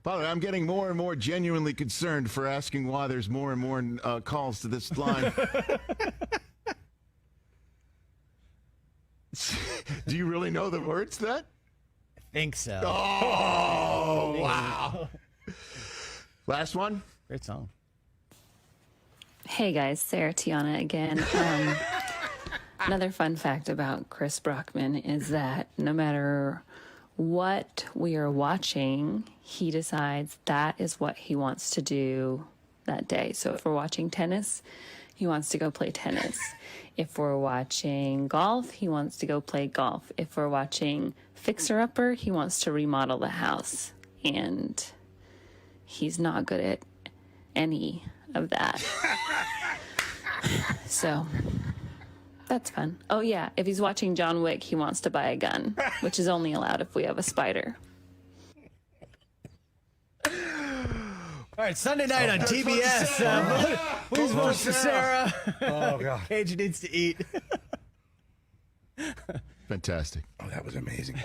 By the way, I'm getting more and more genuinely concerned for asking why there's more and more calls to this line. Do you really know the words to that? I think so. Oh, wow. Last one. Great song. Hey guys, Sarah Tiana again. Another fun fact about Chris Brockman is that no matter what we are watching, he decides that is what he wants to do that day. So if we're watching tennis, he wants to go play tennis. If we're watching golf, he wants to go play golf. If we're watching Fixer Upper, he wants to remodel the house. And he's not good at any of that. So that's fun. Oh yeah, if he's watching John Wick, he wants to buy a gun, which is only allowed if we have a spider. All right, Sunday night on TBS. Please vote for Sarah. Oh, God. Cage needs to eat. Fantastic. Oh, that was amazing.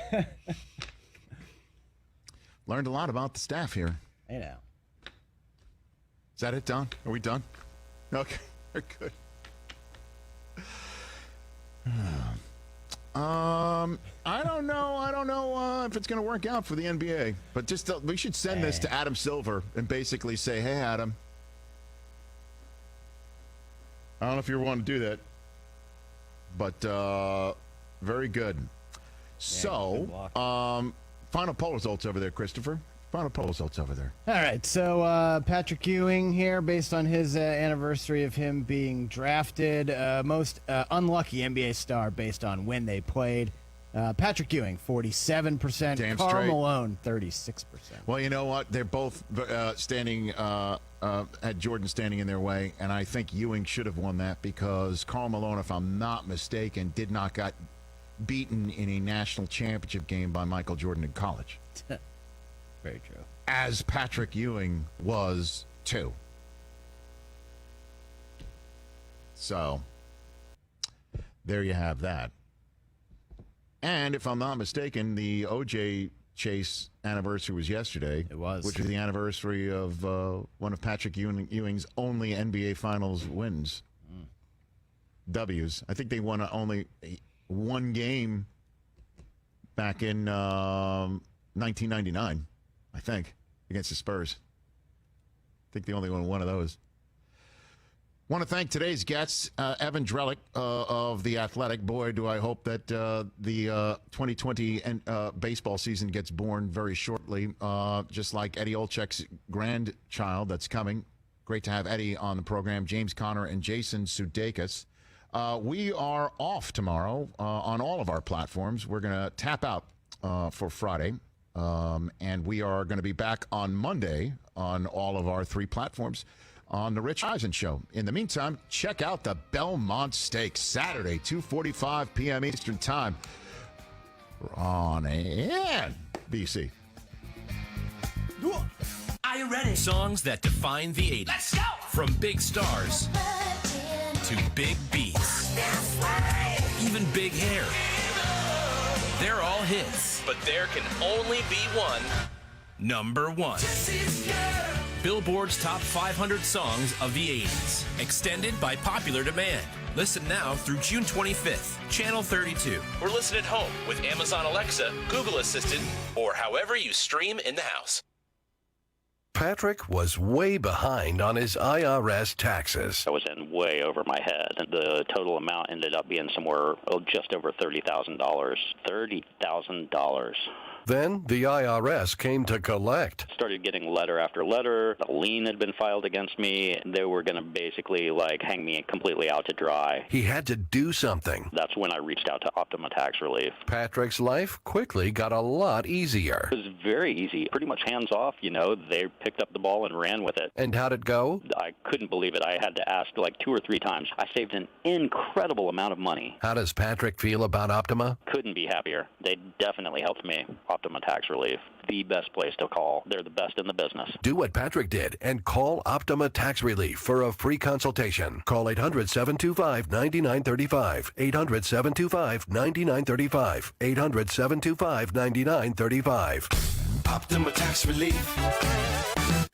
Learned a lot about the staff here. I know. Is that it, Don? Are we done? Okay, we're good. I don't know if it's going to work out for the NBA, but just we should send this to Adam Silver and basically say, hey, Adam. I don't know if you want to do that, but very good. So, final poll results over there, Christopher. Final poll results over there. All right, so Patrick Ewing here, based on his anniversary of him being drafted, most unlucky NBA star based on when they played. Patrick Ewing, 47%. Damn Karl straight. Malone, 36%. Well, you know what? They're both standing, had Jordan standing in their way, and I think Ewing should have won that because Karl Malone, if I'm not mistaken, did not get beaten in a national championship game by Michael Jordan in college. Very true. As Patrick Ewing was too. So, there you have that. And if I'm not mistaken, the O.J. Chase anniversary was yesterday. It was. Which was the anniversary of one of Patrick Ewing's only NBA Finals wins. W's. I think they won only one game back in 1999, I think, against the Spurs. I think they only won one of those. Want to thank today's guests, Evan Drellick of The Athletic. Boy, do I hope that the 2020 baseball season gets born very shortly, just like Eddie Olczyk's grandchild that's coming. Great to have Eddie on the program, James Conner and Jason Sudeikis. We are off tomorrow on all of our platforms. We're going to tap out for Friday, and we are going to be back on Monday on all of our three platforms on the Rich Eisen Show. In the meantime, check out the Belmont Stakes, Saturday, 2:45 p.m. Eastern Time. We're on NBC. Are you ready? Songs that define the 80s. Let's go! From big stars to big beats. Even big hair. They're all hits, but there can only be one number one. Billboard's Top 500 Songs of the 80s, extended by popular demand. Listen now through June 25th, Channel 32, or listen at home with Amazon Alexa, Google Assistant, or however you stream in the house. Patrick was way behind on his IRS taxes. I was in way over my head, and the total amount ended up being somewhere just over $30,000. $30,000. Then the IRS came to collect. Started getting letter after letter. A lien had been filed against me. They were going to basically hang me completely out to dry. He had to do something. That's when I reached out to Optima Tax Relief. Patrick's life quickly got a lot easier. It was very easy, pretty much hands off. They picked up the ball and ran with it. And how'd it go? I couldn't believe it. I had to ask 2 or 3 times. I saved an incredible amount of money. How does Patrick feel about Optima? Couldn't be happier. They definitely helped me. Optima Tax Relief, the best place to call. They're the best in the business. Do what Patrick did and call Optima Tax Relief for a free consultation. Call 800-725-9935. 800-725-9935. 800-725-9935. Optima Tax Relief.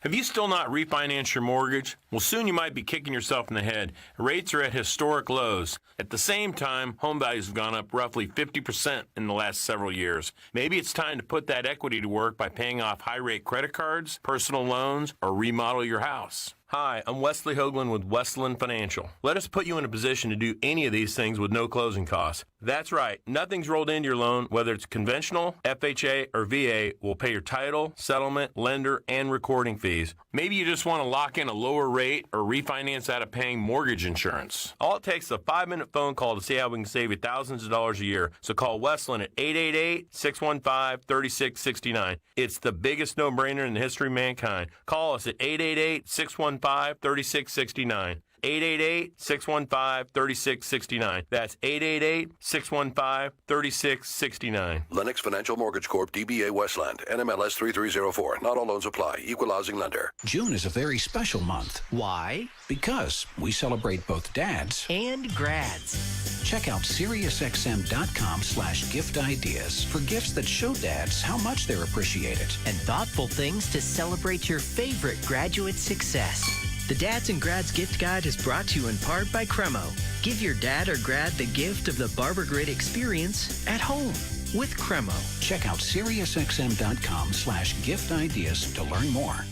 Have you still not refinanced your mortgage? Well, soon you might be kicking yourself in the head. Rates are at historic lows. At the same time, home values have gone up roughly 50% in the last several years. Maybe it's time to put that equity to work by paying off high-rate credit cards, personal loans, or remodel your house. Hi, I'm Wesley Hoagland with Westland Financial. Let us put you in a position to do any of these things with no closing costs. That's right. Nothing's rolled into your loan, whether it's conventional, FHA, or VA. We'll pay your title, settlement, lender, and recording fees. Maybe you just want to lock in a lower rate or refinance out of paying mortgage insurance. All it takes is a 5-minute phone call to see how we can save you thousands of dollars a year. So call Westland at 888-615-3669. It's the biggest no-brainer in the history of mankind. Call us at 888-615-3669. 888-615-3669. That's 888-615-3669. Lennox Financial Mortgage Corp. DBA Westland. NMLS 3304. Not all loans apply. Equal housing lender. June is a very special month. Why? Because we celebrate both dads And grads. Check out SiriusXM.com/gift ideas for gifts that show dads how much they're appreciated. And thoughtful things to celebrate your favorite graduate success. The Dads and Grads Gift Guide is brought to you in part by Cremo. Give your dad or grad the gift of the Barber Grid experience at home with Cremo. Check out SiriusXM.com/gift ideas to learn more.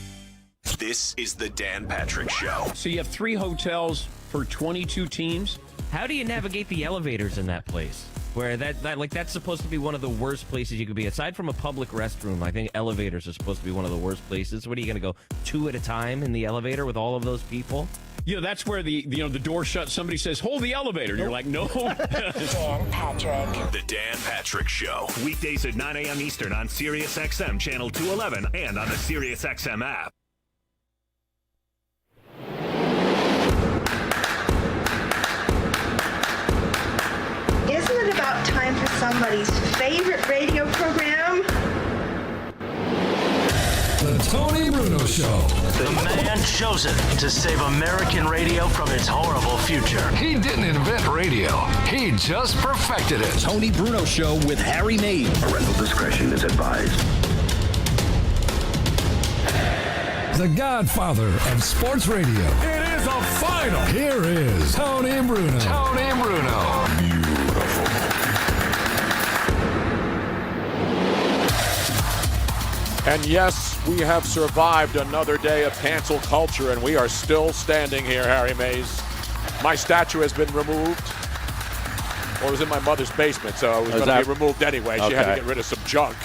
This is the Dan Patrick Show. So you have 3 hotels for 22 teams. How do you navigate the elevators in that place? Where that's supposed to be one of the worst places you could be. Aside from a public restroom, I think elevators are supposed to be one of the worst places. What are you going to go 2 at a time in the elevator with all of those people? You know, that's where the door shuts. Somebody says, "Hold the elevator." And you're like, "No." Dan Patrick. The Dan Patrick Show. Weekdays at 9 a.m. Eastern on SiriusXM Channel 211 and on the SiriusXM app. Isn't it about time for somebody's favorite radio program? The Tony Bruno Show. The man chosen to save American radio from its horrible future. He didn't invent radio. He just perfected it. Tony Bruno Show with Harry Mays. Parental discretion is advised. The godfather of sports radio. It is a final. Here is Tony Bruno. Tony Bruno. And yes, we have survived another day of cancel culture, and we are still standing here, Harry Mays. My statue has been removed. Well, it was in my mother's basement, so it was going to be removed anyway. She had to get rid of some junk.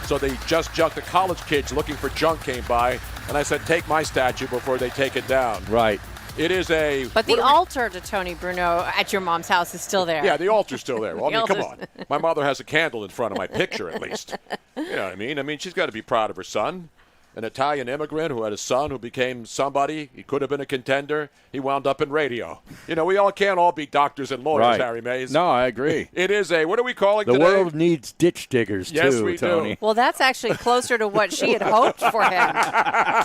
So they just junked. The college kids looking for junk came by, and I said, take my statue before they take it down. Right. It is a... But the altar to Tony Bruno at your mom's house is still there. Yeah, the altar's still there. Well, I mean, come on. My mother has a candle in front of my picture, at least. You know what I mean? I mean, she's got to be proud of her son. An Italian immigrant who had a son who became somebody. He could have been a contender. He wound up in radio. You know, we all can't all be doctors and lawyers, right. Harry Mays. No, I agree. It is a, what are we calling the today? The world needs ditch diggers, yes, too, we Tony. do. Well, that's actually closer to what she had hoped for him.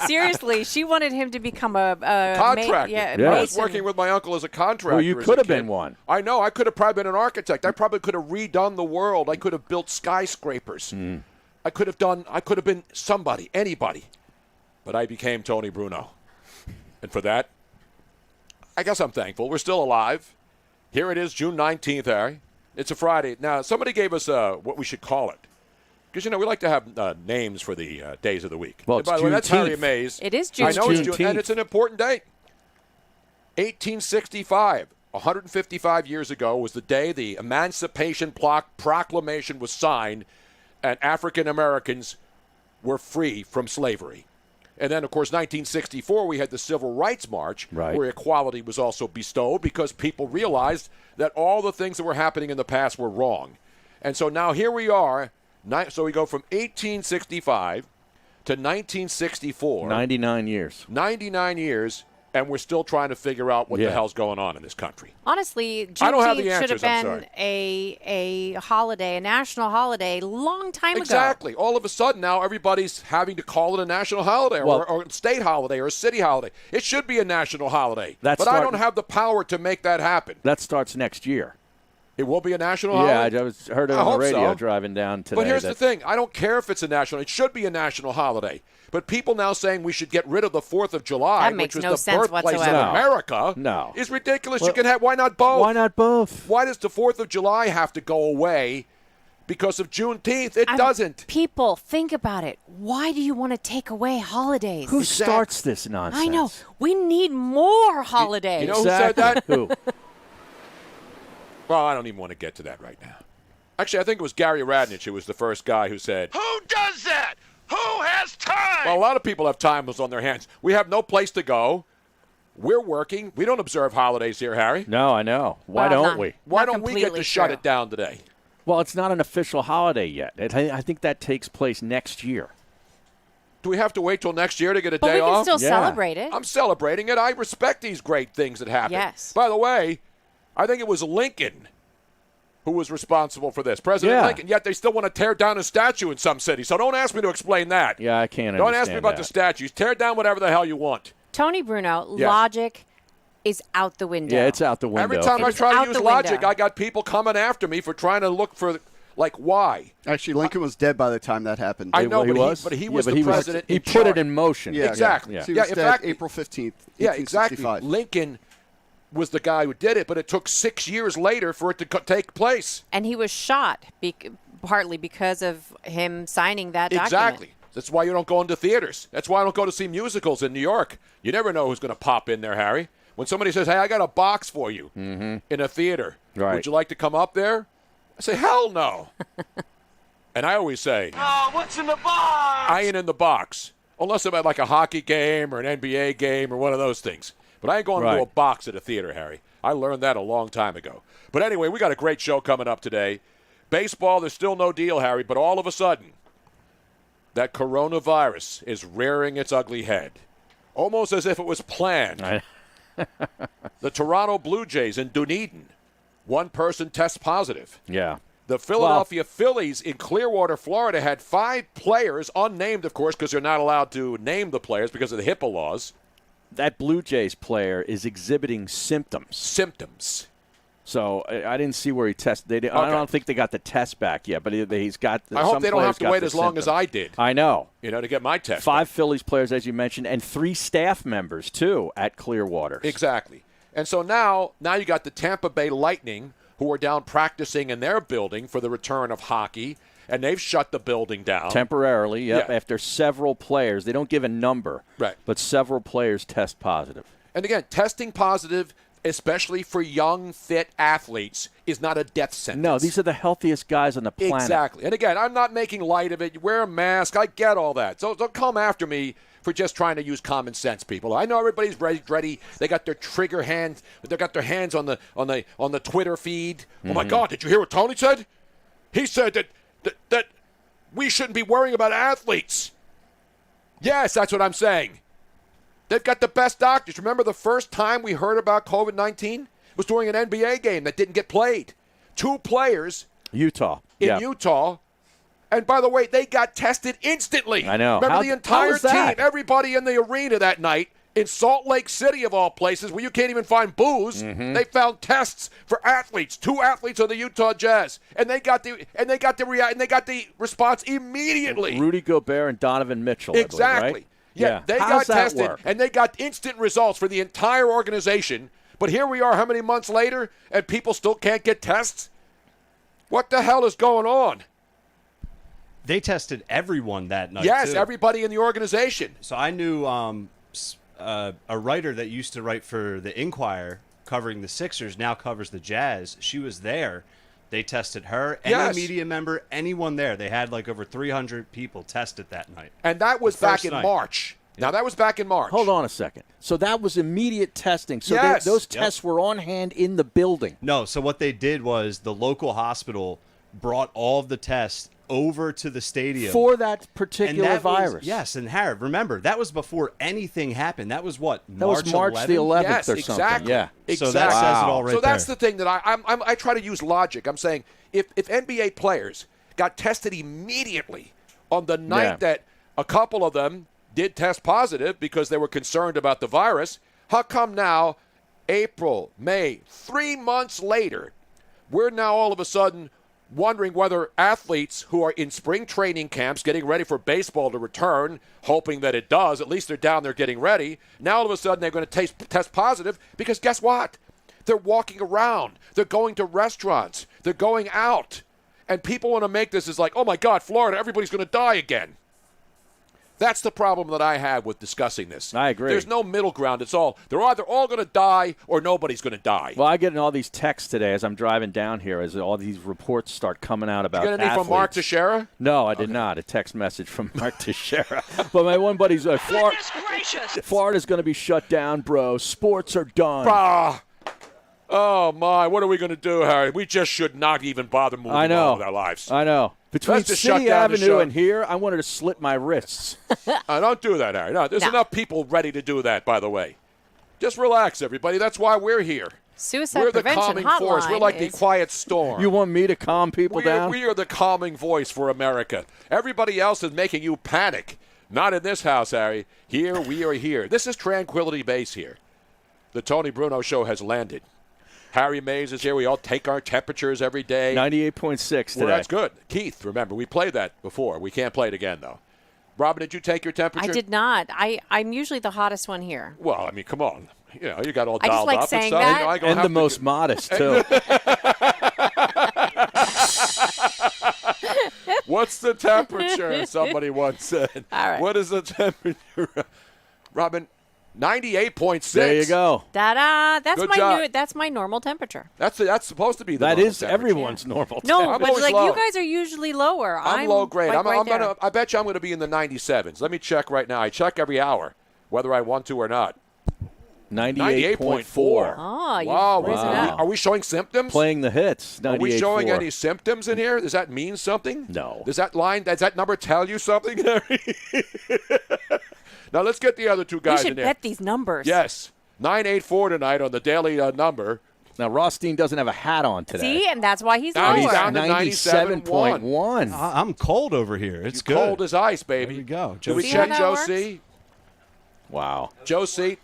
Seriously, she wanted him to become a contractor. I was working with my uncle as a contractor. Well, you could have been one. I know. I could have probably been an architect. I probably could have redone the world. I could have built skyscrapers. I could have been somebody, anybody. But I became Tony Bruno. And for that, I guess I'm thankful. We're still alive. Here it is, June 19th, Harry. It's a Friday. Now, somebody gave us what we should call it. Because, you know, we like to have names for the days of the week. Well, by the way, that's Harry Mays. It is June. I know it's June, and it's an important date. 1865, 155 years ago, was the day the Emancipation Proclamation was signed, and African Americans were free from slavery. And then, of course, 1964, we had the Civil Rights March, where equality was also bestowed because people realized that all the things that were happening in the past were wrong. And so now here we are. So we go from 1865 to 1964. 99 years. 99 years, and we're still trying to figure out what the hell's going on in this country. Honestly, I don't have the Juneteenth should have answers, been a holiday, a national holiday, long time ago. Exactly. All of a sudden now everybody's having to call it a national holiday or a state holiday or a city holiday. It should be a national holiday. But I don't have the power to make that happen. That starts next year. It will be a national Yeah, holiday? I heard it on the hope radio so. driving down today. But here's the thing. I don't care if it's a national. It should be a national holiday. But people now saying we should get rid of the 4th of July, That makes which was no the sense birthplace whatsoever. of America, No. is ridiculous. Well, you can have. Why not both? Why not both? Why does the 4th of July have to go away because of Juneteenth? It doesn't. People, think about it. Why do you want to take away holidays? Who starts this nonsense? I know. We need more holidays. You know who said that? Who? Well, I don't even want to get to that right now. Actually, I think it was Gary Radnich who was the first guy who said, Who does that? Who has time? well, a lot of people have time on their hands. We have no place to go. We're working. We don't observe holidays here, Harry. No, I know. Why Well, don't not- we? Why Not don't we get to completely shut true. it down today? Well, it's not an official holiday yet. I think that takes place next year. Do we have to wait till next year to get a But day we can off? still celebrate it. I'm celebrating it. I respect these great things that happen. Yes. By the way, I think it was Lincoln who was responsible for this. President Yeah. Lincoln. Yet they still want to tear down a statue in some cities. So don't ask me to explain that. Yeah, I can't Don't ask understand me about that. the statues. Tear down whatever the hell you want. Tony Bruno, Yes. logic is out the window. Yeah, it's out the window. Every time I It's try out to use the logic, window. I got people coming after me for trying to look for, like, why? Actually, Lincoln was dead by the time that happened. I know, he but was? he Yeah, was but the he was- president. he in put it charge. in motion. Yeah, exactly. Yeah. He Yeah, was in dead fact, April 15th, Yeah, exactly. 1865. Lincoln was the guy who did it, but it took 6 years later for it to take place. And he was shot partly because of him signing that document. Exactly. That's why you don't go into theaters. That's why I don't go to see musicals in New York. You never know who's going to pop in there, Harry. When somebody says, hey, I got a box for you in a theater, Right. would you like to come up there? I say, hell no. And I always say, Oh, what's in the box? I ain't in the box. Unless I'm at like a hockey game or an NBA game or one of those things. But I ain't going to Right. a box at a theater, Harry. I learned that a long time ago. But anyway, we got a great show coming up today. Baseball, there's still no deal, Harry, but all of a sudden, that coronavirus is rearing its ugly head. Almost as if it was planned. The Toronto Blue Jays in Dunedin, one person tests positive. Yeah. The Philadelphia Phillies in Clearwater, Florida, had 5 players, unnamed, of course, because they're not allowed to name the players because of the HIPAA laws. That Blue Jays player is exhibiting symptoms. So I didn't see where he tested. I Okay. don't think they got the test back yet, but he's got. I hope some they don't players have to got wait the as long as symptoms. I did. I know. To get my test. 5 Phillies players, as you mentioned, and 3 staff members too at Clearwater. Exactly. And so now you got the Tampa Bay Lightning, who are down practicing in their building for the return of hockey, and they've shut the building down. Temporarily, yep, Yeah. after several players. They don't give a number, Right. but several players test positive. And again, testing positive, especially for young, fit athletes, is not a death sentence. No, these are the healthiest guys on the planet. Exactly. And again, I'm not making light of it. You wear a mask. I get all that. So don't come after me for just trying to use common sense, people. I know everybody's ready. They got their trigger hands. They got their hands on the Twitter feed. Oh my God! Did you hear what Tony said? He said that we shouldn't be worrying about athletes. Yes, that's what I'm saying. They've got the best doctors. Remember the first time we heard about COVID-19 was during an NBA game that didn't get played. 2 players Utah. in Utah. And by the way, they got tested instantly. I know. Remember How- the how entire was that? team, everybody in the arena that night in Salt Lake City of all places, where you can't even find booze. They found tests for athletes, 2 athletes of the Utah Jazz, and they got the response immediately. Rudy Gobert and Donovan Mitchell. I believe, Exactly. right? Yeah, they How got does that tested, work? and they got instant results for the entire organization. But here we are, how many months later, and people still can't get tests? What the hell is going on? They tested everyone that night. Yes, too. everybody in the organization. So I knew a writer that used to write for the Inquirer, covering the Sixers, now covers the Jazz. She was there. They tested her, any Yes. media member, anyone there. They had like over 300 people tested that night. And that was The back first in night. March. Now, that was back in March. Hold on a second. So that was immediate testing. So Yes. those Yep. tests were on hand in the building. No, so what they did was the local hospital brought all of the tests over to the stadium for that And particular that was- virus. yes, and Harry, remember that was before anything happened. That was what That was March the 11th Yes, or something. exactly. Yeah. So that says it all right So that's there. the thing that I try to use logic. I'm saying if NBA players got tested immediately on the night that a couple of them did test positive because they were concerned about the virus, how come now, April, May, 3 months later, we're now all of a sudden wondering whether athletes who are in spring training camps getting ready for baseball to return, hoping that it does, at least they're down there getting ready, now all of a sudden they're going to test positive because guess what? They're walking around. They're going to restaurants. They're going out. And people want to make this as like, oh, my God, Florida, everybody's going to die again. That's the problem that I have with discussing this. I agree. There's no middle ground. It's all they're either all going to die or nobody's going to die. Well, I get in all these texts today as I'm driving down here as all these reports start coming out about You get anything from Mark Teixeira? No, I did not. A text message from Mark Teixeira. But my one buddy's like, Florida's going to be shut down, bro. Sports are done. Bah. Oh, my. What are we going to do, Harry? We just should not even bother moving on with our lives. I know. Between Let's just shut City down the Avenue show. and here, I wanted to slit my wrists. Don't do that, Harry. No, there's enough people ready to do that, by the way. Just relax, everybody. That's why we're here. Suicide We're the prevention calming hotline force. We're like the quiet storm. You want me to calm people down? We are the calming voice for America. Everybody else is making you panic. Not in this house, Harry. Here, we are here. This is Tranquility Base here. The Tony Bruno Show has landed. Harry Mays is here. We all take our temperatures every day. 98.6 today. Well, that's good. Keith, remember, we played that before. We can't play it again, though. Robin, did you take your temperature? I did not. I'm usually the hottest one here. Well, I mean, come on. You know, you got all I just dialed like up saying and stuff. that. You know, I don't And have the to most modest, too. What's the temperature? Somebody once said. All right. What is the temperature? Robin, 98.6. There you go. Da-da. Good job. That's my normal temperature. That's supposed to be the That normal is temperature. everyone's normal No, I'm but always like low. you guys are usually lower. I'm low grade. Like right there. I bet you I'm going to be in the 97s. Let me check right now. I check every hour, whether I want to or not. 98.4. Oh, you've Wow. risen up. Are we showing symptoms? Playing the hits. 98.4. Are we showing any symptoms in here? Does that mean something? No. Does that number tell you something, Harry? Now let's get the other two You guys should in there. bet these numbers. Yes. 984 tonight on the daily number. Now, Rothstein doesn't have a hat on today. See, and that's why he's Now lower. he's down to 97.1. I'm cold over here. It's good. Cold as ice, baby. There we go. Did we See check how that Joe works? C? Wow. Joe C?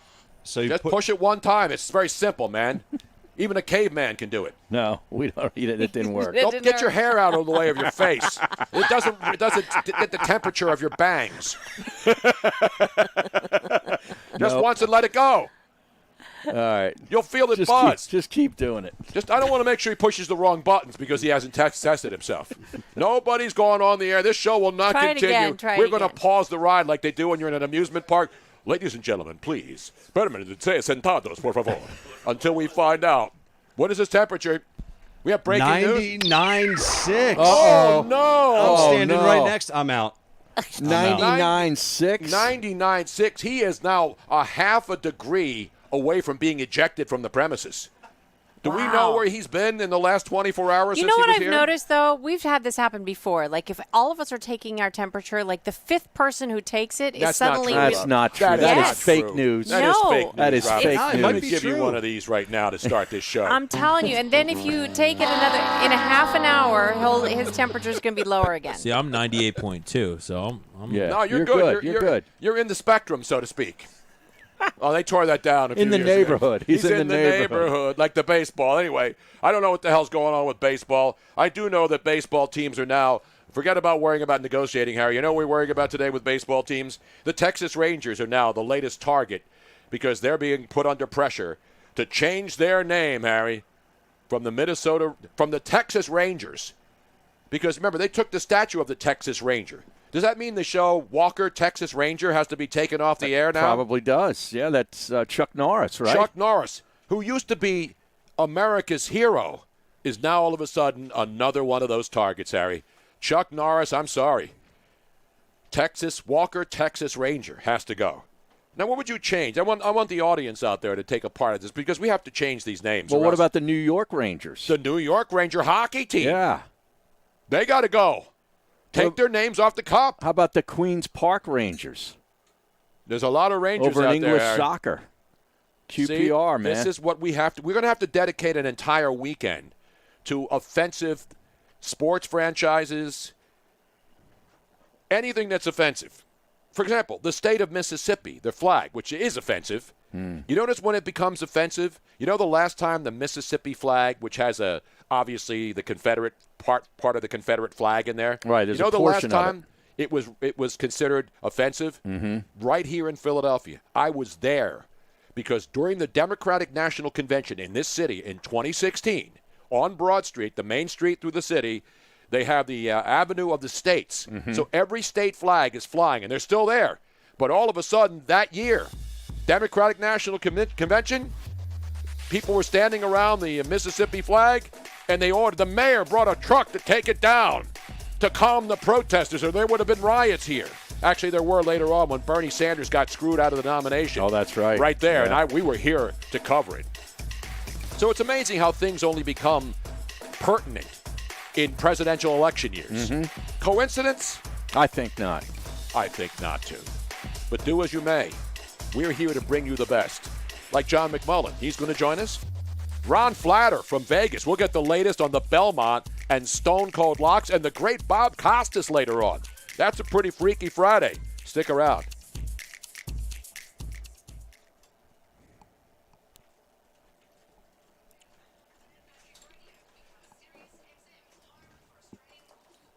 So you Just push it one time. It's very simple, man. Even a caveman can do it. No, we don't. It didn't work. It Don't didn't get your work. hair out of the way of your face. It doesn't get the temperature of your bangs. Just once and let it go. All right. You'll feel it buzz. Just keep doing it. I don't want to make sure he pushes the wrong buttons because he hasn't tested himself. Nobody's going on the air. This show will not Try it continue. again. Try it We're going to again. pause the ride like they do when you're in an amusement park. Ladies and gentlemen, please, permanente sentados, por favor, until we find out. What is his temperature? We have breaking news. 99.6. Oh, no. I'm standing no. right next. I'm out. 99.6. 99.6. He is now a half a degree away from being ejected from the premises. Do we know Wow. where he's been in the last 24 hours You since know he what was I've here? noticed, though? We've had this happen before. Like, if all of us are taking our temperature, like the fifth person who takes it is That's not suddenly... true. That's not true. That That is is fake true. news. That is No. fake news. That is Robin. fake Let news. me give you one of these right now to start this show. I'm telling you. And then if you take it in a half an hour, his temperature's going to be lower again. See, I'm 98.2, so I'm Yeah. No, you're, You're good. good. You're good. You're in the spectrum, so to speak. Oh, they tore that down a few In the years ago. neighborhood. He's in the neighborhood, like the baseball. Anyway, I don't know what the hell's going on with baseball. I do know that baseball teams are now, forget about worrying about negotiating, Harry. You know what we're worrying about today with baseball teams? The Texas Rangers are now the latest target because they're being put under pressure to change their name, Harry, from the Texas Rangers. Because remember, they took the statue of the Texas Ranger. Does that mean the show Walker, Texas Ranger has to be taken off the air now? Probably does. Yeah, that's Chuck Norris, right? Chuck Norris, who used to be America's hero, is now all of a sudden another one of those targets, Harry. Chuck Norris, I'm sorry. Walker, Texas Ranger has to go. Now, what would you change? I want the audience out there to take a part of this because we have to change these names. Well, or what else about the New York Rangers? the New York Ranger hockey team? Yeah. They got to go. Take their names off the cup. How about the Queens Park Rangers? There's a lot of Rangers Over out in English there. soccer. QPR, See, man. This is what we have to. We're going to have to dedicate an entire weekend to offensive sports franchises, anything that's offensive. For example, the state of Mississippi, their flag, which is offensive. You notice when it becomes offensive? You know the last time the Mississippi flag, which has a obviously the Confederate part of the Confederate flag in there. Right. There's you know, a the last portion time it was considered offensive, right here in Philadelphia. I was there because during the Democratic National Convention in this city in 2016, on Broad Street, the main street through the city, they have the Avenue of the States. So every state flag is flying, and they're still there. But all of a sudden, that year, Democratic National Convention, people were standing around the Mississippi flag, and the mayor brought a truck to take it down to calm the protesters, or there would have been riots here. Actually, there were later on when Bernie Sanders got screwed out of the nomination. Oh, that's right. Right there, Yeah. and we were here to cover it. So it's amazing how things only become pertinent in presidential election years. Coincidence? I think not. I think not, too. But do as you may. We're here to bring you the best. Like John McMullen. He's going to join us. Ron Flatter from Vegas. We'll get the latest on the Belmont and Stone Cold Locks and the great Bob Costas later on. That's a pretty freaky Friday. Stick around.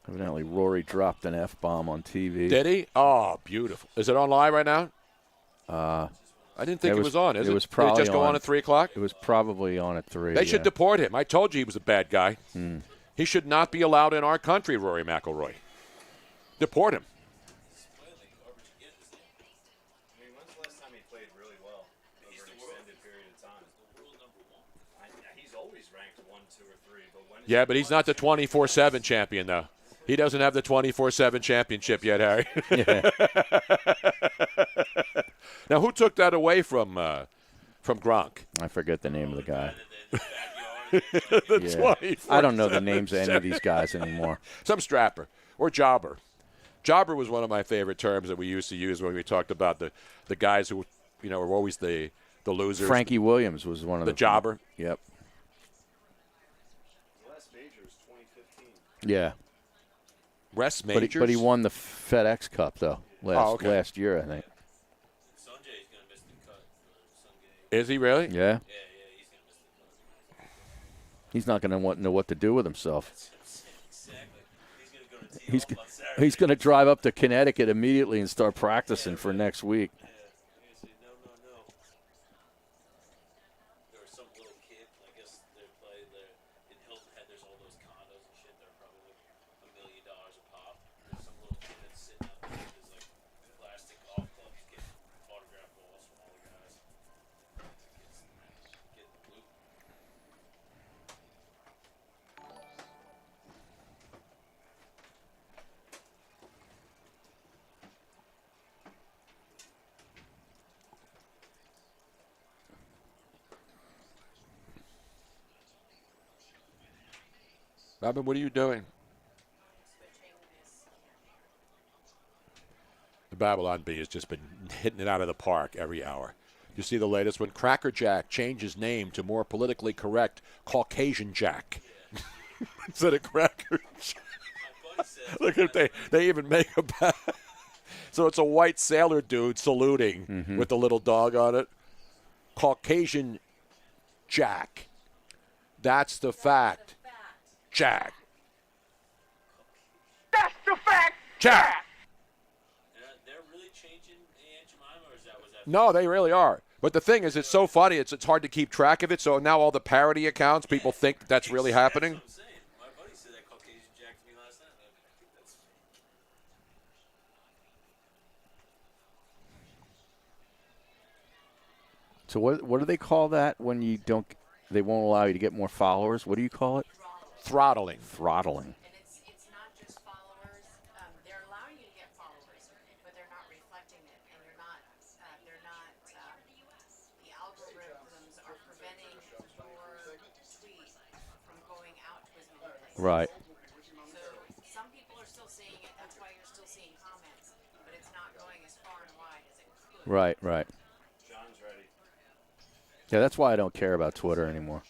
Evidently, Rory dropped an F-bomb on TV. Did he? Oh, beautiful. Is it on live right now? I didn't think it was on, is it? It was probably Did it just go on at 3 o'clock? It was probably on at 3. They should deport him. I told you he was a bad guy. He should not be allowed in our country, Rory McIlroy. Deport him. Yeah, but he's not the 24/7 champion, though. He doesn't have the 24/7 championship yet, Harry. Yeah. Now, who took that away from Gronk? I forget the name of the guy. The I don't know the names of any of these guys anymore. Some strapper or jobber. Jobber was one of my favorite terms that we used to use when we talked about the guys who, were always the losers. Frankie Williams was one of the jobber. Yep. Yeah. Wes Majors? But he won the FedEx Cup, though, last year, I think. Is he really? Yeah. He's not going to know what to do with himself. He's going to drive up to Connecticut immediately and start practicing for next week. Robin, what are you doing? The Babylon Bee has just been hitting it out of the park every hour. You see the latest one? Cracker Jack changed name to more politically correct Caucasian Jack. Instead of Cracker Jack. Look at they even make a bad. So it's a white sailor dude saluting with the little dog on it. Caucasian Jack. That's the fact. Jack. That's the fact. Jack. They're really changing Aunt Jemima, or was that? No, they really are. But the thing is, it's so funny. It's hard to keep track of it. So now all the parody accounts, people think that's really happening. That's what I'm saying. My buddy said that Caucasian Jack to me last night. I think that's. So what do they call that when you don't? They won't allow you to get more followers. What do you call it? Throttling. Throttling. It's not just followers. They're allowing you to get followers, but they're not reflecting it, and the algorithms are preventing your tweet from going out to as many places. Right. So some people are still seeing it. That's why you're still seeing comments, but it's not going as far and wide as it could. Right. John's ready. Yeah, that's why I don't care about Twitter anymore.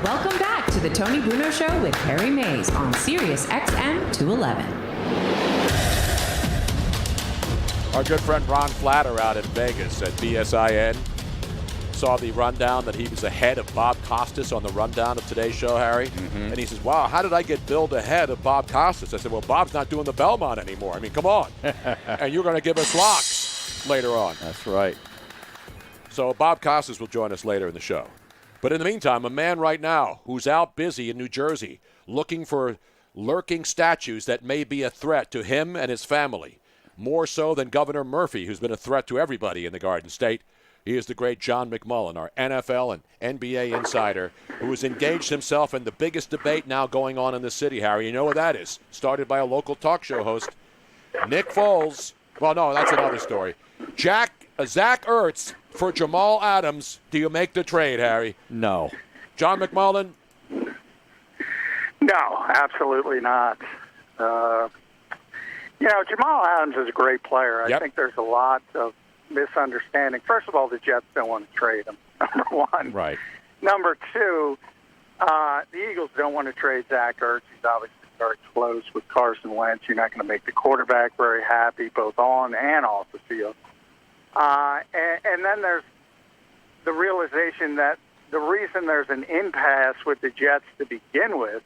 Welcome back to the Tony Bruno Show with Harry Mays on SiriusXM 211. Our good friend Ron Flatter out in Vegas at BSIN saw the rundown that he was ahead of Bob Costas on the rundown of today's show, Harry. And he says, wow, how did I get billed ahead of Bob Costas? I said, well, Bob's not doing the Belmont anymore. I mean, come on. And you're going to give us locks later on. That's right. So Bob Costas will join us later in the show. But in the meantime, a man right now who's out busy in New Jersey looking for lurking statues that may be a threat to him and his family, more so than Governor Murphy, who's been a threat to everybody in the Garden State. He is the great John McMullen, our NFL and NBA insider, who has engaged himself in the biggest debate now going on in the city, Harry. You know what that is? Started by a local talk show host, Nick Foles. Well, no, that's another story. Zach Ertz for Jamal Adams. Do you make the trade, Harry? No. John McMullen? No, absolutely not. Jamal Adams is a great player. I think there's a lot of misunderstanding. First of all, the Jets don't want to trade him, number one. Right. Number two, the Eagles don't want to trade Zach Ertz. He's obviously very close with Carson Wentz. You're not going to make the quarterback very happy, both on and off the field. And then there's the realization that the reason there's an impasse with the Jets to begin with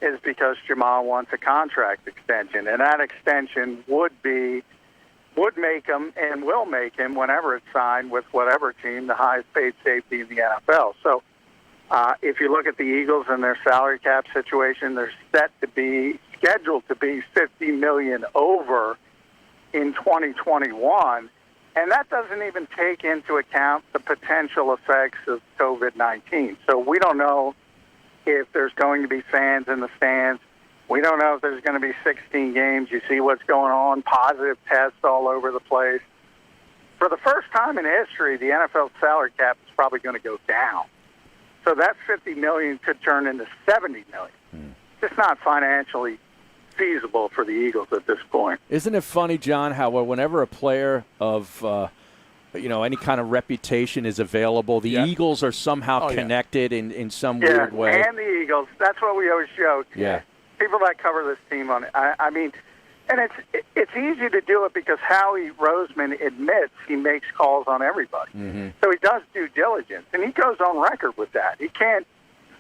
is because Jamal wants a contract extension, and that extension would make him and will make him, whenever it's signed with whatever team, the highest paid safety in the NFL. So if you look at the Eagles and their salary cap situation, they're scheduled to be $50 million over in 2021, and that doesn't even take into account the potential effects of COVID-19. So we don't know if there's going to be fans in the stands. We don't know if there's going to be 16 games. You see what's going on, positive tests all over the place. For the first time in history, the NFL salary cap is probably going to go down. So that $50 million could turn into $70 million. It's not financially feasible for the Eagles at this point. Isn't it funny, John, how whenever a player of any kind of reputation is available, the Eagles are somehow connected in some weird way? And the Eagles. That's what we always joke. Yeah. People that cover this team on it. I mean, and it's easy to do it because Howie Roseman admits he makes calls on everybody. So he does due diligence, and he goes on record with that. He can't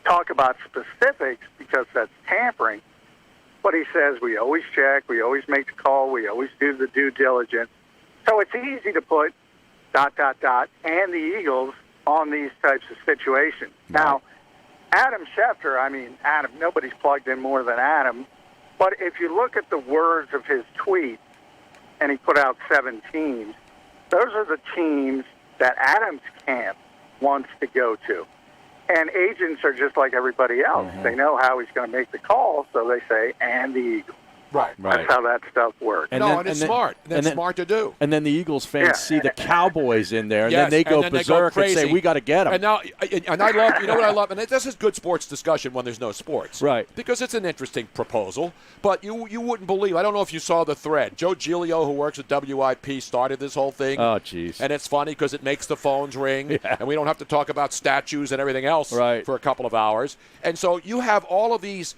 talk about specifics because that's tampering, but he says we always check, we always make the call, we always do the due diligence. So it's easy to put ... and the Eagles on these types of situations. Now, Adam Schefter, Adam, nobody's plugged in more than Adam, but if you look at the words of his tweet, and he put out 7 teams, those are the teams that Adam's camp wants to go to. And agents are just like everybody else. They know how he's going to make the call, so they say, and the Eagles. Right. That's how that stuff works. And it's smart. That's smart to do. And then the Eagles fans see the Cowboys in there, and then they go berserk and say, we got to get them. And now, and I love, you know what I love? And this is good sports discussion when there's no sports. Right. Because it's an interesting proposal. But you wouldn't believe, I don't know if you saw the thread. Joe Giglio, who works at WIP, started this whole thing. Oh, jeez. And it's funny because it makes the phones ring. Yeah. And we don't have to talk about statues and everything else for a couple of hours. And so you have all of these,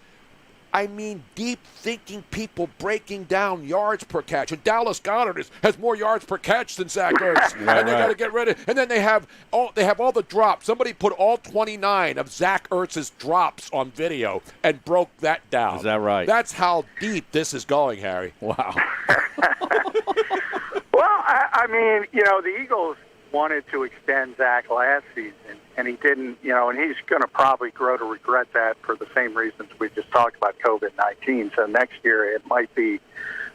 deep-thinking people breaking down yards per catch. And Dallas Goedert has more yards per catch than Zach Ertz. And they got to get rid of. And then they have all the drops. Somebody put all 29 of Zach Ertz's drops on video and broke that down. Is that right? That's how deep this is going, Harry. Wow. Well, the Eagles wanted to extend Zach last season, and he didn't, and he's going to probably grow to regret that for the same reasons we just talked about COVID-19. So next year it might be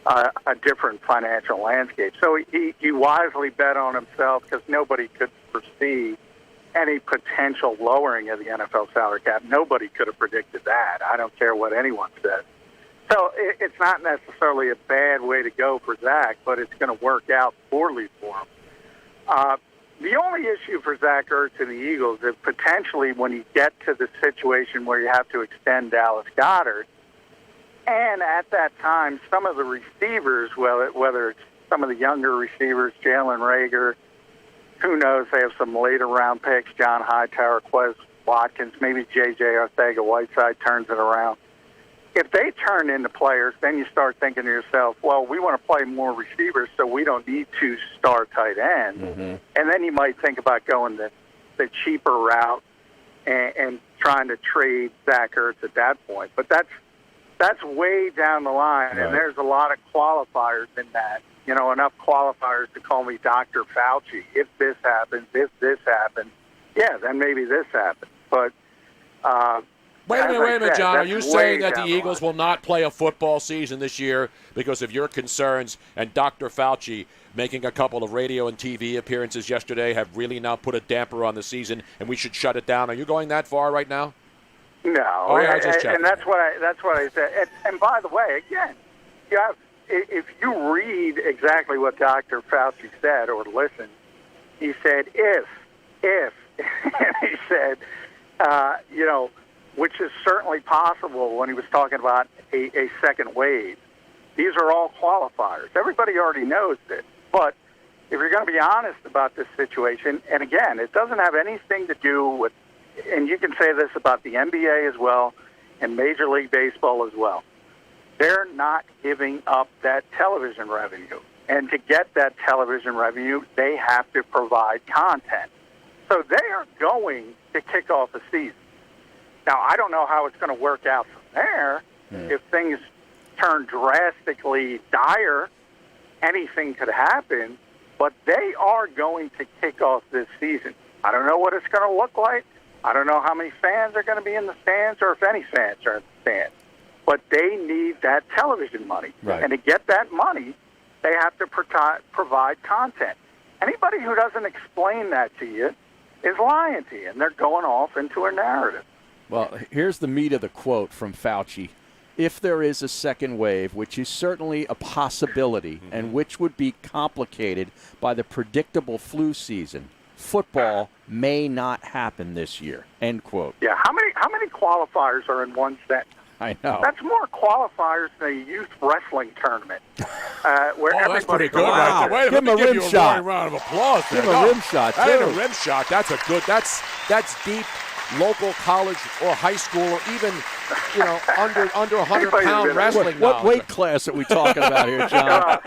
a different financial landscape. So he wisely bet on himself because nobody could foresee any potential lowering of the NFL salary cap. Nobody could have predicted that. I don't care what anyone says. So it's not necessarily a bad way to go for Zach, but it's going to work out poorly for him. The only issue for Zach Ertz and the Eagles is potentially when you get to the situation where you have to extend Dallas Goedert, and at that time, some of the receivers, whether it's some of the younger receivers, Jalen Reagor, who knows, they have some later round picks, John Hightower, Watkins, maybe J.J. Arcega-Whiteside turns it around. If they turn into players, then you start thinking to yourself, well, we want to play more receivers, so we don't need 2 star tight ends. Mm-hmm. And then you might think about going the cheaper route and trying to trade Zach Ertz at that point. But that's way down the line, Right. and there's a lot of qualifiers in that. You know, enough qualifiers to call me Dr. Fauci. If this happens, yeah, then maybe this happens. But Wait a minute, John. Are you that's saying way that the down Eagles will not play a football season this year because of your concerns and Dr. Fauci making a couple of radio and TV appearances yesterday have really now put a damper on the season and we should shut it down? Are you going that far right now? No, Oh, yeah, I just checked. and that's what I said. And by the way, again, if you read exactly what Dr. Fauci said or listen, he said if, and he said, which is certainly possible when he was talking about a second wave. These are all qualifiers. Everybody already knows this. But if you're going to be honest about this situation, and again, it doesn't have anything to do with, and you can say this about the NBA as well and Major League Baseball as well, they're not giving up that television revenue. And to get that television revenue, they have to provide content. So they are going to kick off a season. Now, I don't know how it's going to work out from there. If things turn drastically dire, anything could happen. But they are going to kick off this season. I don't know what it's going to look like. I don't know how many fans are going to be in the stands or if any fans are in the stands. But they need that television money. Right. And to get that money, they have to provide content. Anybody who doesn't explain that to you is lying to you, and they're going off into a narrative. Well, here's the meat of the quote from Fauci. If there is a second wave, which is certainly a possibility, and which would be complicated by the predictable flu season, football may not happen this year. End quote. Yeah, how many qualifiers are in one sentence? I know. That's more qualifiers than a youth wrestling tournament. Where that's pretty good. Wow. Right there. Wait, Give him a rim shot. Round of applause. Give him a rim shot, too. That ain't a rim shot. That's a good. That's deep. Local college or high school or even, under 100-pound wrestling. What weight class are we talking about here, John?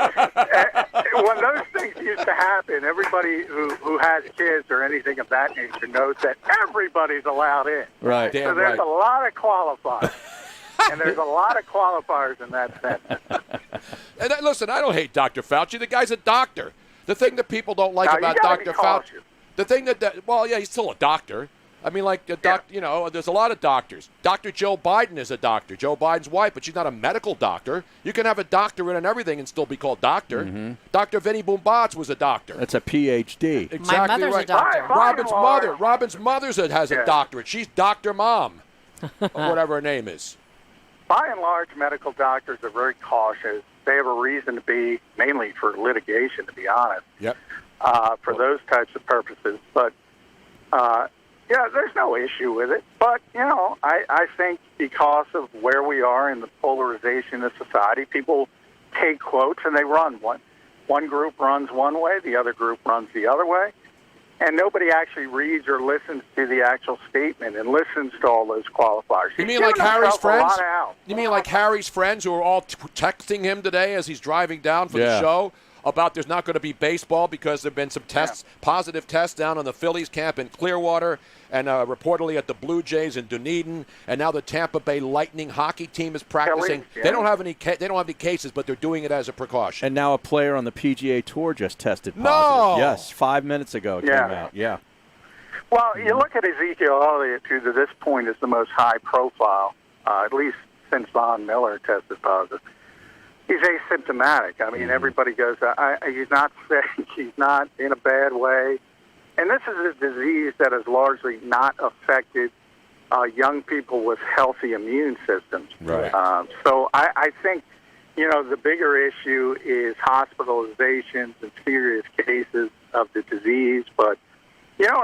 When those things used to happen, everybody who has kids or anything of that nature knows that everybody's allowed in. Right. So there's a lot of qualifiers. And there's a lot of qualifiers in that sentence. And listen, I don't hate Dr. Fauci. The guy's a doctor. The thing that people don't like Now, about you gotta Dr. be Fauci, cautious. the thing he's still a doctor. I mean, there's a lot of doctors. Dr. Joe Biden is a doctor. Joe Biden's wife, but she's not a medical doctor. You can have a doctorate and everything and still be called doctor. Mm-hmm. Dr. Vinny Boombatz was a doctor. That's a Ph.D. Exactly My mother's right. a doctor. Robin's mother has a doctorate. She's Dr. Mom, or whatever her name is. By and large, medical doctors are very cautious. They have a reason to be, mainly for litigation, to be honest. Yep. For those types of purposes. But, there's no issue with it. But, I think because of where we are in the polarization of society, people take quotes and they run. One group runs one way, the other group runs the other way. And nobody actually reads or listens to the actual statement and listens to all those qualifiers. You mean like Harry's friends? You mean like Harry's friends who are all texting him today as he's driving down for the show about there's not going to be baseball because there have been some positive tests down on the Phillies camp in Clearwater and reportedly at the Blue Jays in Dunedin, and now the Tampa Bay Lightning hockey team is practicing. Phillies, They don't have any cases, but they're doing it as a precaution. And now a player on the PGA Tour just tested positive. No! Yes, 5 minutes ago it came out. Yeah. Well, you look at Ezekiel Elliott, who to this point is the most high profile, at least since Von Miller tested positive. He's asymptomatic. I mean, everybody goes, he's not sick, he's not in a bad way. And this is a disease that has largely not affected young people with healthy immune systems. Right. So I think, the bigger issue is hospitalizations and serious cases of the disease. But,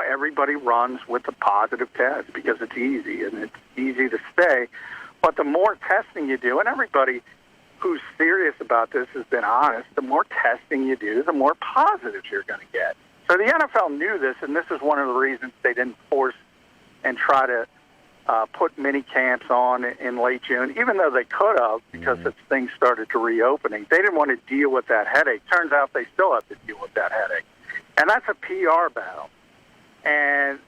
everybody runs with the positive test because it's easy and it's easy to stay. But the more testing you do, and everybody who's serious about this has been honest, the more testing you do, the more positives you're going to get. So the NFL knew this, and this is one of the reasons they didn't force and try to put mini camps on in late June, even though they could have, because as things started to reopening. They didn't want to deal with that headache. Turns out they still have to deal with that headache. And that's a PR battle. And,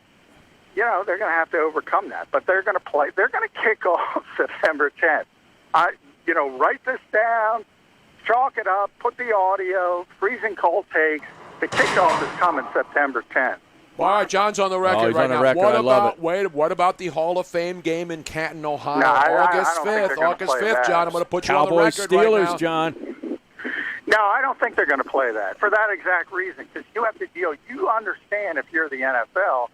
you know, they're going to have to overcome that. But they're going to play. They're going to kick off September 10th. Write this down, chalk it up, put the audio, freezing cold takes. The kickoff is coming September 10th. All right, John's on the record he's right on the now. record. What I love it. What about the Hall of Fame game in Canton, Ohio? No, August I don't think 5th. they're gonna August play 5th, that. John. I'm going to put you on the Cowboys, record right Steelers, now. John. No, I don't think they're going to play that for that exact reason, because you have to deal. You understand if you're the NFL,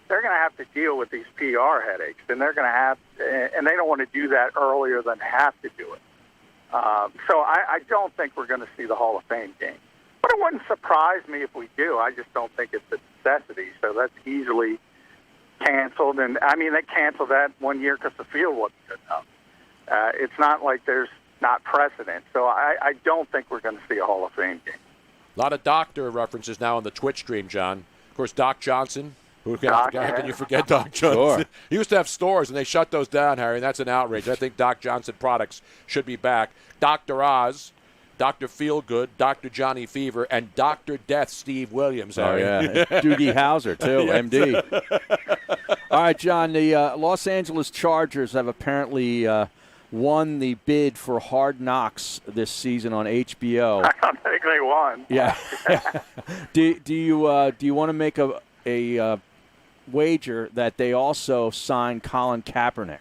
they're going to have to deal with these PR headaches, and they're going to have, and they don't want to do that earlier than they have to do it. So I don't think we're going to see the Hall of Fame game. But it wouldn't surprise me if we do. I just don't think it's a necessity. So that's easily canceled. And, I mean, they canceled that 1 year because the field wasn't good enough. It's not like there's not precedent. So I don't think we're going to see a Hall of Fame game. A lot of doctor references now on the Twitch stream, John. Of course, Doc Johnson. How can you forget Doc Johnson? Sure. He used to have stores, and they shut those down, Harry, and that's an outrage. I think Doc Johnson products should be back. Dr. Oz, Dr. Feelgood, Dr. Johnny Fever, and Dr. Death Steve Williams. Oh, Harry. yeah. Doogie Howser, too, Yes. MD. All right, John, the Los Angeles Chargers have apparently won the bid for Hard Knocks this season on HBO. I don't think they won. Yeah. do you want to make a wager that they also signed Colin Kaepernick?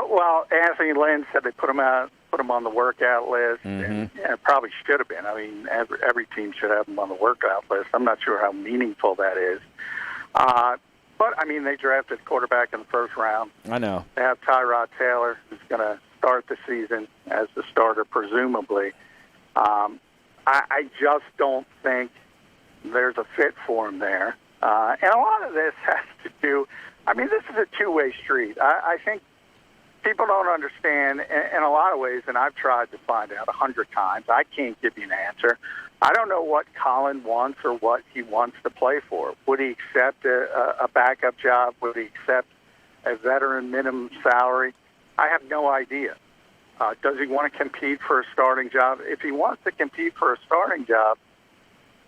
Well, Anthony Lynn said they put him on the workout list, and it probably should have been. I mean, every team should have him on the workout list. I'm not sure how meaningful that is. But, I mean, they drafted quarterback in the first round. I know. They have Tyrod Taylor, who's going to start the season as the starter, presumably. I just don't think there's a fit for him there. And a lot of this has to do, I mean, this is a two-way street. I think people don't understand in a lot of ways, and I've tried to find out 100 times. I can't give you an answer. I don't know what Colin wants or what he wants to play for. Would he accept a backup job? Would he accept a veteran minimum salary? I have no idea. Does he want to compete for a starting job? If he wants to compete for a starting job,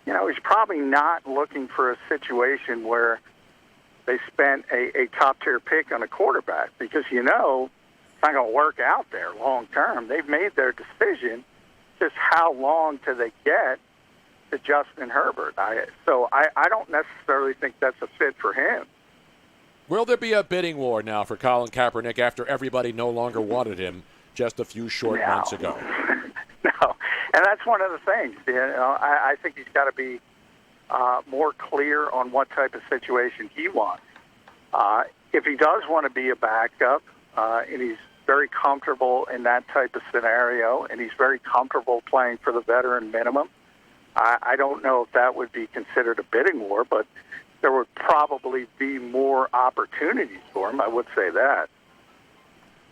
you know, he's probably not looking for a situation where they spent a top-tier pick on a quarterback because, you know, it's not going to work out there long term. They've made their decision. Just how long do they get to Justin Herbert? I don't necessarily think that's a fit for him. Will there be a bidding war now for Colin Kaepernick after everybody no longer wanted him just a few short months ago? No, and that's one of the things. You know, I think he's got to be more clear on what type of situation he wants. If he does want to be a backup, and he's very comfortable in that type of scenario, and he's very comfortable playing for the veteran minimum, I don't know if that would be considered a bidding war, but there would probably be more opportunities for him. I would say that.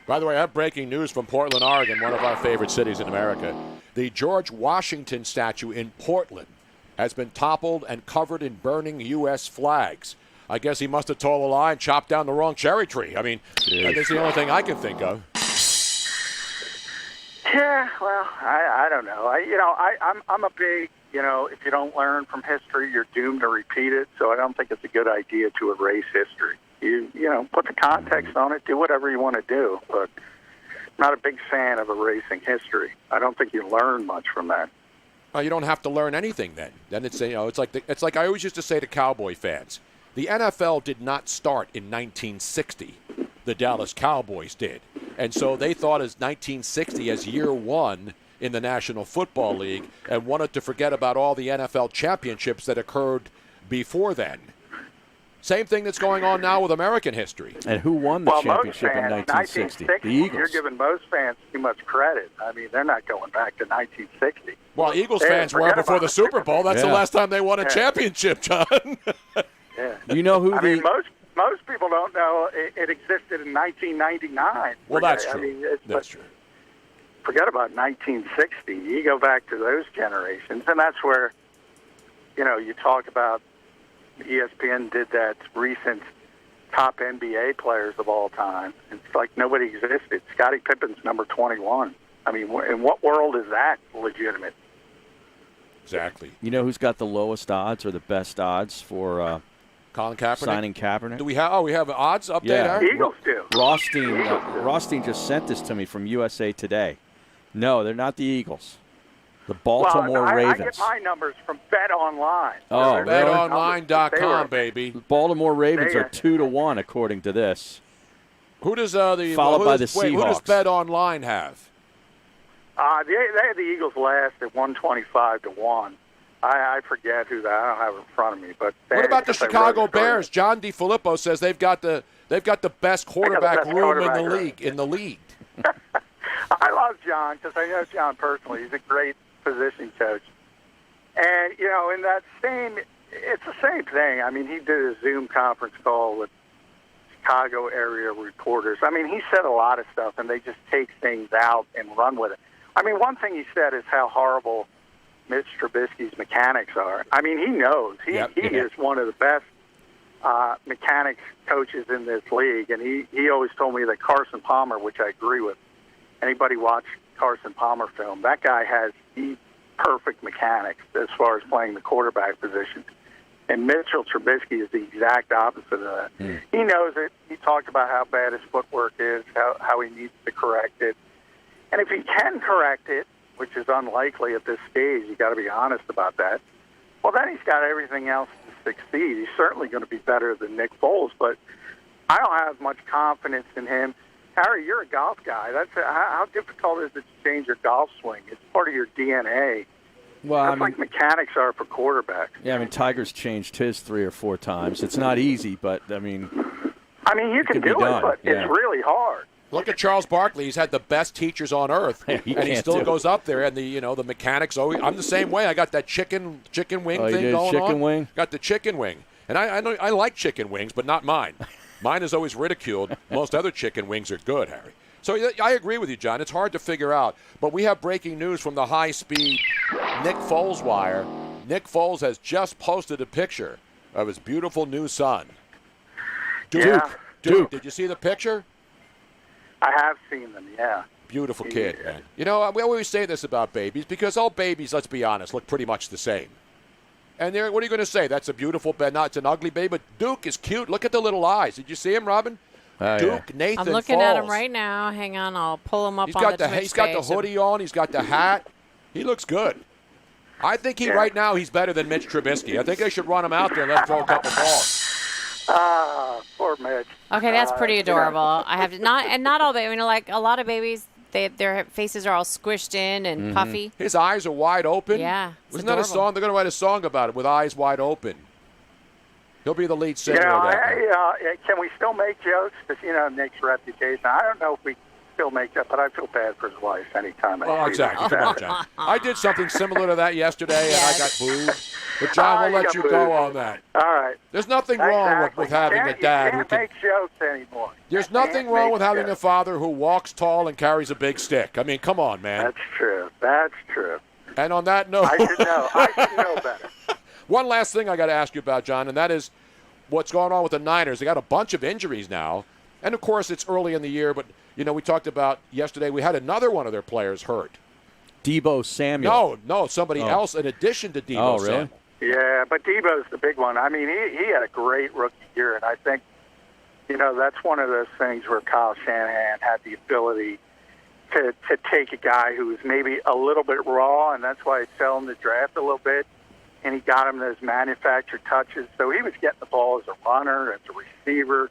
By the way, I have breaking news from Portland, Oregon, one of our favorite cities in America. The George Washington statue in Portland has been toppled and covered in burning U.S. flags. I guess he must have told a lie and chopped down the wrong cherry tree. I mean, that's the only thing I can think of. Yeah, well, I don't know. I'm a big, if you don't learn from history, you're doomed to repeat it. So I don't think it's a good idea to erase history. You put the context on it, do whatever you want to do. But I'm not a big fan of erasing history. I don't think you learn much from that. Well, you don't have to learn anything then. Then it's it's like I always used to say to Cowboy fans. The NFL did not start in 1960. The Dallas Cowboys did. And so they thought as 1960 as year one in the National Football League and wanted to forget about all the NFL championships that occurred before then. Same thing that's going on now with American history. And who won the championship in 1960? The Eagles. You're giving most fans too much credit. I mean, they're not going back to 1960. Well, Eagles fans were before the Super Bowl. That's the last time they won a championship, John. Yeah. You know who most people don't know it existed in 1999. Well, that's true. That's true. Forget about 1960. You go back to those generations, and that's where, you talk about ESPN did that recent top NBA players of all time. It's like nobody existed. Scottie Pippen's number 21. I mean, in what world is that legitimate? Exactly. You know who's got the lowest odds or the best odds for Colin Kaepernick? Signing Kaepernick? Do we have? Oh, we have an odds update. Yeah. Eagles do. Rothstein just sent this to me from USA Today. No, they're not the Eagles. The Baltimore Ravens. I get my numbers from Bet Online. Oh, BetOnline.com, baby. The Baltimore Ravens are 2-1 according to this. Who does followed by the Seahawks? Who does BetOnline have? They had the Eagles last at 125-1. I forget who that. I don't have it in front of me. But What about the Chicago Bears? John DiFilippo says they've got the best quarterback room in the league. I love John because I know John personally. He's a great position coach. And, you know, in that it's the same thing. I mean, he did a Zoom conference call with Chicago area reporters. I mean, he said a lot of stuff, and they just take things out and run with it. I mean, one thing he said is how horrible Mitch Trubisky's mechanics are. I mean, he knows. He is one of the best mechanics coaches in this league, and he always told me that Carson Palmer, which I agree with, anybody watch Carson Palmer film, that guy has the perfect mechanics as far as playing the quarterback position. And Mitchell Trubisky is the exact opposite of that. He knows it. He talked about how bad his footwork is, how he needs to correct it. And if he can correct it, which is unlikely at this stage, you got to be honest about that, well, then he's got everything else to succeed. He's certainly going to be better than Nick Foles, but I don't have much confidence in him. Harry, you're a golf guy. How difficult is it to change your golf swing? It's part of your DNA. Well, That's like mechanics are for quarterbacks. Yeah, I mean, Tiger's changed his 3 or 4 times. It's not easy, but, I mean, you can do it, but it's really hard. Look at Charles Barkley. He's had the best teachers on earth, and he still goes up there. And the mechanics. I'm the same way. I got that chicken wing thing going on. Chicken wing? Got the chicken wing, and I know I like chicken wings, but not mine. Mine is always ridiculed. Most other chicken wings are good, Harry. So I agree with you, John. It's hard to figure out. But we have breaking news from the high-speed Nick Foles wire. Nick Foles has just posted a picture of his beautiful new son. Duke. Did you see the picture? I have seen them, yeah. Beautiful kid, man. You know, we always say this about babies because all babies, let's be honest, look pretty much the same. And what are you going to say? That's a beautiful baby. It's an ugly baby, but Duke is cute. Look at the little eyes. Did you see him, Robin? Duke, Nathan I'm looking Foles. at him right now. Hang on, I'll pull him up on the Twitch He's got the hoodie on. He's got the hat. He looks good. I think right now he's better than Mitch Trubisky. I think they should run him out there and let him throw a couple balls. Poor Mitch. Okay, that's pretty adorable. I have to not all babies. Like a lot of babies, their faces are all squished in and puffy. His eyes are wide open. Yeah, wasn't that a song? They're going to write a song about it with eyes wide open. He'll be the lead singer of that. Can we still make jokes? Because, Nick's reputation. I don't know if we still make that, but I feel bad for his wife anytime I see exactly. that. Come on, John. I did something similar to that yesterday, and I got booed. But, John, we'll let you go on that. All right. There's nothing wrong with having a dad who can make jokes anymore. There's nothing wrong with having a father who walks tall and carries a big stick. I mean, come on, man. That's true. And on that note, I should know better. One last thing I got to ask you about, John, and that is what's going on with the Niners. They got a bunch of injuries now. And, of course, it's early in the year, but, we talked about yesterday we had another one of their players hurt. Debo Samuel. No, somebody else in addition to Debo Samuel. Yeah, but Debo's the big one. I mean, he had a great rookie year, and I think, that's one of those things where Kyle Shanahan had the ability to take a guy who was maybe a little bit raw, and that's why he fell in the draft a little bit, and he got him those manufactured touches. So he was getting the ball as a runner, as a receiver,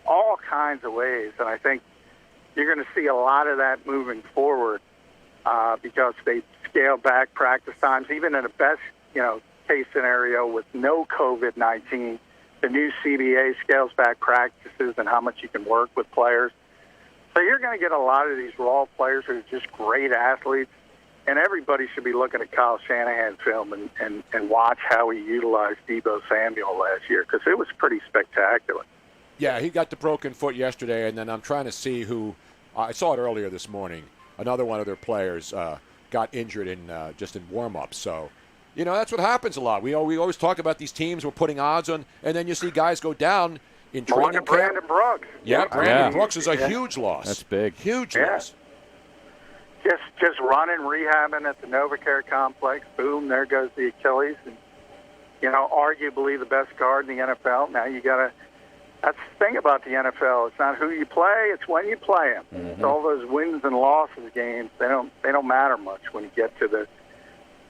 all kinds of ways. And I think you're going to see a lot of that moving forward because they scale back practice times, even in the best, case scenario with no COVID-19. The new CBA scales back practices and how much you can work with players. So you're going to get a lot of these raw players who are just great athletes, and everybody should be looking at Kyle Shanahan's film and watch how he utilized Debo Samuel last year because it was pretty spectacular. Yeah, he got the broken foot yesterday, and then I'm trying to see who I saw it earlier this morning. Another one of their players got injured in just in warm-up. So You know, that's what happens a lot. We always talk about these teams. We're putting odds on, and then you see guys go down in training camp. Brandon Brooks. Yeah, Brandon Brooks is a huge loss. That's big. Huge loss. Just running, rehabbing at the NovaCare complex. Boom, there goes the Achilles. And, you know, arguably the best guard in the NFL. Now you got to. That's the thing about the NFL. It's not who you play; it's when you play them. Mm-hmm. It's all those wins and losses games. They don't matter much when you get to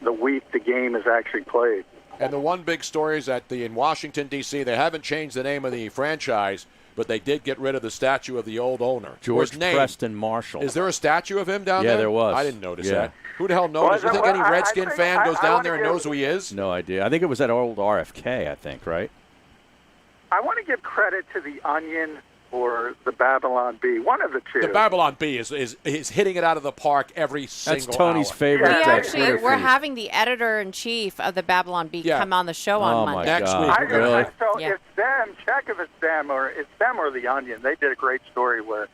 the week the game is actually played. And the one big story is that in Washington, D.C., they haven't changed the name of the franchise, but they did get rid of the statue of the old owner. George Preston Marshall. Is there a statue of him down there? Yeah, there was. I didn't notice that. Who the hell knows? You think any Redskin fan goes down there and knows who he is? No idea. I think it was at old RFK, I think, right? I want to give credit to the Onion or the Babylon Bee, one of the two. The Babylon Bee is hitting it out of the park every single That's Tony's hour. favorite. We're having the editor-in-chief of the Babylon Bee come on the show on Monday. Next week. Really? So it's them. Check if it's them or the Onion. They did a great story where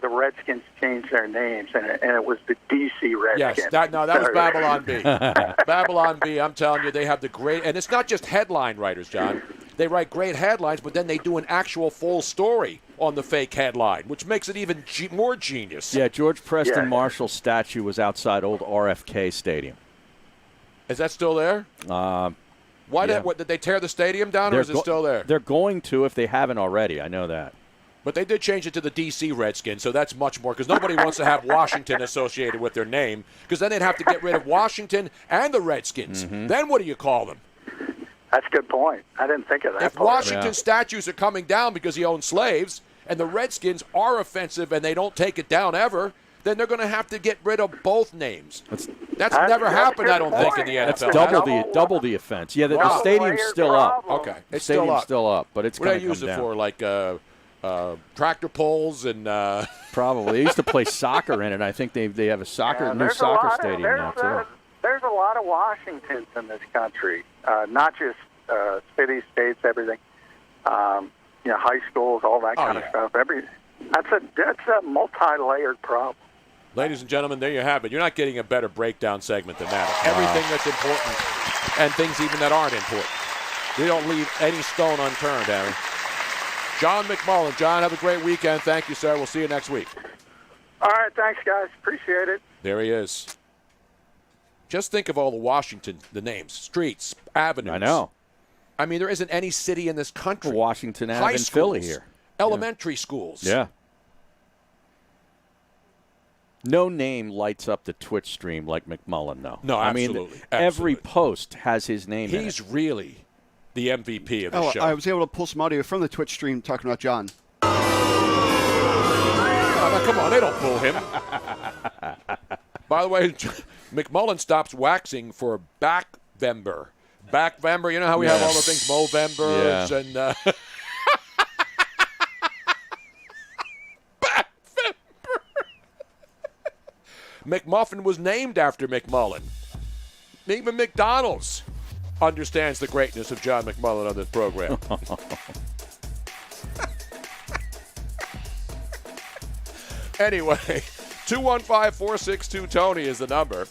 the Redskins changed their names, and it was the D.C. Redskins. Yes, that was Babylon Bee. Babylon Bee, I'm telling you, they have the great, and it's not just headline writers, John. They write great headlines, but then they do an actual full story on the fake headline, which makes it even more genius. Yeah, George Preston Marshall's statue was outside old RFK Stadium. Is that still there? Why did they tear the stadium down, or is it still there? They're going to if they haven't already. I know that. But they did change it to the D.C. Redskins, so that's much more, because nobody wants to have Washington associated with their name, because then they'd have to get rid of Washington and the Redskins. Mm-hmm. Then what do you call them? That's a good point. I didn't think of that. If Washington statues are coming down because he owned slaves, and the Redskins are offensive and they don't take it down ever, then they're going to have to get rid of both names. That's never happened, I don't think, in the NFL. That's double the offense. Yeah, the stadium's still up. Okay, the stadium's still up, but it's going to come down. What do they use it for? Like tractor pulls and probably. They used to play soccer in it. I think they have a new soccer stadium now too. There's a lot of Washingtons in this country, not just cities, states, everything. High schools, all that kind of stuff. That's a multi-layered problem. Ladies and gentlemen, there you have it. You're not getting a better breakdown segment than that. Everything that's important and things even that aren't important. We don't leave any stone unturned, Harry. John McMullen. John, have a great weekend. Thank you, sir. We'll see you next week. All right, thanks, guys. Appreciate it. There he is. Just think of all the names, streets, avenues. I know. I mean, there isn't any city in this country. Washington Ave and Philly here. Elementary schools. Yeah. No name lights up the Twitch stream like McMullen, though. No, absolutely. I mean, every post has his name in it. He's really the MVP of the show. I was able to pull some audio from the Twitch stream talking about John. Oh, come on, they don't pull him. By the way, McMullen stops waxing for Backvember. Backvember, you know how we have all the things, Movember and Backvember. McMuffin was named after McMullen. Even McDonald's understands the greatness of John McMullen on this program. Anyway, 215-462-TONY is the number.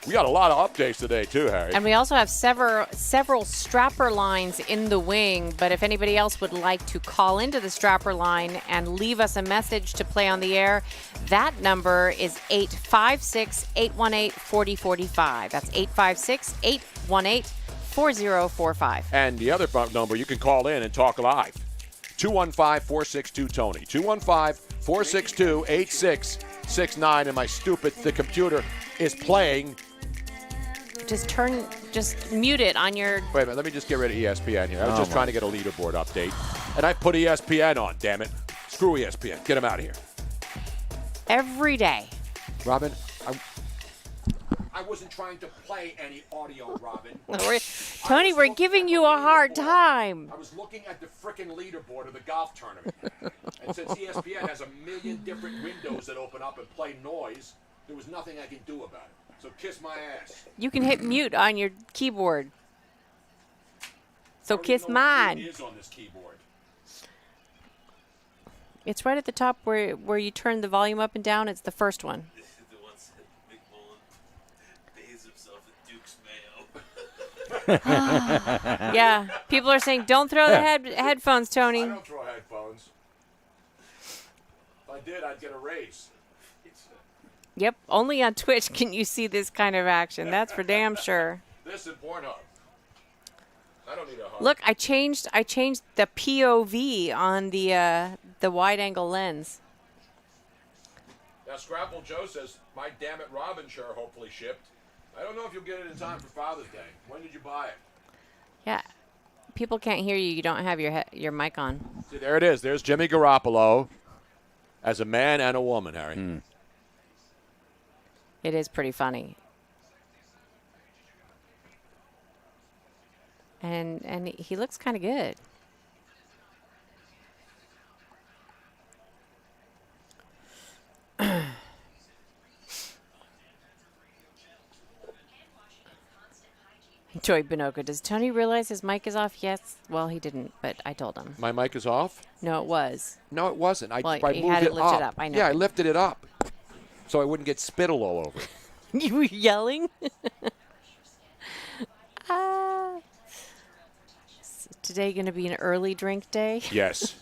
We got a lot of updates today, too, Harry. And we also have several strapper lines in the wing. But if anybody else would like to call into the strapper line and leave us a message to play on the air, that number is 856-818-4045. That's 856-818-4045. And the other number, you can call in and talk live. 215-462-TONY. 215-462-8669. And the computer is playing. Just mute it on your... Wait a minute, let me just get rid of ESPN here. I was just trying to get a leaderboard update. And I put ESPN on, damn it. Screw ESPN. Get them out of here. Every day. Robin, I wasn't trying to play any audio, Robin. Tony, we're giving you a hard time. I was looking at the frickin' leaderboard of the golf tournament. And since ESPN has a million different windows that open up and play noise, there was nothing I can do about it. So kiss my ass. You can hit mute on your keyboard. So kiss mine. It is on this keyboard. It's right at the top where you turn the volume up and down. It's the first one. The one said McMullen bathes himself in Duke's mayo. Yeah, people are saying, don't throw the headphones, Tony. I don't throw headphones. If I did, I'd get a raise. Yep, only on Twitch can you see this kind of action. That's for damn sure. This and Pornhub. I don't need a hug. Look, I changed the POV on the wide-angle lens. Now, Scrapple Joe says, my Damn It Robin shirt hopefully shipped. I don't know if you'll get it in time for Father's Day. When did you buy it? Yeah, people can't hear you. You don't have your mic on. See, there it is. There's Jimmy Garoppolo as a man and a woman, Harry. It is pretty funny. And he looks kind of good. Joy Binoco, does Tony realize his mic is off? Yes. Well, he didn't, but I told him. My mic is off? No, it was. No, it wasn't. I Well, moved he had it lifted up. I know. Yeah, I lifted it up so I wouldn't get spittle all over it. You were yelling? Is today going to be an early drink day? Yes.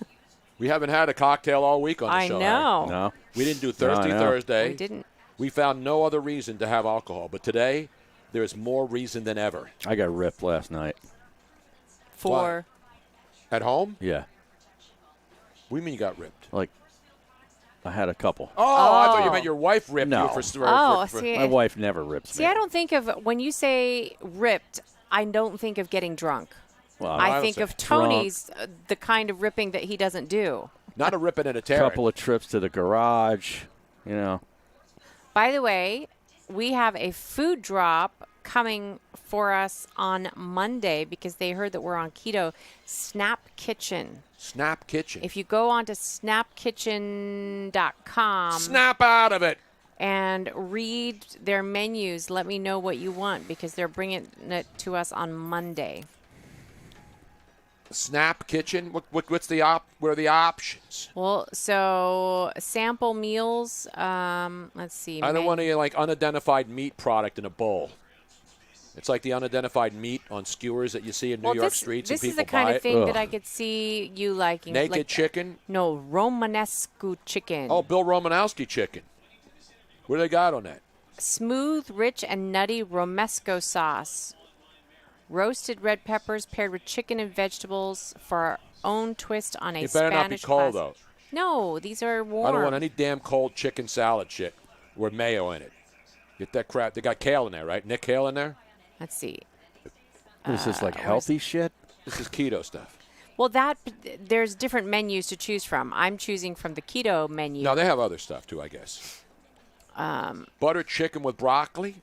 We haven't had a cocktail all week on the show. I know. No. We didn't do Thirsty Thursday. We didn't. We found no other reason to have alcohol. But today, there is more reason than ever. I got ripped last night. For? At home? Yeah. What do you mean you got ripped? Like, I had a couple. Oh, I thought you meant your wife ripped No. you for See, my wife never rips See, me. I don't think of, when you say ripped, I don't think of getting drunk. Well, I think of Tony's, the kind of ripping that he doesn't do. Not a ripping and a A tearing. couple of trips to the garage, you know. By the way, we have a food drop coming for us on Monday because they heard that we're on keto. Snap Kitchen. Snap Kitchen. If you go on to snapkitchen.com. Snap out of it. And read their menus. Let me know what you want because they're bringing it to us on Monday. Snap Kitchen. What's what are the options? Well, so sample meals. Let's see. I don't want any unidentified meat product in a bowl. It's like the unidentified meat on skewers that you see in New York streets and people buy it. This is the kind of thing that I could see you liking. Naked chicken? No, Romanescu chicken. Oh, Bill Romanowski chicken. What do they got on that? Smooth, rich, and nutty Romesco sauce. Roasted red peppers paired with chicken and vegetables for our own twist on a Spanish It better not be cold, classic. though. No, these are warm. I don't want any damn cold chicken salad shit with mayo in it. Get that crap. They got kale in there, right? Nick Kale in there? Let's see. Is this like healthy shit? This is keto stuff. Well, there's different menus to choose from. I'm choosing from the keto menu. No, they have other stuff, too, I guess. Butter chicken with broccoli.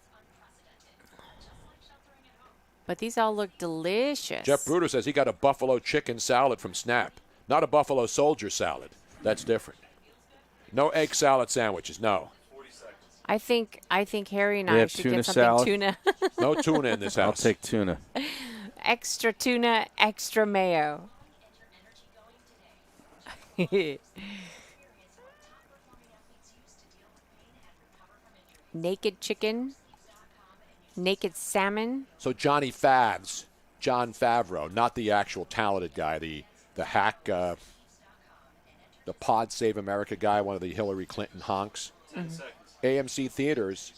But these all look delicious. Jeff Bruder says he got a buffalo chicken salad from Snap. Not a buffalo soldier salad. That's different. No egg salad sandwiches, no. I think Harry and We I have should tuna get something salad? tuna. No tuna in this house. I'll take tuna. Extra tuna, extra mayo. Naked chicken, naked salmon. So John Favreau, not the actual talented guy, the hack, the Pod Save America guy, one of the Hillary Clinton honks. Mm-hmm. AMC Theaters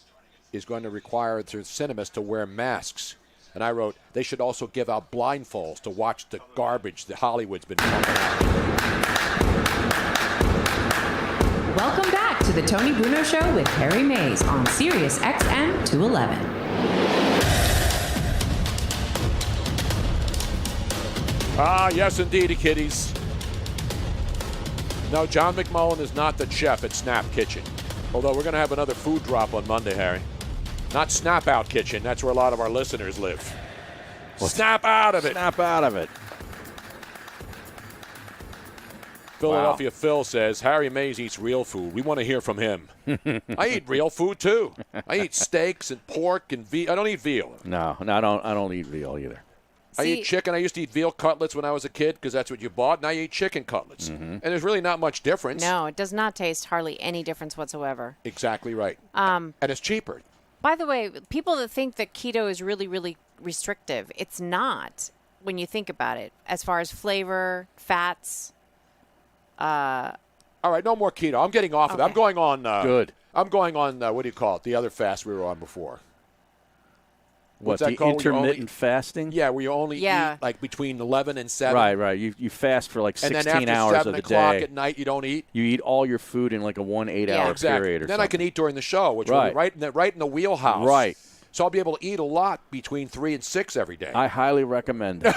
is going to require their cinemas to wear masks. And I wrote, they should also give out blindfolds to watch the garbage that Hollywood's been pumping out. Welcome back to the Tony Bruno Show with Harry Mays on SiriusXM 211. Ah, yes, indeedy, kiddies. No, John McMullen is not the chef at Snap Kitchen. Although we're going to have another food drop on Monday, Harry. Not Snap Out Kitchen. That's where a lot of our listeners live. Snap out of it. Snap out of it. Philadelphia Phil says, Harry Mays eats real food. We want to hear from him. I eat real food, too. I eat steaks and pork and veal. I don't eat veal. No, I don't eat veal either. I eat chicken. I used to eat veal cutlets when I was a kid because that's what you bought. Now you eat chicken cutlets. Mm-hmm. And there's really not much difference. No, it does not taste hardly any difference whatsoever. Exactly right. And it's cheaper. By the way, people that think that keto is really, really, restrictive. It's not when you think about it, as far as flavor, fats. All right, no more keto. I'm getting off of it. I'm going on. Good. I'm going on. What do you call it? The other fast we were on before. What, What's that the called? intermittent fasting? Yeah, where you only eat like between 11 and 7. Right. You fast for like 16 and then after hours 7 of the o'clock day. At night, you don't eat. You eat all your food in like a 1 8-hour period or then something. I can eat during the show, which will be right in the wheelhouse. Right. So I'll be able to eat a lot between 3 and 6 every day. I highly recommend it.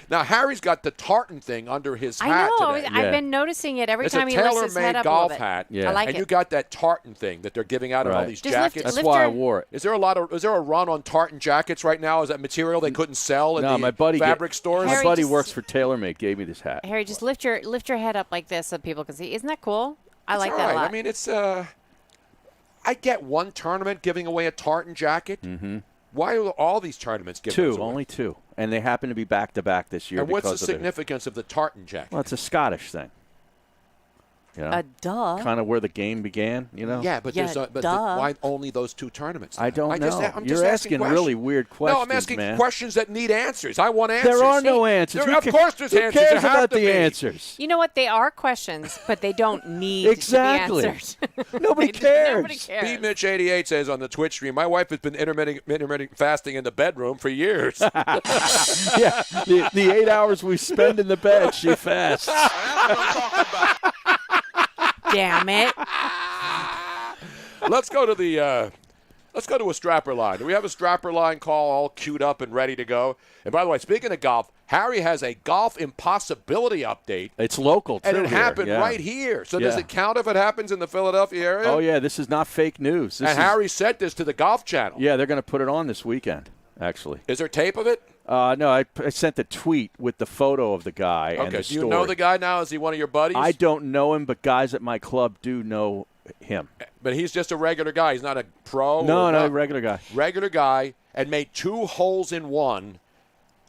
Now, Harry's got the tartan thing under his hat I know. today. I've been noticing it every It's time a he lifts his head tailor-made up golf a little bit. hat. I like and it. you got that tartan thing that they're giving out in all these Just jackets. That's why I wore it. Is there a run on tartan jackets right now? Is that material they couldn't sell in my the buddy fabric stores? My buddy works for TaylorMade. Gave me this hat. Harry, just lift your head up like this so people can see. Isn't that cool? I like all that right. a lot. I mean, it's I get one tournament giving away a tartan jacket. Mm-hmm. Why are all these tournaments giving those away? Only 2. And they happen to be back-to-back this year. And what's the because of significance of the tartan jacket? Well, it's a Scottish thing. You know? Duh. Kind of where the game began, you know? Yeah, but why only those 2 tournaments? I don't know. I'm You're just asking questions. really weird questions, No, I'm asking man. questions that need answers. I want answers. There are no answers. Of course there's Who answers. cares There have about to the be. answers? You know what? They are questions, but they don't need Exactly. to be answered. Nobody cares. Nobody cares. Steve Mitch 88 says on the Twitch stream, my wife has been intermittent fasting in the bedroom for years. Yeah, the 8 hours we spend in the bed, she fasts. Damn it. Let's go to a strapper line. Do we have a strapper line call all queued up and ready to go? And by the way, speaking of golf, Harry has a golf impossibility update. It's local, too. And it here. happened Yeah. right here. So Yeah. does it count if it happens in the Philadelphia area? Oh, yeah, this is not fake news. Harry sent this to the Golf Channel. Yeah, they're going to put it on this weekend, actually. Is there tape of it? No, I sent the tweet with the photo of the guy and the Okay, do story. you know the guy now? Is he one of your buddies? I don't know him, but guys at my club do know him. But he's just a regular guy. He's not a pro? No, regular guy. Regular guy, and made 2 holes in 1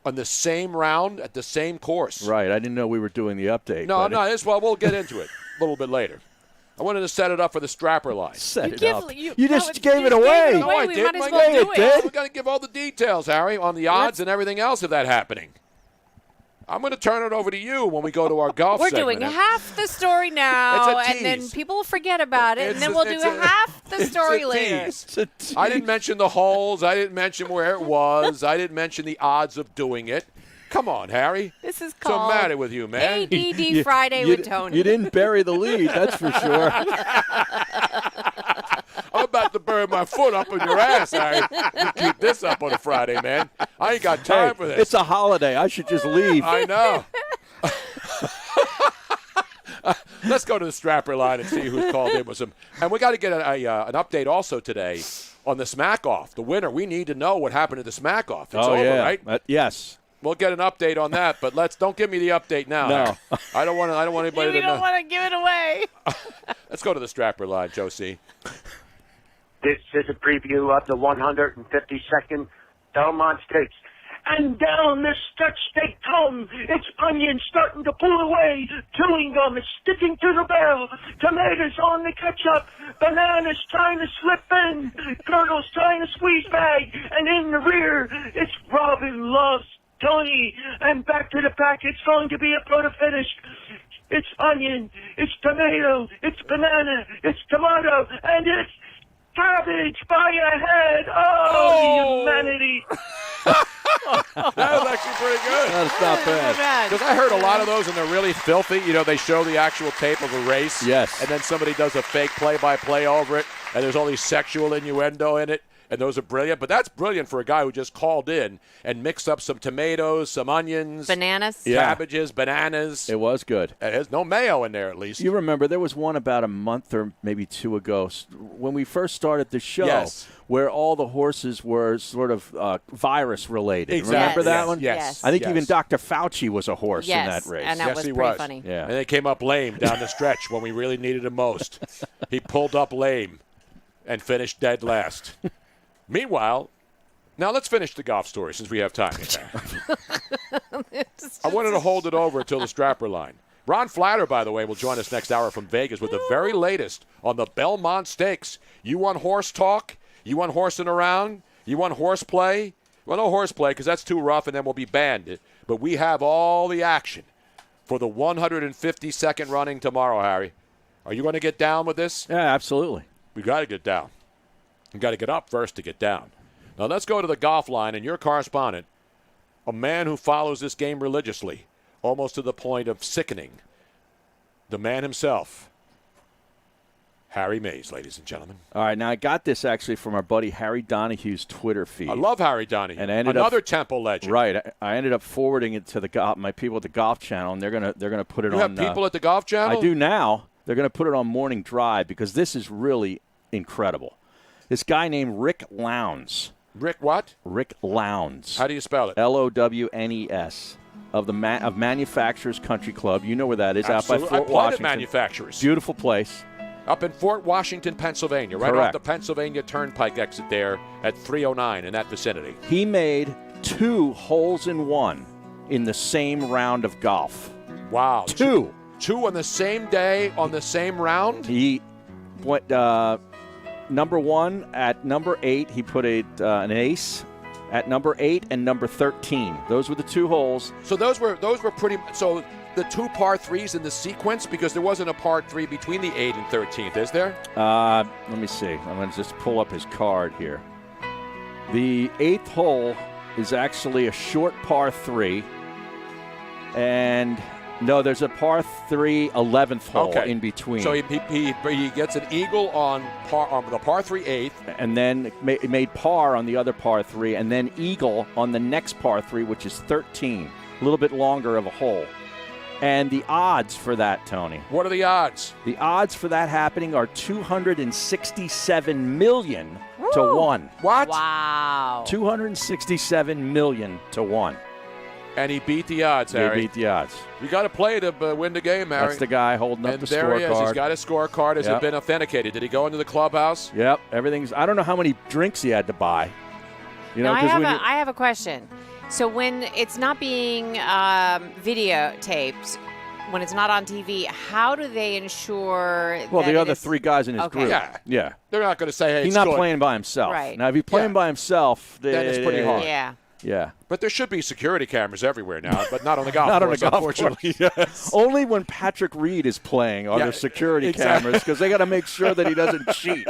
on the same round at the same course. Right, I didn't know we were doing the update. No, but we'll get into it a little bit later. I wanted to set it up for the strapper line. Set it up. You just gave it away. No, I We didn't. might as well do it. We've got to give all the details, Harry, on the odds and everything else of that happening. I'm going to turn it over to you when we go to our golf We're segment. doing half the story now, It's a and then tease. people will forget about it, and then we'll do It's a- half the story it's a later. tease. I didn't mention the holes. I didn't mention where it was. I didn't mention the odds of doing it. Come on, Harry. This is What's the called matter with you, man? ADD Friday with Tony. You didn't bury the lead, that's for sure. I'm about to burn my foot up in your ass, Harry. You keep this up on a Friday, man. I ain't got time for this. It's a holiday. I should just leave. I know. Let's go to the strapper line and see who's called in with some. And we got to get an update also today on the smack off. The winner. We need to know what happened to the smack off. It's over, right? Yes. We'll get an update on that, but don't give me the update now. No. I don't want anybody We to don't know. want to give it away. Let's go to the strapper line, Josie. This is a preview of the 152nd Belmont Stakes. And down the stretch they come. It's onion starting to pull away. Chewing gum is sticking to the barrel. Tomatoes on the catch-up. Bananas trying to slip in. Colonel's trying to squeeze bag. And in the rear, it's Robin Loves Tony. And back to the pack. It's going to be a photo finish. It's onion. It's tomato. It's banana. It's tomato. And it's cabbage by a head. Oh, humanity. That was actually pretty good. That's not bad. Because I heard a lot of those, and they're really filthy. You know, they show the actual tape of a race. Yes. And then somebody does a fake play-by-play over it, and there's all these sexual innuendo in it, and those are brilliant. But that's brilliant for a guy who just called in and mixed up some tomatoes, some onions. Bananas. Cabbages, bananas. It was good. And there's no mayo in there, at least. You remember there was one about a month or maybe 2 ago when we first started the show. Yes. Where all the horses were sort of virus-related. Exactly. Remember that Yes, one? yes, I think yes. even Dr. Fauci was a horse in that race. and that Yes, was he pretty was. funny. Yeah. And they came up lame down the stretch when we really needed him most. He pulled up lame and finished dead last. Meanwhile, now let's finish the golf story since we have time. I wanted to hold it over until the strapper line. Ron Flatter, by the way, will join us next hour from Vegas with the very latest on the Belmont Stakes. You want horse talk? You want horsing around? You want horseplay? Well, no horseplay because that's too rough and then we'll be banned. But we have all the action for the 152nd running tomorrow, Harry. Are you going to get down with this? Yeah, absolutely. We got to get down. We got to get up first to get down. Now let's go to the golf line and your correspondent, a man who follows this game religiously, almost to the point of sickening. The man himself, Harry Mays, ladies and gentlemen. All right, now I got this actually from our buddy Harry Donahue's Twitter feed. I love Harry Donahue. And another Temple legend. Right. I ended up forwarding it to my people at the Golf Channel, and they're gonna put it on. You have people at the Golf Channel? I do now. They're going to put it on Morning Drive because this is really incredible. This guy named Rick Lowndes. Rick what? Rick Lowndes. How do you spell it? Lownes of Manufacturers Country Club. You know where that is, Absolutely. out by Fort I played Washington. at Manufacturers. Beautiful place. Up in Fort Washington, Pennsylvania, right Correct. off the Pennsylvania Turnpike exit there at 309 in that vicinity. He made 2 holes in 1 in the same round of golf. Wow. 2 on the same day on the same round? He went number 1 at number 8. He put an ace at number 8 and number 13. Those were the 2 holes. So those were pretty. So the 2 par 3s in the sequence, because there wasn't a par 3 between the 8th and 13th, is there? Let me see. I'm going to just pull up his card here. The 8th hole is actually a short par 3, and no, there's a par 3 11th hole in between. So he gets an eagle on the par 3 8th. And then made par on the other par 3, and then eagle on the next par 3, which is 13. A little bit longer of a hole. And the odds for that, Tony. What are the odds? The odds for that happening are 267 million to 1. What? Wow. 267 million to 1. And he beat the odds, Harry. He beat the odds. You got to play to win the game, Harry. That's the guy holding up the scorecard. And there he is. He's got his scorecard. Has it been authenticated? Did he go into the clubhouse? Yep. Everything's. I don't know how many drinks he had to buy. You know, now, I have a question. So when it's not being videotaped, when it's not on TV, how do they ensure Well, that the other 3 guys in his group. Yeah. They're not going to say, hey, he's it's not good. playing by himself. Right. Now, if he's playing by himself, then it's pretty hard. Yeah. Yeah. But there should be security cameras everywhere now, but not on the golf not course, on the golf unfortunately. course. Yes. Only when Patrick Reed is playing are there security cameras because they got to make sure that he doesn't cheat.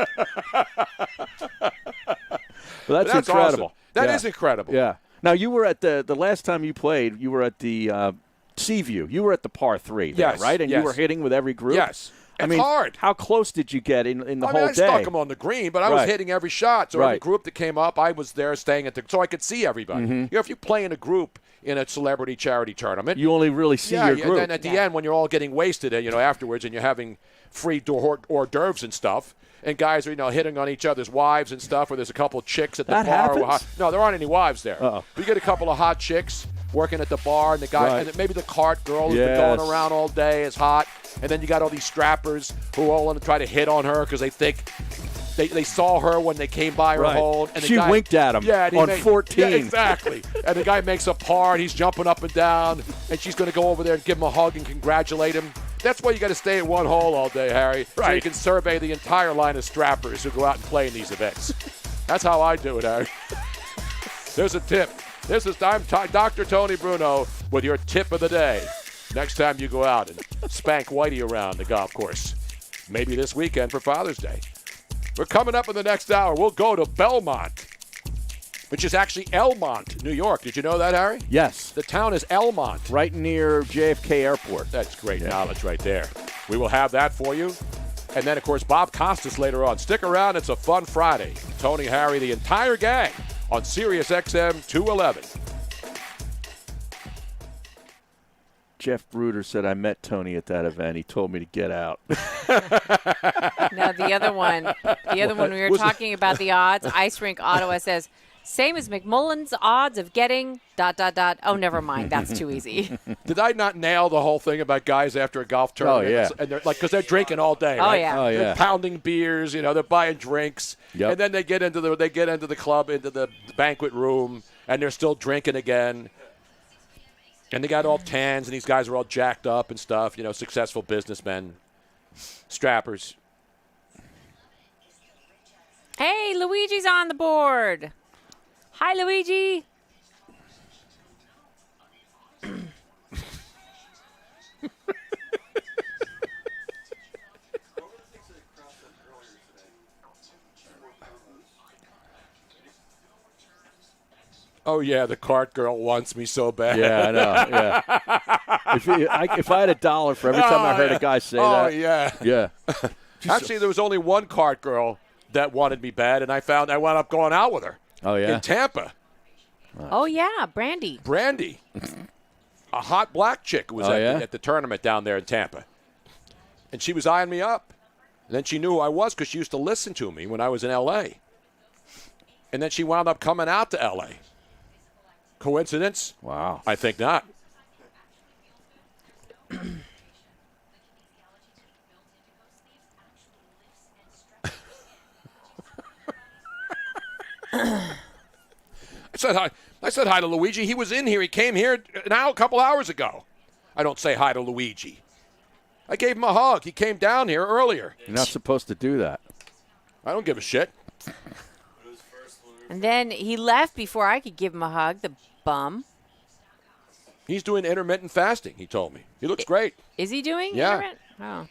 But that's incredible. Awesome. That is incredible. Yeah. Now, you were at the last time you played, you were at the Seaview. You were at the par 3 there, right? And you were hitting with every group? Yes. It's hard. How close did you get in the whole day? I stuck him on the green, but I was hitting every shot. So every group that came up, I was there staying so I could see everybody. Mm-hmm. You know, if you play in a group in a celebrity charity tournament, you only really see your group. And then at the end, when you're all getting wasted, afterwards, and you're having free hors d'oeuvres and stuff, and guys are hitting on each other's wives and stuff, or there's a couple of chicks at the bar. Happens? No, there aren't any wives there. Uh-oh. You get a couple of hot chicks working at the bar, and the guy, and maybe the cart girl who's been going around all day is hot, and then you got all these strappers who all want to try to hit on her because they think they saw her when they came by her hole. And she winked at him on 14. Yeah, exactly. And the guy makes a par, and he's jumping up and down, and she's going to go over there and give him a hug and congratulate him. That's why you got to stay at one hole all day, Harry, so you can survey the entire line of strappers who go out and play in these events. That's how I do it, Harry. There's a tip. This is Dr. Tony Bruno with your tip of the day. Next time you go out and spank Whitey around the golf course. Maybe this weekend for Father's Day. We're coming up in the next hour. We'll go to Belmont, which is actually Elmont, New York. Did you know that, Harry? Yes. The town is Elmont. Right near JFK Airport. That's great knowledge right there. We will have that for you. And then, of course, Bob Costas later on. Stick around. It's a fun Friday. Tony, Harry, the entire gang on SiriusXM 211. Jeff Bruder said, I met Tony at that event. He told me to get out. No, the other one we were talking about the odds, Ice Rink Ottawa says, same as McMullen's odds of getting ... Oh, never mind. That's too easy. Did I not nail the whole thing about guys after a golf tournament? Oh, yeah. And they're because they're drinking all day, Oh, right? yeah. Oh, yeah. They're pounding beers, they're buying drinks. Yep. And then they get into the club, into the banquet room, and they're still drinking again. And they got all tans, and these guys are all jacked up and stuff, successful businessmen, strappers. Hey, Luigi's on the board. Hi, Luigi. Oh, yeah, the cart girl wants me so bad. Yeah, I know. Yeah. If I had $1 for every time I heard a guy say that. Oh, yeah. Yeah. Actually, there was only one cart girl that wanted me bad, and I wound up going out with her. Oh, yeah? In Tampa. Oh, yeah, Brandy. Brandy. A hot black chick who was at the tournament down there in Tampa. And she was eyeing me up. And then she knew who I was because she used to listen to me when I was in L.A. And then she wound up coming out to L.A. Coincidence? Wow. I think not. I said hi to Luigi. He was in here. He came here a couple hours ago. I don't say hi to Luigi. I gave him a hug. He came down here earlier. You're not supposed to do that. I don't give a shit. And then he left before I could give him a hug, the bum. He's doing intermittent fasting, he told me. He looks great. Is he doing intermittent? Oh.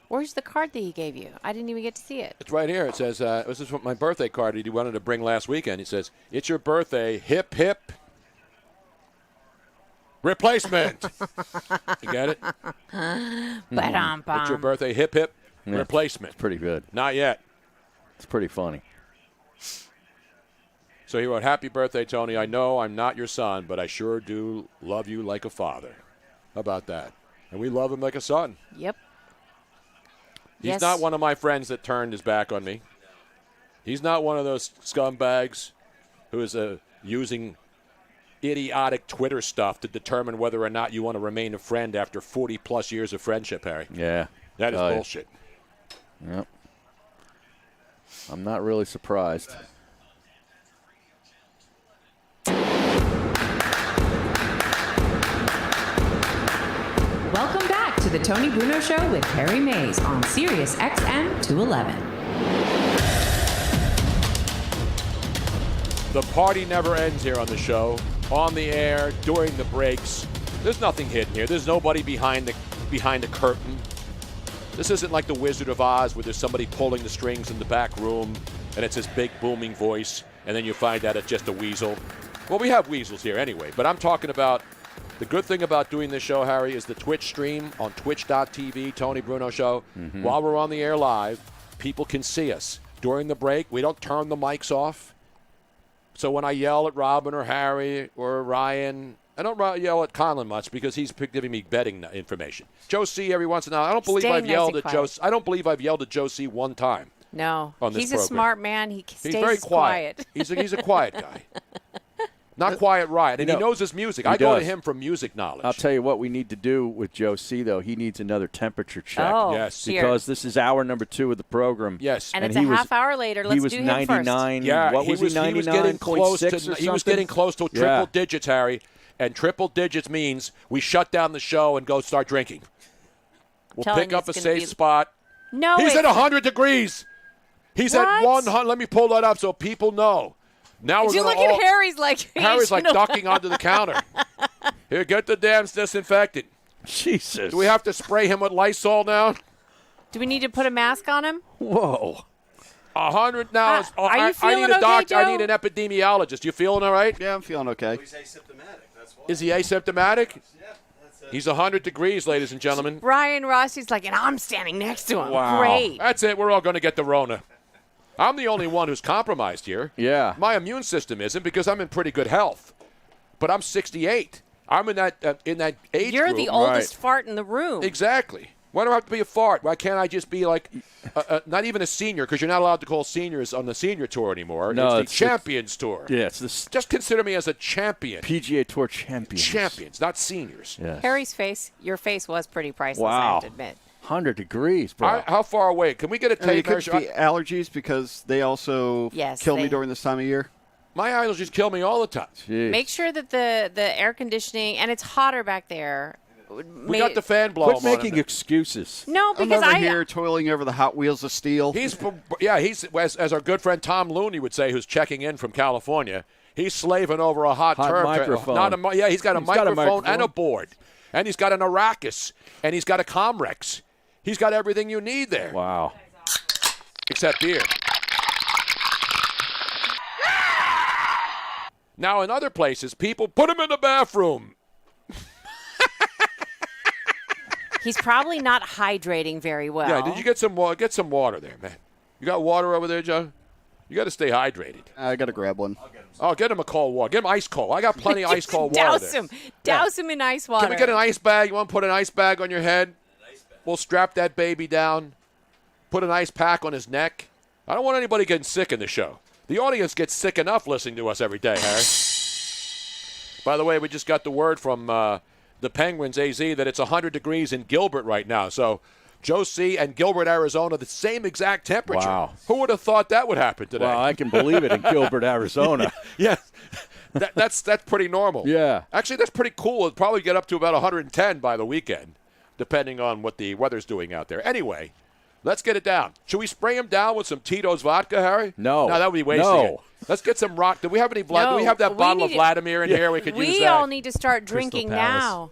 Where's the card that he gave you? I didn't even get to see it. It's right here. It says, this is my birthday card that he wanted to bring last weekend. He says, it's your birthday, hip, hip, replacement. You get it? Ba-dum-bum. It's your birthday, hip, hip, Yeah, replacement. It's pretty good. Not yet. It's pretty funny. So he wrote, happy birthday, Tony. I know I'm not your son, but I sure do love you like a father. How about that? And we love him like a son. Yep. He's not one of my friends that turned his back on me. He's not one of those scumbags who is using idiotic Twitter stuff to determine whether or not you want to remain a friend after 40-plus years of friendship, Harry. Yeah. That is bullshit. Yep. I'm not really surprised. Welcome back to the Tony Bruno Show with Harry Mays on SiriusXM 211. The party never ends here on the show. On the air, during the breaks. There's nothing hidden here. There's nobody behind the curtain. This isn't like the Wizard of Oz where there's somebody pulling the strings in the back room and it's this big booming voice and then you find out it's just a weasel. Well, we have weasels here anyway, but I'm talking about the good thing about doing this show, Harry, is the Twitch stream on twitch.tv, Tony Bruno Show. Mm-hmm. While we're on the air live, people can see us. During the break, we don't turn the mics off. So when I yell at Robin or Harry or Ryan, I don't yell at Conlon much because he's giving me betting information. Joe C. every once in a while. I don't believe I've yelled at Joe. I don't believe I've yelled at Joe C. one time. No, on this he's program. a smart man. He's very quiet. He's a quiet guy. Not quiet Ryan, and he knows his music. I go to him for music knowledge. I'll tell you what we need to do with Joe C., though. He needs another temperature check. Oh, yes. Because this is hour number 2 of the program. Yes. And it's a half hour later. Let's do him first. He was 99. Yeah, what was he 99.6 He was getting close to triple digits, Harry. And triple digits means we shut down the show and go start drinking. We'll pick up a safe spot. No, he's at 100 degrees. He's at 100. Let me pull that up so people know. Now Did you look at Harry's like ducking onto the counter. Here, get the damn disinfectant. Jesus. Do we have to spray him with Lysol now? Do we need to put a mask on him? Whoa. 100 now. Are you feeling I need a doctor. okay, I need an epidemiologist. You feeling all right? Yeah, I'm feeling okay. He's asymptomatic. That's why. Is he asymptomatic? Yeah, that's it. He's 100 degrees, ladies and gentlemen. Brian Rossi's like, and I'm standing next to him. Wow. Great. That's it. We're all going to get the Rona. I'm the only one who's compromised here. Yeah. My immune system isn't because I'm in pretty good health. But I'm 68. I'm in that age You're group. the oldest fart in the room. Exactly. Why do I have to be a fart? Why can't I just be like, not even a senior, because you're not allowed to call seniors on the senior tour anymore. No, it's the Champions Tour. Yeah, it's this. Just consider me as a champion. PGA Tour champions. Champions, not seniors. Yes. Harry's face, your face was pretty priceless, I Wow. have to admit. 100 degrees, bro. How far away? Can we get a tape It could be allergies because they also kill me during this time of year. My allergies kill me all the time. Make sure that the air conditioning, and it's hotter back there We got the fan blowing. Quit making excuses. No, because I'm over here toiling over the Hot Wheels of steel. He's as our good friend Tom Looney would say, who's checking in from California. He's slaving over a hot turf. Microphone. He's got a microphone and a board, and he's got an Arrakis, and he's got a Comrex. He's got everything you need there. Wow. Except beer. Now, in other places, people put him in the bathroom. He's probably not hydrating very well. Yeah, did you get some water? Get some water there, man. You got water over there, Joe? You got to stay hydrated. I got to grab one. Oh, get him a cold water. Get him ice cold. I got plenty of ice cold water there. Douse him in ice water. Can we get an ice bag? You want to put an ice bag on your head? We'll strap that baby down. Put an ice pack on his neck. I don't want anybody getting sick in the show. The audience gets sick enough listening to us every day, Harry. By the way, we just got the word from the Penguins, AZ, that it's 100 degrees in Gilbert right now. So Joe C. and Gilbert, Arizona, the same exact temperature. Wow. Who would have thought that would happen today? Well, I can believe it in Gilbert, Arizona. Yeah. That's pretty normal. Yeah. Actually, that's pretty cool. It'll probably get up to about 110 by the weekend, depending on what the weather's doing out there. Anyway, let's get it down. Should we spray him down with some Tito's vodka, Harry? No. No, that would be wasting it. Let's get some rock. Do we have any blood? Do we have that bottle of Vladimir in here? We could use that. We all need to start drinking now.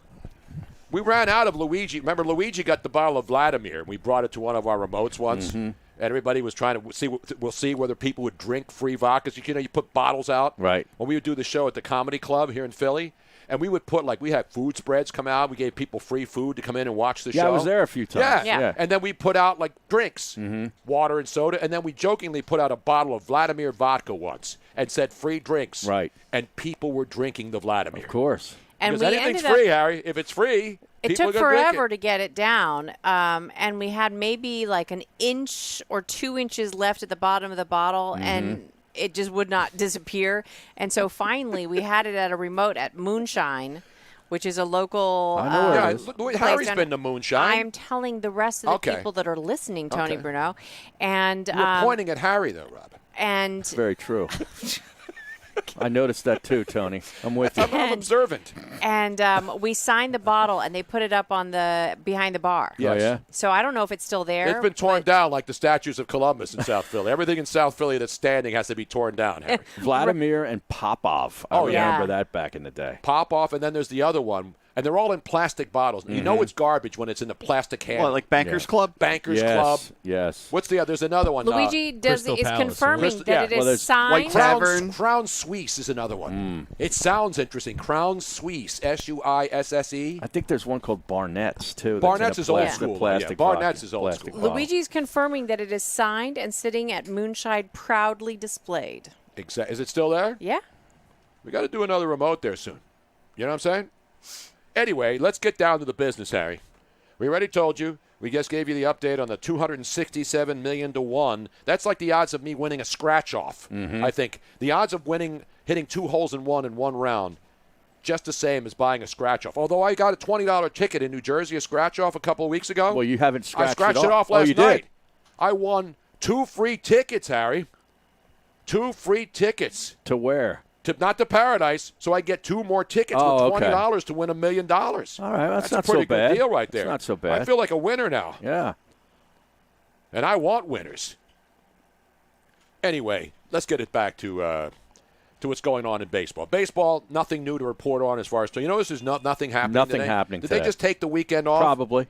We ran out of Luigi. Remember, Luigi got the bottle of Vladimir. We brought it to one of our remotes once. Mm-hmm. And everybody was trying to see. We'll see whether people would drink free vodkas. You put bottles out. Right. When we would do the show at the Comedy Club here in Philly, and we would put, we had food spreads come out. We gave people free food to come in and watch the show. Yeah, I was there a few times. Yeah. And then we put out, drinks, water and soda. And then we jokingly put out a bottle of Vladimir vodka once and said free drinks. Right. And people were drinking the Vladimir. Of course. And because anything's free, Harry. If it's free, it took forever to get it down. And we had maybe an inch or 2 inches left at the bottom of the bottle. And it just would not disappear. And so finally we had it at a remote at Moonshine, which is a local Harry's been to Moonshine. I'm telling the rest of the people that are listening, Tony Bruno. And you're pointing at Harry, though, Robin. And it's very true. I noticed that too, Tony. I'm with you. I'm observant. And we signed the bottle, and they put it up on behind the bar. Yes. Oh, yeah? So I don't know if it's still there. It's been torn down like the statues of Columbus in South Philly. Everything in South Philly that's standing has to be torn down, Harry. Vladimir and Popov. I remember that back in the day. Popov, and then there's the other one. And they're all in plastic bottles. You know it's garbage when it's in a plastic can. What, like Bankers Club? Bankers Club. Yes. What's the other? There's another one. Luigi is confirming that it is signed. White Tavern. Crown Suisse is another one. It sounds interesting. Crown Suisse. Suisse. I think there's one called Barnett's, too. Barnett's is old school. Barnett's is old school. Luigi's confirming that it is signed and sitting at Moonshine proudly displayed. Exactly. Is it still there? Yeah. We got to do another remote there soon. You know what I'm saying? Anyway, let's get down to the business, Harry. We already told you. We just gave you the update on the $267 million to 1. That's like the odds of me winning a scratch-off, I think. The odds of hitting 2 holes in one round, just the same as buying a scratch-off. Although I got a $20 ticket in New Jersey, a scratch-off a couple of weeks ago. Well, you haven't scratched it off. I scratched it off last you night. Did. I won 2 free tickets, Harry. 2 free tickets. To where? Not to Paradise, so I get 2 more tickets with $20 to win $1 million. All right, that's not a pretty so bad. good deal right there. That's not so bad. I feel like a winner now. Yeah. And I want winners. Anyway, let's get it back to what's going on in baseball. Baseball, nothing new to report on as far as this is nothing happening. Nothing today. happening. Did today. they just take the weekend off? Probably.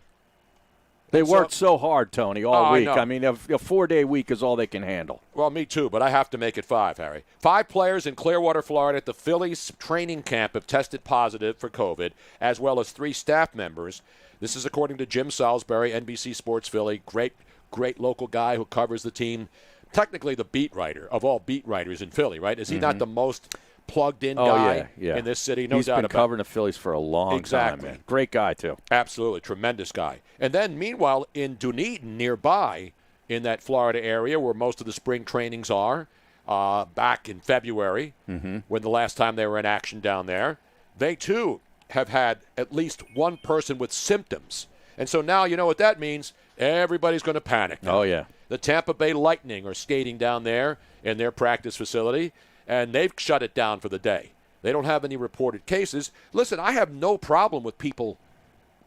They worked so hard, Tony, all week. I mean, a 4-day week is all they can handle. Well, me too, but I have to make it 5, Harry. 5 players in Clearwater, Florida at the Phillies training camp have tested positive for COVID, as well as 3 staff members. This is according to Jim Salisbury, NBC Sports Philly, great local guy who covers the team. Technically the beat writer of all beat writers in Philly, right? Is he not the most plugged-in guy in this city? No doubt about it. He's been covering the Phillies for a long time, man. Great guy, too. Absolutely. Tremendous guy. And then, meanwhile, in Dunedin, nearby, in that Florida area where most of the spring trainings are, back in February, when the last time they were in action down there, they, too, have had at least one person with symptoms. And so now you know what that means. Everybody's going to panic now. Oh, yeah. The Tampa Bay Lightning are skating down there in their practice facility, and they've shut it down for the day. They don't have any reported cases. Listen, I have no problem with people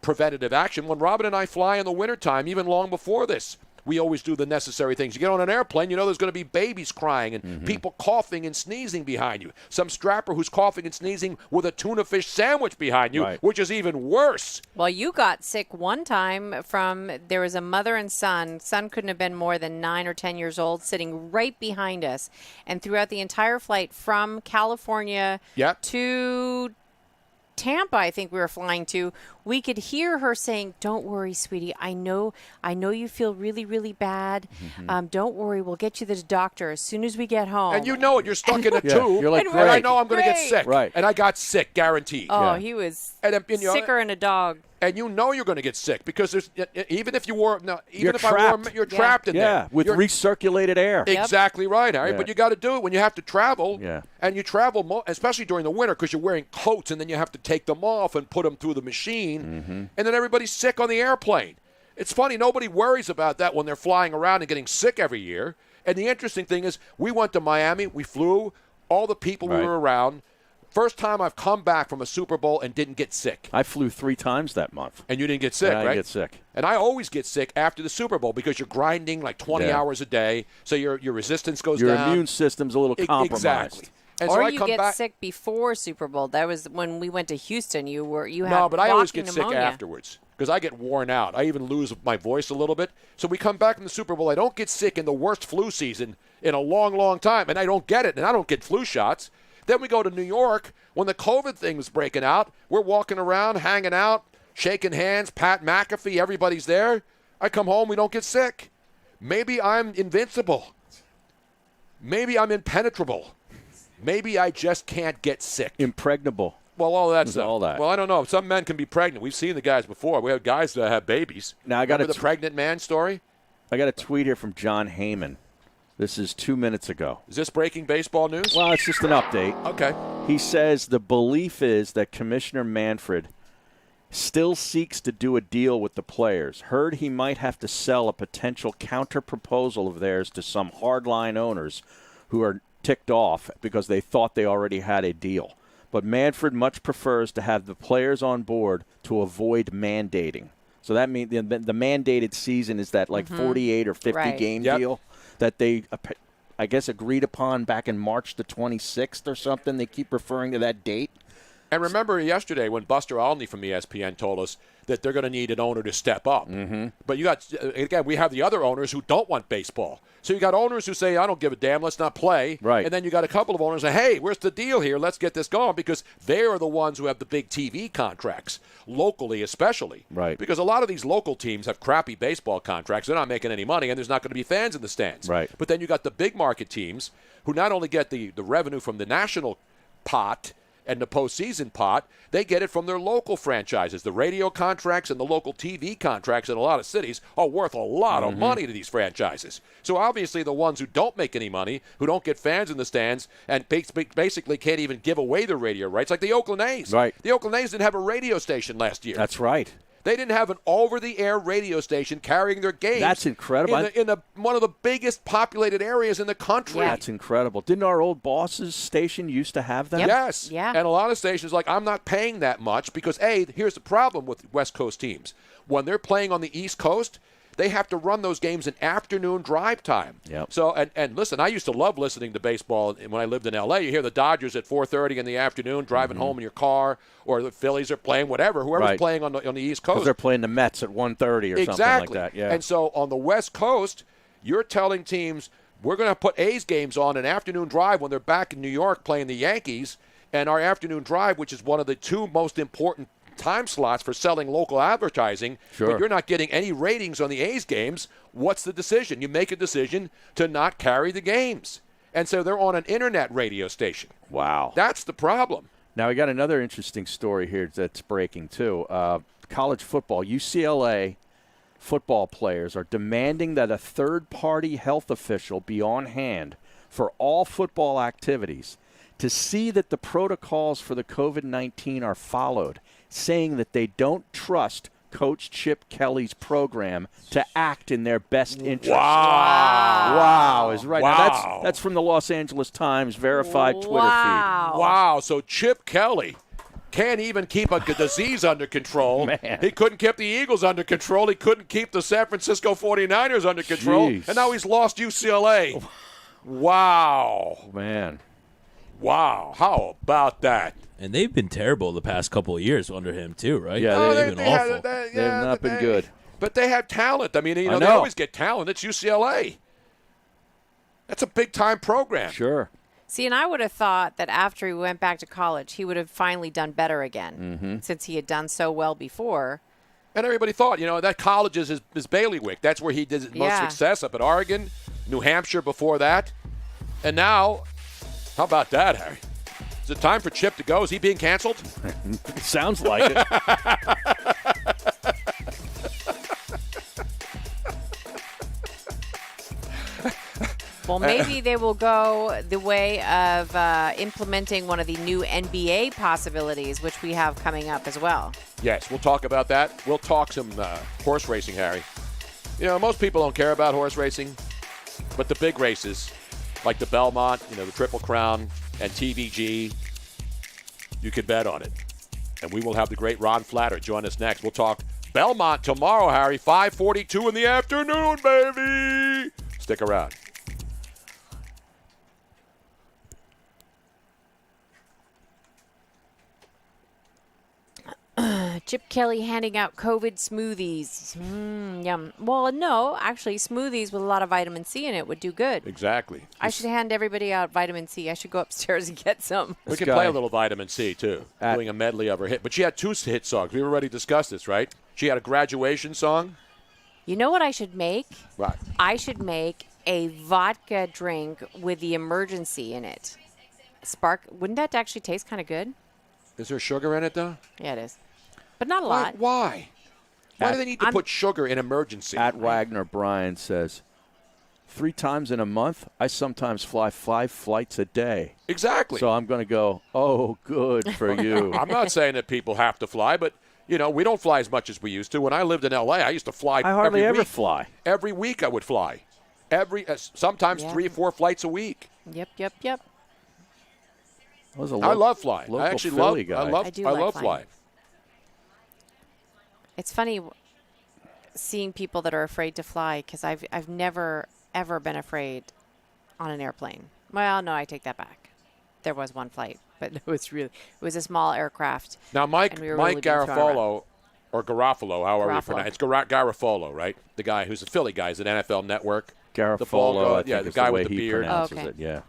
preventative action. When Robin and I fly in the wintertime, even long before this, we always do the necessary things. You get on an airplane, you know there's going to be babies crying and people coughing and sneezing behind you. Some strapper who's coughing and sneezing with a tuna fish sandwich behind you, which is even worse. Well, you got sick one time there was a mother and son. Son couldn't have been more than 9 or 10 years old, sitting right behind us. And throughout the entire flight from California to Tampa, I think we were flying to, we could hear her saying, "Don't worry, sweetie. I know you feel really, really bad. Don't worry. We'll get you to the doctor as soon as we get home." And you know it. You're stuck in a tube. You're like, and I know I'm going to get sick. Right. And I got sick, guaranteed. Oh, he was sicker than a dog. And you know you're going to get sick because there's even if you wore you're trapped in there. With recirculated air. Exactly right, Harry. Yeah. But you got to do it when you have to travel. Yeah. And you travel, especially during the winter, because you're wearing coats and then you have to take them off and put them through the machine. And then everybody's sick on the airplane. It's funny, nobody worries about that when they're flying around and getting sick every year. And the interesting thing is, we went to Miami, we flew, all the people we were around. First time I've come back from a Super Bowl and didn't get sick. I flew 3 times that month. And you didn't get sick, right? I didn't get sick. And I always get sick after the Super Bowl because you're grinding like 20 hours a day, so your resistance goes down. Your immune system's a little compromised. Exactly. And or so you get sick before Super Bowl. That was when we went to Houston. You had No, but I always get pneumonia. sick afterwards because I get worn out. I even lose my voice a little bit. So we come back from the Super Bowl. I don't get sick in the worst flu season in a long, long time, and I don't get it, and I don't get flu shots. Then we go to New York when the COVID thing was breaking out. We're walking around, hanging out, shaking hands, Pat McAfee, everybody's there. I come home, we don't get sick. Maybe I'm invincible. Maybe I'm impenetrable. Maybe I just can't get sick. Impregnable. Well, all that stuff. All that. Well, I don't know. Some men can be pregnant. We've seen the guys before. We have guys that have babies. Now I got Remember the pregnant man story? I got a tweet here from John Heyman. This is 2 minutes ago. Is this breaking baseball news? Well, it's just an update. Okay. He says the belief is that Commissioner Manfred still seeks to do a deal with the players. Heard he might have to sell a potential counter-proposal of theirs to some hardline owners who are ticked off because they thought they already had a deal. But Manfred much prefers to have the players on board to avoid mandating. So that means the mandated season is that 48 or 50 game deal that they, I guess, agreed upon back in March the 26th or something. They keep referring to that date. And remember yesterday when Buster Olney from ESPN told us that they're going to need an owner to step up. But you got, again, we have the other owners who don't want baseball. So you got owners who say, I don't give a damn, let's not play. Right. And then you got a couple of owners who say, hey, where's the deal here? Let's get this going, because they are the ones who have the big TV contracts, locally especially. Right. Because a lot of these local teams have crappy baseball contracts. They're not making any money, and there's not going to be fans in the stands. Right. But then you got the big market teams who not only get the revenue from the national pot and the postseason pot, they get it from their local franchises. The radio contracts and the local TV contracts in a lot of cities are worth a lot of money to these franchises. So obviously the ones who don't make any money, who don't get fans in the stands, and basically can't even give away their radio rights, like the Oakland A's. Right. The Oakland A's didn't have a radio station last year. That's right. They didn't have an over-the-air radio station carrying their games. That's incredible. In one of the biggest populated areas in the country. Yeah. That's incredible. Didn't our old boss's station used to have that? Yes. Yeah. And a lot of stations like, I'm not paying that much because, here's the problem with West Coast teams. When they're playing on the East Coast, they have to run those games in afternoon drive time. Yep. So, and listen, I used to love listening to baseball when I lived in L.A. You hear the Dodgers at 4:30 in the afternoon driving home in your car, or the Phillies are playing, whoever's playing on the East Coast. Because they're playing the Mets at 1:30 or something like that. Yeah. And so on the West Coast, you're telling teams, we're going to put A's games on an afternoon drive when they're back in New York playing the Yankees, and our afternoon drive, which is one of the two most important time slots for selling local advertising, but you're not getting any ratings on the A's games. What's the decision? You make a decision to not carry the games. And so they're on an internet radio station. Wow. That's the problem. Now, we got another interesting story here that's breaking, too. College football, UCLA football players are demanding that a third-party health official be on hand for all football activities to see that the protocols for the COVID-19 are followed, saying that they don't trust Coach Chip Kelly's program to act in their best interest. Wow is right. Wow. Now that's from the Los Angeles Times verified Twitter feed. Wow. So Chip Kelly can't even keep a disease under control. Man. He couldn't keep the Eagles under control. He couldn't keep the San Francisco 49ers under control. Jeez. And now he's lost UCLA. Wow. Man. Wow. How about that? And they've been terrible the past couple of years under him, too, right? Yeah, they've been awful. They've not been good. But they have talent. I mean, I know. they always get talent. It's UCLA. That's a big-time program. Sure. See, and I would have thought that after he went back to college, he would have finally done better again, since he had done so well before. And everybody thought, that college is his bailiwick. That's where he did his most success, up at Oregon, New Hampshire before that. And now, how about that, Harry? Is it time for Chip to go? Is he being canceled? Sounds like it. Well, maybe they will go the way of implementing one of the new NBA possibilities, which we have coming up as well. Yes, we'll talk about that. We'll talk some horse racing, Harry. Most people don't care about horse racing, but the big races, like the Belmont, the Triple Crown, and TVG, you can bet on it. And we will have the great Ron Flatter join us next. We'll talk Belmont tomorrow, Harry, 5:42 in the afternoon, baby. Stick around. Chip Kelly handing out COVID smoothies. Yum. Well, no, actually, smoothies with a lot of vitamin C in it would do good. Exactly. I should hand everybody out vitamin C. I should go upstairs and get some. We can play a little vitamin C, too, doing a medley of her hit. But she had 2 hit songs. We've already discussed this, right? She had a graduation song. You know what I should make? Right. I should make a vodka drink with the emergency in it. Wouldn't that actually taste kind of good? Is there sugar in it, though? Yeah, it is. But not a lot. Why? Why do they need to put sugar in emergency? At Wagner, Brian says, 3 times in a month, I sometimes fly 5 flights a day. Exactly. So I'm going to go, oh, good for you. I'm not saying that people have to fly, but, we don't fly as much as we used to. When I lived in L.A., I used to fly I hardly every ever week. fly. Every week I would fly. Sometimes 3 or 4 flights a week. Yep. I love flying. I actually Philly love. guy. I love flying. It's funny seeing people that are afraid to fly because I've never ever been afraid on an airplane. Well, no, I take that back. There was one flight, but it was a small aircraft. Now, Mike Garafolo, or Garofalo, however you pronounce it. It's Garofalo, right? The guy who's a Philly guy. He's at NFL Network. Garofalo, the guy with the he beard. pronounces it, yeah.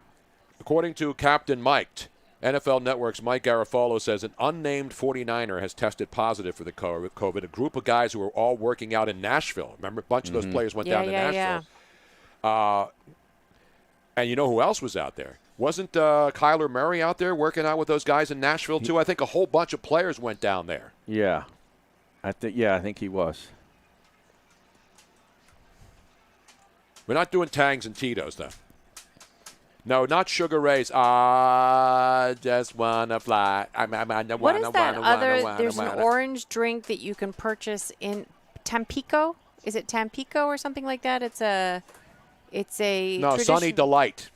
According to Captain Mike, NFL Network's Mike Garafolo says an unnamed 49er has tested positive for the COVID. A group of guys who were all working out in Nashville. Remember, a bunch of those players went down to Nashville. Yeah. And you know who else was out there? Wasn't Kyler Murray out there working out with those guys in Nashville, too? I think a whole bunch of players went down there. Yeah. I think he was. We're not doing Tangs and Tito's, though. No, not Sugar Ray's. I just wanna fly. What is that other? There's an orange drink that you can purchase in Tampico. Is it Tampico or something like that? It's a. No, Sunny Delight.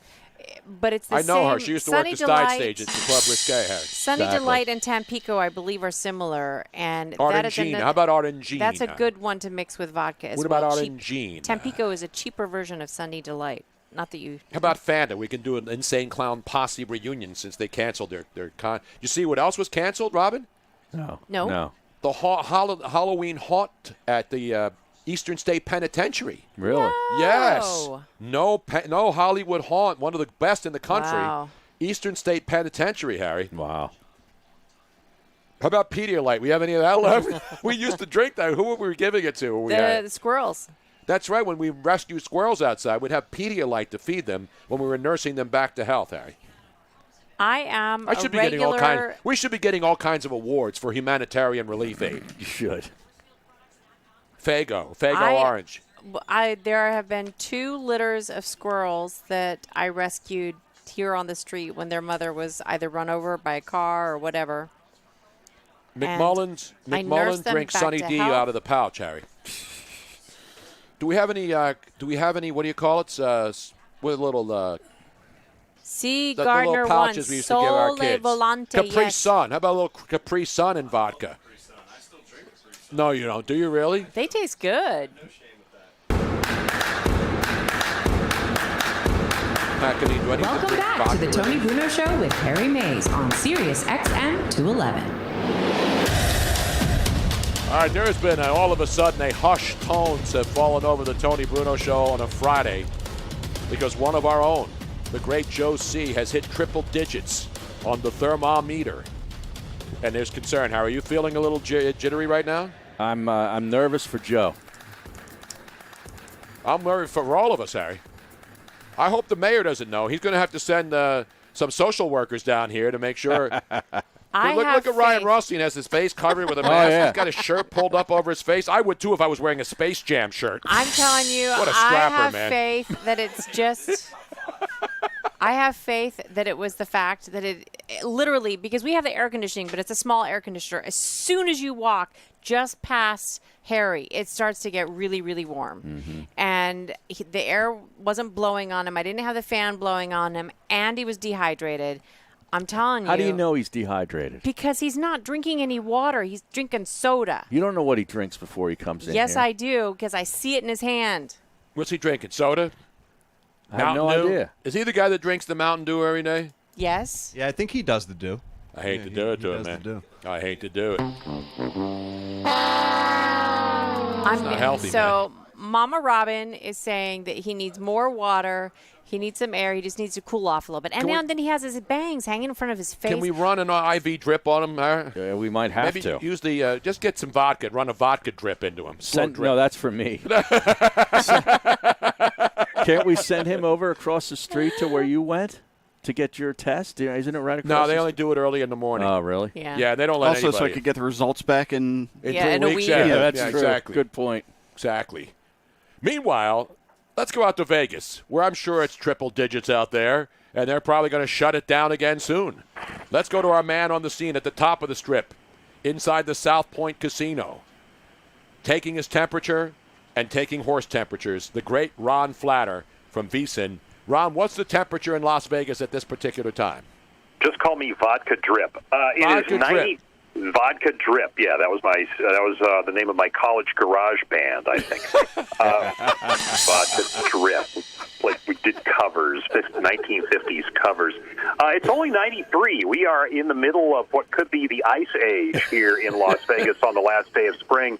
But it's the I know same. her. She used to Sunny work the Delight, side stage at the Club Risque. Sunny Delight and Tampico, I believe, are similar. And Orangina. How about Orangina? That's a good one to mix with vodka as what well. What about Orangina? Tampico is a cheaper version of Sunny Delight. Not that you. How about Fanta? We can do an Insane Clown Posse reunion since they canceled their con. You see what else was canceled, Robin? No. The Halloween haunt at the Eastern State Penitentiary. Really? Yes. No Hollywood haunt. One of the best in the country. Wow. Eastern State Penitentiary, Harry. Wow. How about Pedialyte? We have any of that left? We used to drink that. Who were we giving it to? The squirrels. That's right. When we rescue squirrels outside, we'd have Pedialyte to feed them when we were nursing them back to health, Harry. We should be getting all kinds of awards for humanitarian relief aid. You should. Fago Orange. There have been 2 litters of squirrels that I rescued here on the street when their mother was either run over by a car or whatever. McMullen drinks Sunny D health. out of the pouch, Harry. Do we have any? What do you call it? With a little C. The Gardner little one. pouches we used to give our Sole kids. Volante, Capri yes. Sun. How about a little Capri Sun and vodka? No, you don't. Do you really? They taste good. Welcome back to the Tony Bruno Show with Harry Mays on SiriusXM 211. All right, there's been all of a sudden a hushed tones have fallen over the Tony Bruno Show on a Friday because one of our own, the great Joe C., has hit triple digits on the thermometer. And there's concern. How are you feeling a little jittery right now? I'm nervous for Joe. I'm worried for all of us, Harry. I hope the mayor doesn't know. He's going to have to send some social workers down here to make sure. Look at Ryan Rothstein has his face covered with a mask. Yeah. He's got his shirt pulled up over his face. I would, too, if I was wearing a Space Jam shirt. I'm telling you, What a scrapper, I have man. faith that it's just. I have faith that it was the fact that it literally, because we have the air conditioning, but it's a small air conditioner. As soon as you walk just past Harry, it starts to get really, really warm. Mm-hmm. And the air wasn't blowing on him. I didn't have the fan blowing on him, and he was dehydrated. I'm telling you. How do you know he's dehydrated? Because he's not drinking any water. He's drinking soda. You don't know what he drinks before he comes in Yes, here. I do, because I see it in his hand. What's he drinking? Soda? I have no Mountain Dew? idea. Is he the guy that drinks the Mountain Dew every day? Yes. Yeah, I think he does the do. I hate to do it to him, does man. the do. I hate to do it. I'm not healthy, so Mama Robin is saying that he needs more water. He needs some air. He just needs to cool off a little bit. And then he has his bangs hanging in front of his face. Can we run an IV drip on him? Yeah, we might have Maybe to. use the just get some vodka and run a vodka drip into him. Slow drip. No, that's for me. Can't we send him over across the street to where you went to get your test? Isn't it right across No, the they only do it early in the morning. Oh, really? Yeah. Yeah, they don't let Also, anybody. so I could get the results back in 3 in a weeks. week. Yeah, that's yeah, true. exactly. Good point. Exactly. Meanwhile, let's go out to Vegas, where I'm sure it's triple digits out there, and they're probably going to shut it down again soon. Let's go to our man on the scene at the top of the strip, inside the South Point Casino, taking his temperature and taking horse temperatures, the great Ron Flatter from VSiN. Ron, what's the temperature in Las Vegas at this particular time? Just call me Vodka Drip. It is 90. Vodka Drip. Yeah, that was the name of my college garage band, I think. Vodka Drip. Like we did covers, 1950s covers. It's only 93. We are in the middle of what could be the ice age here in Las Vegas on the last day of spring.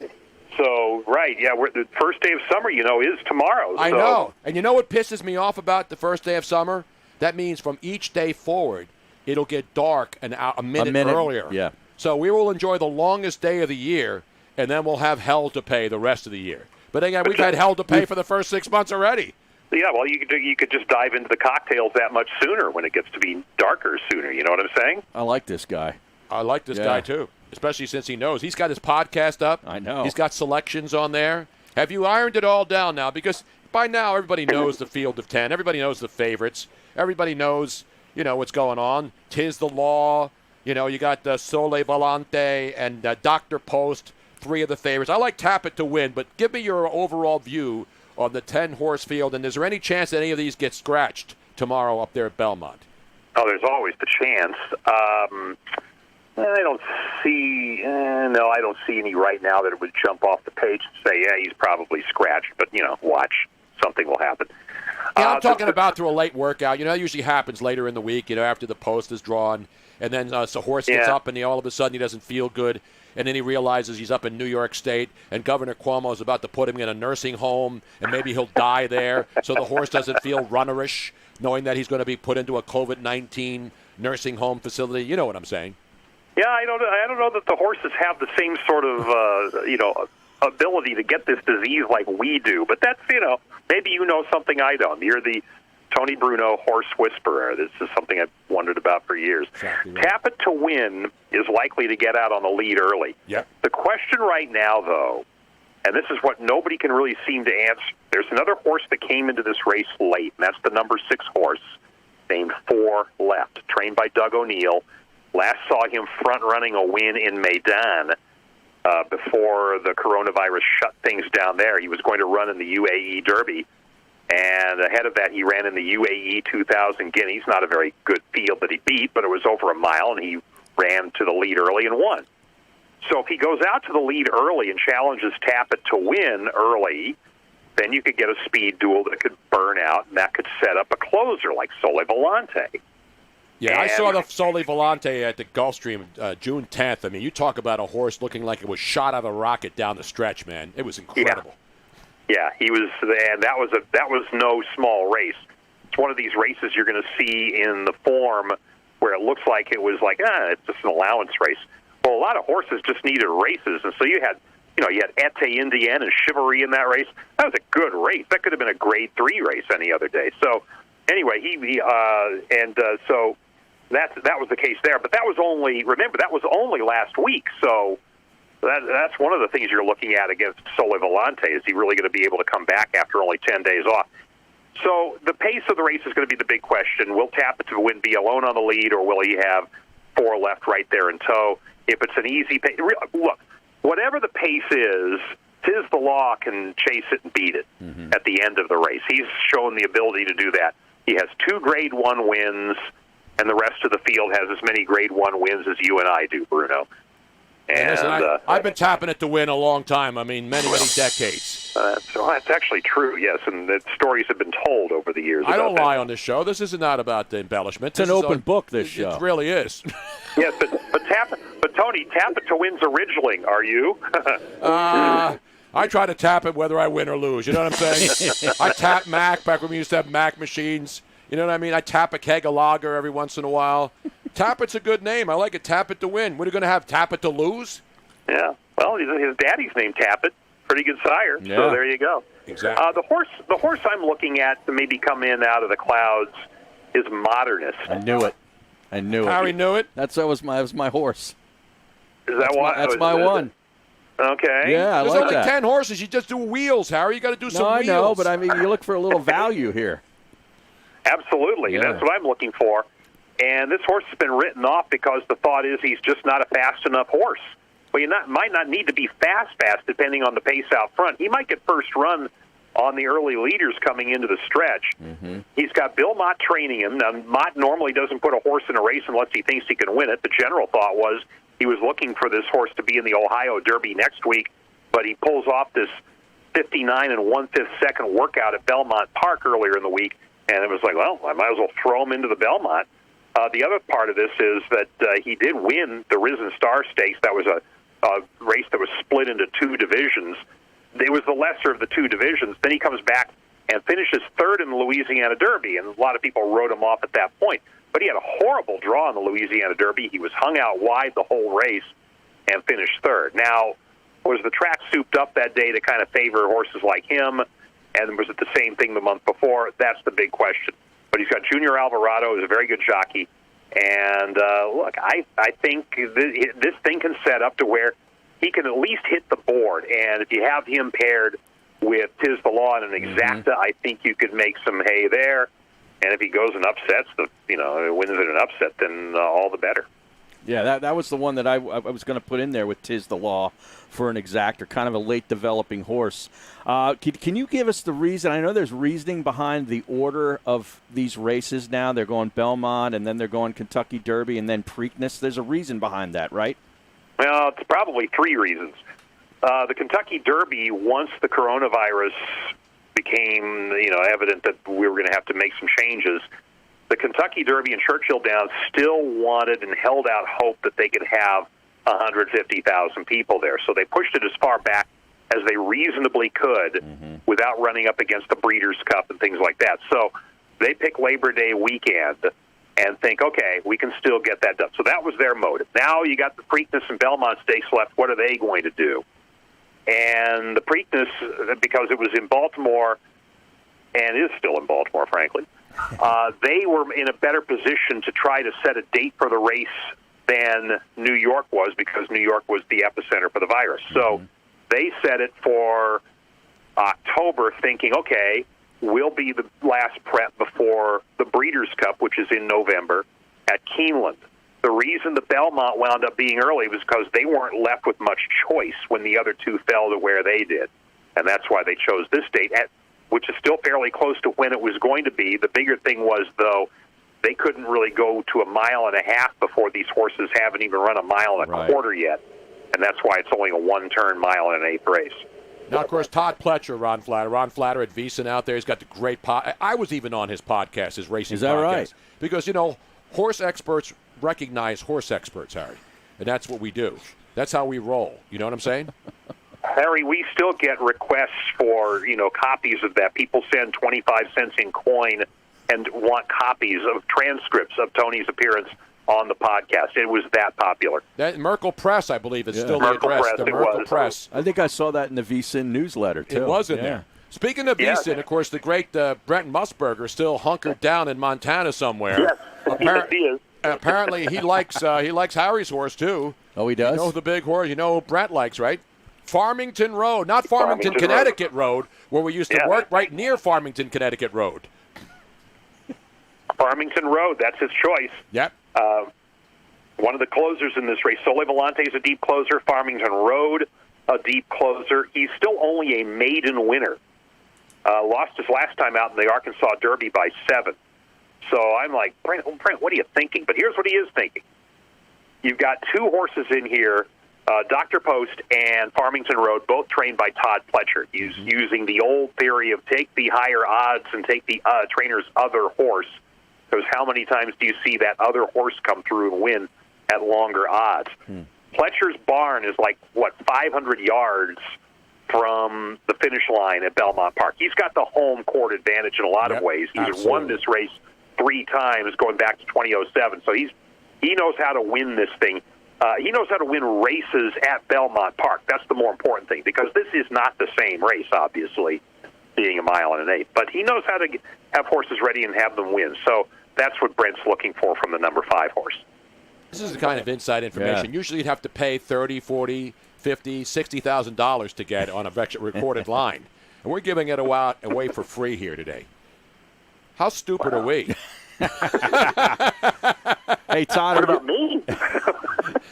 So, right, yeah, the first day of summer, is tomorrow. I know. And you know what pisses me off about the first day of summer? That means from each day forward, it'll get dark a minute earlier. Yeah. So we will enjoy the longest day of the year, and then we'll have hell to pay the rest of the year. But again, we've had hell to pay for the first 6 months already. Yeah, well, you could just dive into the cocktails that much sooner when it gets to be darker sooner. You know what I'm saying? I like this guy. I like this guy, too, especially since he knows. He's got his podcast up. I know. He's got selections on there. Have you ironed it all down now? Because by now, everybody knows the field of 10. Everybody knows the favorites. Everybody knows, what's going on. 'Tis the Law. You got Sole Volante and Dr. Post, 3 of the favorites. I like Tapit to win, but give me your overall view on the 10-horse field, and is there any chance that any of these get scratched tomorrow up there at Belmont? Oh, there's always the chance. I don't see any right now that it would jump off the page and say, yeah, he's probably scratched, but, watch. Something will happen. Yeah, I'm talking about through a late workout. That usually happens later in the week, after the post is drawn. And then so horse gets up, and all of a sudden he doesn't feel good. And then he realizes he's up in New York State, and Governor Cuomo is about to put him in a nursing home, and maybe he'll die there. So the horse doesn't feel runnerish, knowing that he's going to be put into a COVID-19 nursing home facility. You know what I'm saying? Yeah, I don't know that the horses have the same sort of, ability to get this disease like we do. But that's, maybe you know something I don't. You're the Tony Bruno horse whisperer. This is something I've wondered about for years. Exactly right. Tapit to win is likely to get out on the lead early. Yep. The question right now, though, and this is what nobody can really seem to answer, there's another horse that came into this race late, and that's the number 6 horse named 4 Left, trained by Doug O'Neill. Last saw him front-running a win in Maidan before the coronavirus shut things down there. He was going to run in the UAE Derby, And ahead of that, he ran in the UAE 2000 Guineas. Not a very good field that he beat, but it was over a mile, and he ran to the lead early and won. So if he goes out to the lead early and challenges Tappet to win early, then you could get a speed duel that could burn out, and that could set up a closer like Sole Volante. Yeah, I saw the Sole Volante at the Gulfstream June 10th. I mean, you talk about a horse looking like it was shot out of a rocket down the stretch, man. It was incredible. Yeah, he was, and that was no small race. It's one of these races you're going to see in the form where it looks like it was like, it's just an allowance race. Well, a lot of horses just needed races, and so you had Ete Indienne and Chivalry in that race. That was a good race. That could have been a Grade 3 race any other day. So anyway, so that was the case there. But that was only last week. So that's one of the things you're looking at against Sole Volante. Is he really going to be able to come back after only 10 days off? So the pace of the race is going to be the big question. Will Tappet to win be alone on the lead, or will he have 4 left right there in tow? If it's an easy pace, look, whatever the pace is, Tiz the Law can chase it and beat it at the end of the race. He's shown the ability to do that. He has 2 Grade 1 wins, and the rest of the field has as many Grade 1 wins as you and I do, Bruno. And listen, I've been tapping it to win a long time. I mean, many decades. So that's actually true, yes, and the stories have been told over the years. I don't lie on this show. This is not about the embellishment. It's an open book, this show. It really is. Yes, but Tony, Tappet to win's originally. Are you? I try to tap it whether I win or lose. You know what I'm saying? I tap Mac back when we used to have Mac machines. You know what I mean? I tap a keg of lager every once in a while. Tappet's a good name. I like it. Tappet to win. What are you going to have? Tappet to lose? Yeah. Well, his daddy's named Tappet. Pretty good sire. Yeah. So there you go. Exactly. The horse I'm looking at to maybe come in out of the clouds is Modernist. I knew it. Harry knew it. That was my horse. Is that why? That's my one. Okay. Yeah, There's like only that. 10 horses. You just do wheels, Harry. You got to do some wheels. I know, but I mean, you look for a little value here. Absolutely, and that's what I'm looking for. And this horse has been written off because the thought is he's just not a fast enough horse. Well, might not need to be fast, depending on the pace out front. He might get first run on the early leaders coming into the stretch. He's got Bill Mott training him. Now, Mott normally doesn't put a horse in a race unless he thinks he can win it. The general thought was he was looking for this horse to be in the Ohio Derby next week, but he pulls off this 59 and 1/5 second workout at Belmont Park earlier in the week, and it was like, well, I might as well throw him into the Belmont. The other part of this is that he did win the Risen Star Stakes. That was a race that was split into 2 divisions. It was the lesser of the 2 divisions. Then he comes back and finishes 3rd in the Louisiana Derby, and a lot of people wrote him off at that point. But he had a horrible draw in the Louisiana Derby. He was hung out wide the whole race and finished 3rd. Now, was the track souped up that day to kind of favor horses like him, and was it the same thing the month before? That's the big question. But he's got Junior Alvarado, who's a very good jockey. And, look, I think this thing can set up to where he can at least hit the board. And if you have him paired with Tiz the Law and an Exacta, I think you could make some hay there. And if he goes and upsets, wins in an upset, then all the better. Yeah, that was the one that I was going to put in there with Tiz the Law for an Exactor, kind of a late developing horse. Can you give us the reason? I know there's reasoning behind the order of these races now. They're going Belmont, and then they're going Kentucky Derby, and then Preakness. There's a reason behind that, right? Well, it's probably 3 reasons. The Kentucky Derby, once the coronavirus became evident that we were going to have to make some changes, the Kentucky Derby and Churchill Downs still wanted and held out hope that they could have 150,000 people there. So they pushed it as far back as they reasonably could without running up against the Breeders' Cup and things like that. So they pick Labor Day weekend and think, okay, we can still get that done. So that was their motive. Now you got the Preakness and Belmont Stakes left. What are they going to do? And the Preakness, because it was in Baltimore and is still in Baltimore, frankly, they were in a better position to try to set a date for the race than New York was, because New York was the epicenter for the virus. So they set it for October, thinking, okay, we'll be the last prep before the Breeders' Cup, which is in November, at Keeneland. The reason the Belmont wound up being early was because they weren't left with much choice when the other 2 fell to where they did. And that's why they chose this date. which is still fairly close to when it was going to be. The bigger thing was, though, they couldn't really go to 1.5 miles before these horses haven't even run 1.25 miles yet. And that's why it's only a one-turn 1.125 race. Now, of course, Todd Pletcher, Ron Flatter at VEASAN out there. He's got the great I was even on his podcast, his racing podcast. Is that right? Because, horse experts recognize horse experts, Harry. And that's what we do. That's how we roll. You know what I'm saying? Harry, we still get requests for, copies of that. People send 25 cents in coin and want copies of transcripts of Tony's appearance on the podcast. It was that popular. That Merkel Press, I believe, is still Merkel the address. Press, The Merkel Press. I think I saw that in the VEASAN newsletter, too. It was in there. Speaking of VEASAN, of course, the great Brent Musburger is still hunkered down in Montana somewhere. Yes, he is. Apparently, he likes Harry's horse, too. Oh, he does? You know the big horse. You know who Brent likes, right? Farmington Road. Not Farmington, Connecticut Road, where we used to work, right near Farmington, Connecticut Road. Farmington Road, that's his choice. Yep. One of the closers in this race, Sole Volante is a deep closer. Farmington Road, a deep closer. He's still only a maiden winner. Lost his last time out in the Arkansas Derby by 7. So I'm like, Brent, what are you thinking? But here's what he is thinking. You've got two horses in here, Dr. Post and Farmington Road, both trained by Todd Pletcher. He's using the old theory of take the higher odds and take the trainer's other horse. Because how many times do you see that other horse come through and win at longer odds? Pletcher's barn is 500 yards from the finish line at Belmont Park. He's got the home court advantage in a lot of ways. He's won this race 3 times going back to 2007. So he knows how to win this thing. He knows how to win races at Belmont Park. That's the more important thing, because this is not the same race, obviously, being 1.125 miles. But he knows how to have horses ready and have them win. So that's what Brent's looking for from the number 5 horse. This is the kind of inside information. Usually you'd have to pay $30,000, $40,000, $50,000, $60,000 to get on a recorded line. And we're giving it away for free here today. How stupid are we? Hey, Todd. What about me?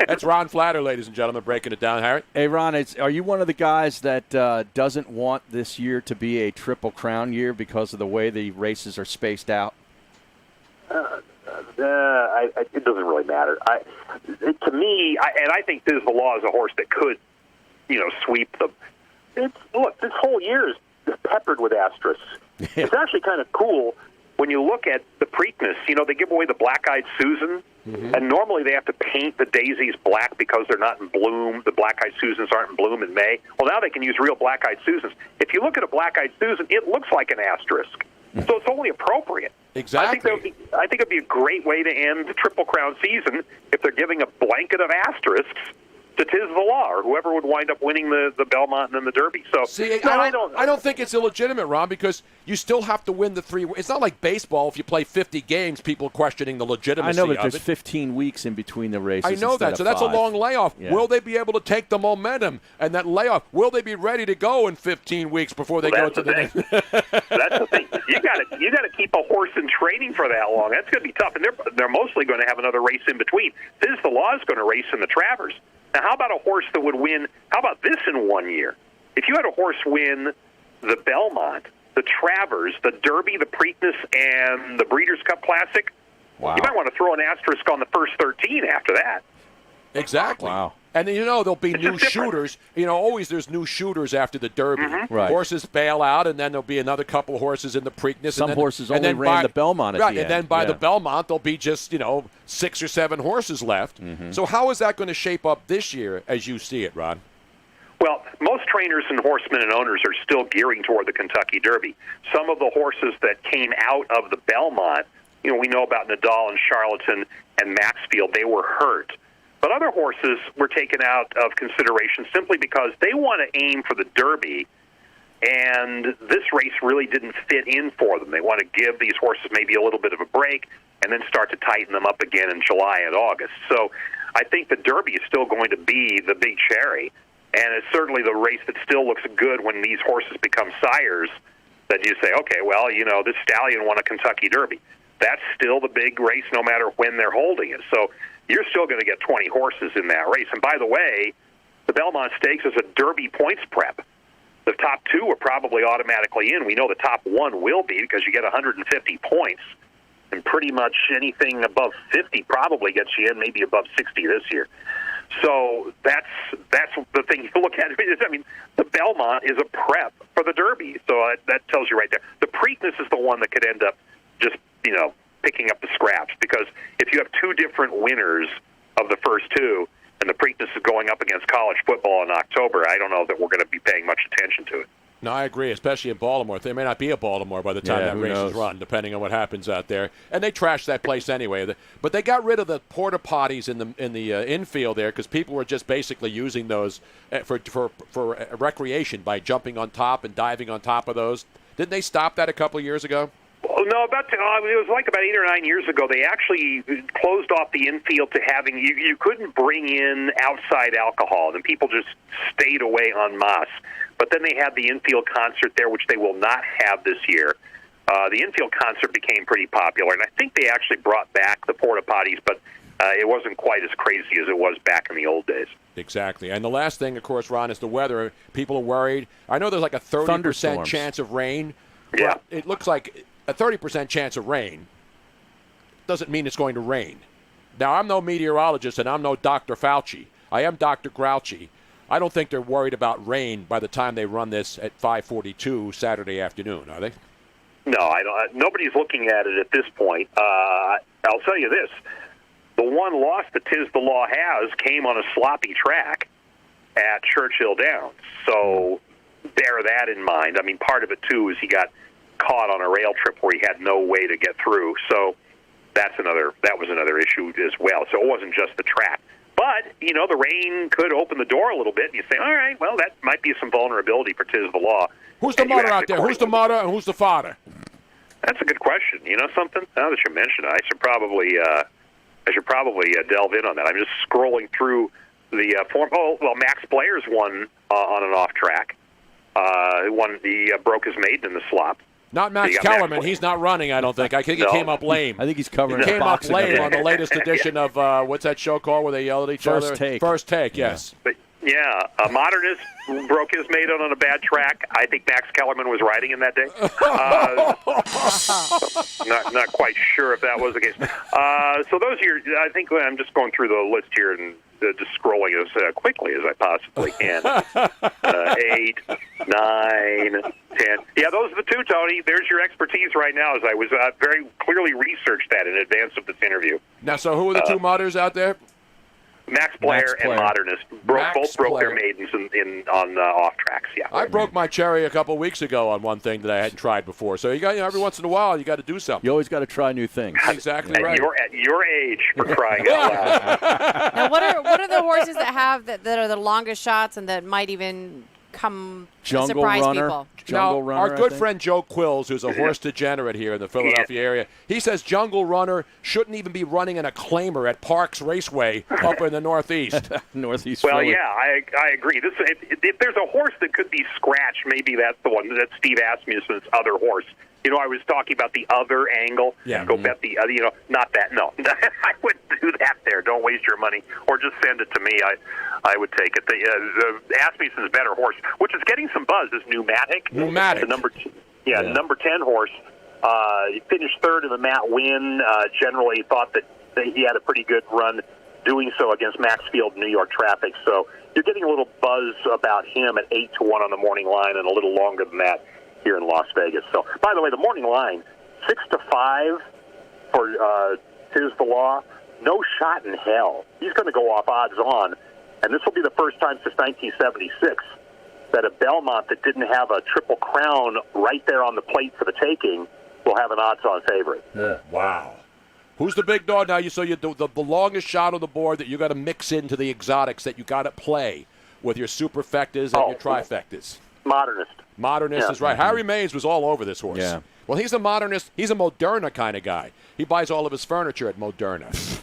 That's Ron Flatter, ladies and gentlemen, breaking it down, Harry. Hey, Ron, are you one of the guys that doesn't want this year to be a Triple Crown year because of the way the races are spaced out? It doesn't really matter. To me, I think Diz the Law is a horse that could, sweep them. Look, this whole year is peppered with asterisks. It's actually kind of cool when you look at the Preakness. They give away the Black-Eyed Susan, and normally they have to paint the daisies black because they're not in bloom. The Black-Eyed Susans aren't in bloom in May. Well, now they can use real Black-Eyed Susans. If you look at a Black-Eyed Susan, it looks like an asterisk. So it's only appropriate. Exactly. I think it'd be a great way to end the Triple Crown season if they're giving a blanket of asterisks to Tiz the Law, or whoever would wind up winning the Belmont and then the Derby. So see, I don't think it's illegitimate, Ron, because you still have to win the 3. It's not like baseball. If you play 50 games, people questioning the legitimacy I know, but of there's it. 15 weeks in between the races. I know that, so that's 5. a long layoff. Yeah. Will they be able to take the momentum and that layoff? Will they be ready to go in 15 weeks before they go to the next? That's the thing. You got to keep a horse in training for that long. That's going to be tough, and they're mostly going to have another race in between. Tiz the Law is going to race in the Travers. Now, how about a horse that would win? How about this in 1 year? If you had a horse win the Belmont, the Travers, the Derby, the Preakness, and the Breeders' Cup Classic, you might want to throw an asterisk on the first 13 after that. Exactly. Wow. And there'll be new shooters. Always there's new shooters after the Derby. Right. Horses bail out, and then there'll be another couple of horses in the Preakness. Some horses only ran the Belmont at the end. And then by the Belmont, there'll be just, 6 or 7 horses left. So how is that going to shape up this year as you see it, Ron? Well, most trainers and horsemen and owners are still gearing toward the Kentucky Derby. Some of the horses that came out of the Belmont, we know about Nadal and Charlatan and Maxfield, they were hurt. But other horses were taken out of consideration simply because they want to aim for the Derby, and this race really didn't fit in for them. They want to give these horses maybe a little bit of a break and then start to tighten them up again in July and August. So I think the Derby is still going to be the big cherry, and it's certainly the race that still looks good when these horses become sires, that you say, okay, well, this stallion won a Kentucky Derby. That's still the big race no matter when they're holding it. So you're still going to get 20 horses in that race. And by the way, the Belmont Stakes is a Derby points prep. the top 2 are probably automatically in. We know the top 1 will be because you get 150 points, and pretty much anything above 50 probably gets you in, maybe above 60 this year. So that's the thing you look at. I mean, the Belmont is a prep for the Derby, so that tells you right there. The Preakness is the one that could end up just, picking up the scraps, because if you have 2 different winners of the first 2, and the Preakness is going up against college football in October, I don't know that we're going to be paying much attention to it. No, I agree, especially in Baltimore. There may not be a Baltimore by the time that race is run, depending on what happens out there. And they trashed that place anyway. But they got rid of the porta potties in the infield there because people were just basically using those for recreation by jumping on top and diving on top of those. Didn't they stop that a couple of years ago? Well, no, it was like about 8 or 9 years ago. They actually closed off the infield to having you couldn't bring in outside alcohol, and people just stayed away en masse. But then they had the infield concert there, which they will not have this year. The infield concert became pretty popular, and I think they actually brought back the porta potties, but it wasn't quite as crazy as it was back in the old days. Exactly. And the last thing, of course, Ron, is the weather. People are worried. I know there's like a 30% chance of rain. Yeah. It looks like a 30% chance of rain doesn't mean it's going to rain. Now, I'm no meteorologist, and I'm no Dr. Fauci. I am Dr. Grouchy. I don't think they're worried about rain by the time they run this at 5:42 Saturday afternoon, are they? No, I don't. Nobody's looking at it at this point. I'll tell you this. The one loss that Tiz the Law has came on a sloppy track at Churchill Downs. So bear that in mind. I mean, part of it, too, is he got caught on a rail trip where he had no way to get through. So that was another issue as well. So it wasn't just the track. But, the rain could open the door a little bit, and you say, all right, well, that might be some vulnerability for Tiz the Law. Who's the mother out there? Who's the mother and who's the father? That's a good question. You know something? Now that you mention it, I should probably delve in on that. I'm just scrolling through the form. Oh, well, Max Blair's won on an off track. He broke his maiden in the slop. Not Max Kellerman. He's not running, I don't think. I think he came up lame. I think he's covering. He came up lame on the latest edition of what's that show called where they yell at each other? First Take. First Take, yes. But, a Modernist broke his maiden on a bad track. I think Max Kellerman was riding in that day. Not quite sure if that was the case. So those are I think I'm just going through the list here and just scrolling as quickly as I possibly can. 8, 9, 10. Yeah, those are the 2, Tony. There's your expertise right now, as I was very clearly researched that in advance of this interview. Now, so who are the 2 mothers out there? Max Blair and Modernist both broke their maidens on off tracks. Yeah, I broke my cherry a couple weeks ago on one thing that I hadn't tried before. So you got every once in a while you got to do something. You always got to try new things. Exactly right. At your age, for crying out loud. Now, what are the horses that are the longest shots and that might even surprise people? Our good friend Joe Quills, who's a horse degenerate here in the Philadelphia area, he says Jungle Runner shouldn't even be running in a claimer at Parks Raceway up in the Northeast. Northeast. Well, Philly. yeah, I agree. If there's a horse that could be scratched, maybe that's the one. That's Steve Asmussen's other horse. I was talking about the other angle. Yeah. Go bet the other, not that. No, I wouldn't do that there. Don't waste your money. Or just send it to me. I would take it. The Asmussen's better horse, which is getting some buzz, is Pneumatic. The number 10 horse. He finished 3rd in the Matt Win. Generally thought that he had a pretty good run doing so against Maxfield New York Traffic. So you're getting a little buzz about him at 8-1 on the morning line and a little longer than that here in Las Vegas. So, by the way, the morning line, 6-5 for Tiz the Law. No shot in hell. He's going to go off odds on, and this will be the first time since 1976 that a Belmont that didn't have a Triple Crown right there on the plate for the taking will have an odds-on favorite. Yeah. Wow. Who's the big dog now? So the longest shot on the board that you got to mix into the exotics that you got to play with your superfectas and your trifectas. Modernist is right. Harry Mays was all over this horse. Yeah. Well, he's a modernist. He's a Moderna kind of guy. He buys all of his furniture at Moderna.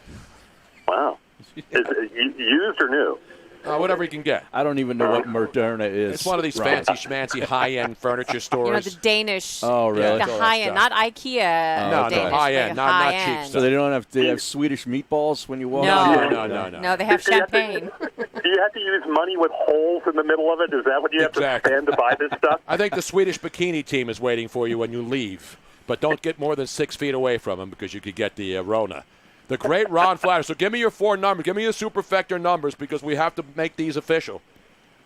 Wow. Is it used or new? Whatever you can get. I don't even know what Moderna is. It's one of these fancy schmancy high-end furniture stores. You know, the Danish. Oh, really? The high-end, not IKEA. No, Danish, high-end, not cheap. So they don't have Swedish meatballs when you walk No. in? No, they have champagne. Do you have to use money with holes in the middle of it? Is that what you have to spend to buy this stuff? I think the Swedish bikini team is waiting for you when you leave. But don't get more than 6 feet away from them because you could get the Rona. The great Ron Flatter. So give me your 4 numbers. Give me your superfecta numbers because we have to make these official.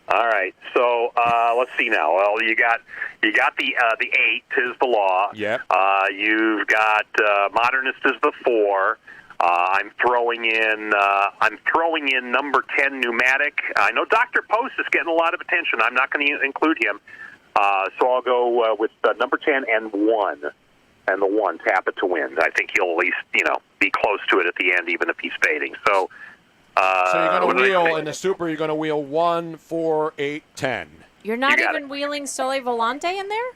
All right. So let's see now. Well, you got the 8 is the law. Yep. You've got modernist is the 4. I'm throwing in number 10 pneumatic. I know Dr. Post is getting a lot of attention. I'm not going to include him. So I'll go with number 10 and 1. And the 1, tap it to win. I think he'll at least, be close to it at the end, even if he's fading. So you're going to wheel in the super. You're going to wheel 1, 4, 8, 10. You're not even wheeling Sole Volante in there?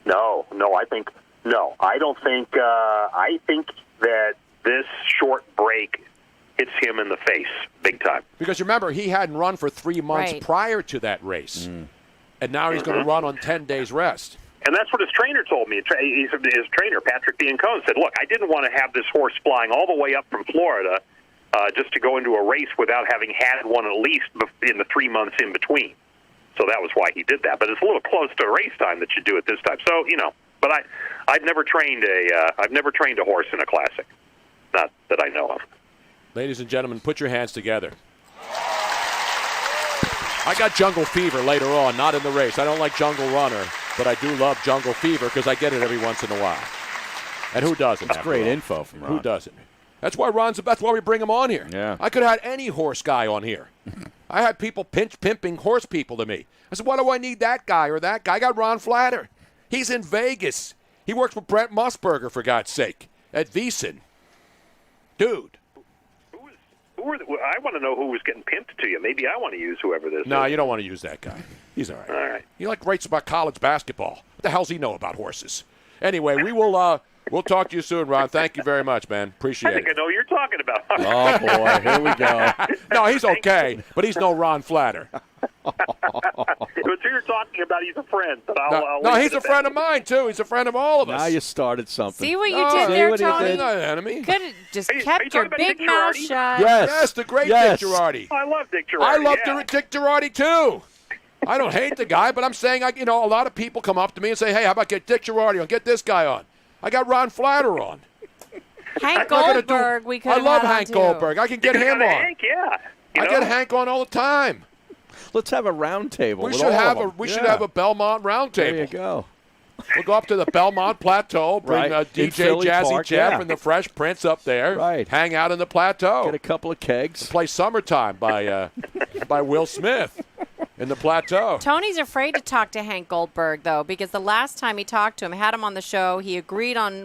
No. I don't think. I think that this short break hits him in the face big time. Because remember, he hadn't run for 3 months Right. prior to that race, and now he's going to run on 10 days rest. And that's what his trainer told me. His trainer, Patrick Biancone, said, look, I didn't want to have this horse flying all the way up from Florida just to go into a race without having had one at least in the 3 months in between. So that was why he did that. But it's a little close to race time that you do it this time. So, but I've never trained a horse in a classic. Not that I know of. Ladies and gentlemen, put your hands together. I got Jungle Fever later on, not in the race. I don't like Jungle Runner, but I do love Jungle Fever because I get it every once in a while. And who doesn't? That's great info from Ron. Who doesn't? That's why that's why we bring him on here. Yeah. I could have had any horse guy on here. I had people pimping horse people to me. I said, why do I need that guy or that guy? I got Ron Flatter. He's in Vegas. He works with Brent Musburger, for God's sake, at Veasan. Dude. I want to know who was getting pimped to you. Maybe I want to use whoever this is. No, you don't want to use that guy. He's all right. All right. He writes about college basketball. What the hell's he know about horses? Anyway, we'll talk to you soon, Ron. Thank you very much, man. Appreciate it. I think I know who you're talking about. Oh, boy. Here we go. No, he's okay, but he's no Ron Flatter. But you're talking about he's a friend. But No, he's a friend of mine, too. He's a friend of all of us. Now you started something. See what you did there, Tony? He's not an enemy. Could have just kept your big Dick mouth Girardi? shut. Yes, the great Dick Girardi. I love Dick Girardi. I love yeah. Dick Girardi, too. I don't hate the guy, but I'm saying, a lot of people come up to me and say, hey, how about get Dick Girardi on? Get this guy on. I got Ron Flatter on. Hank Goldberg, we could I have love had on, Hank too. Goldberg. I can get him on. Hank, yeah. I get Hank on all the time. Let's have a round table. We with should all have of them. should have a Belmont round table. There you go. We'll go up to the Belmont Plateau, bring Right. In DJ Philly Jazzy Park, Jeff yeah. and the Fresh Prince up there. Right. Hang out in the plateau. Get a couple of kegs. Play Summertime by Will Smith in the plateau. Tony's afraid to talk to Hank Goldberg, though, because the last time he talked to him, had him on the show, he agreed on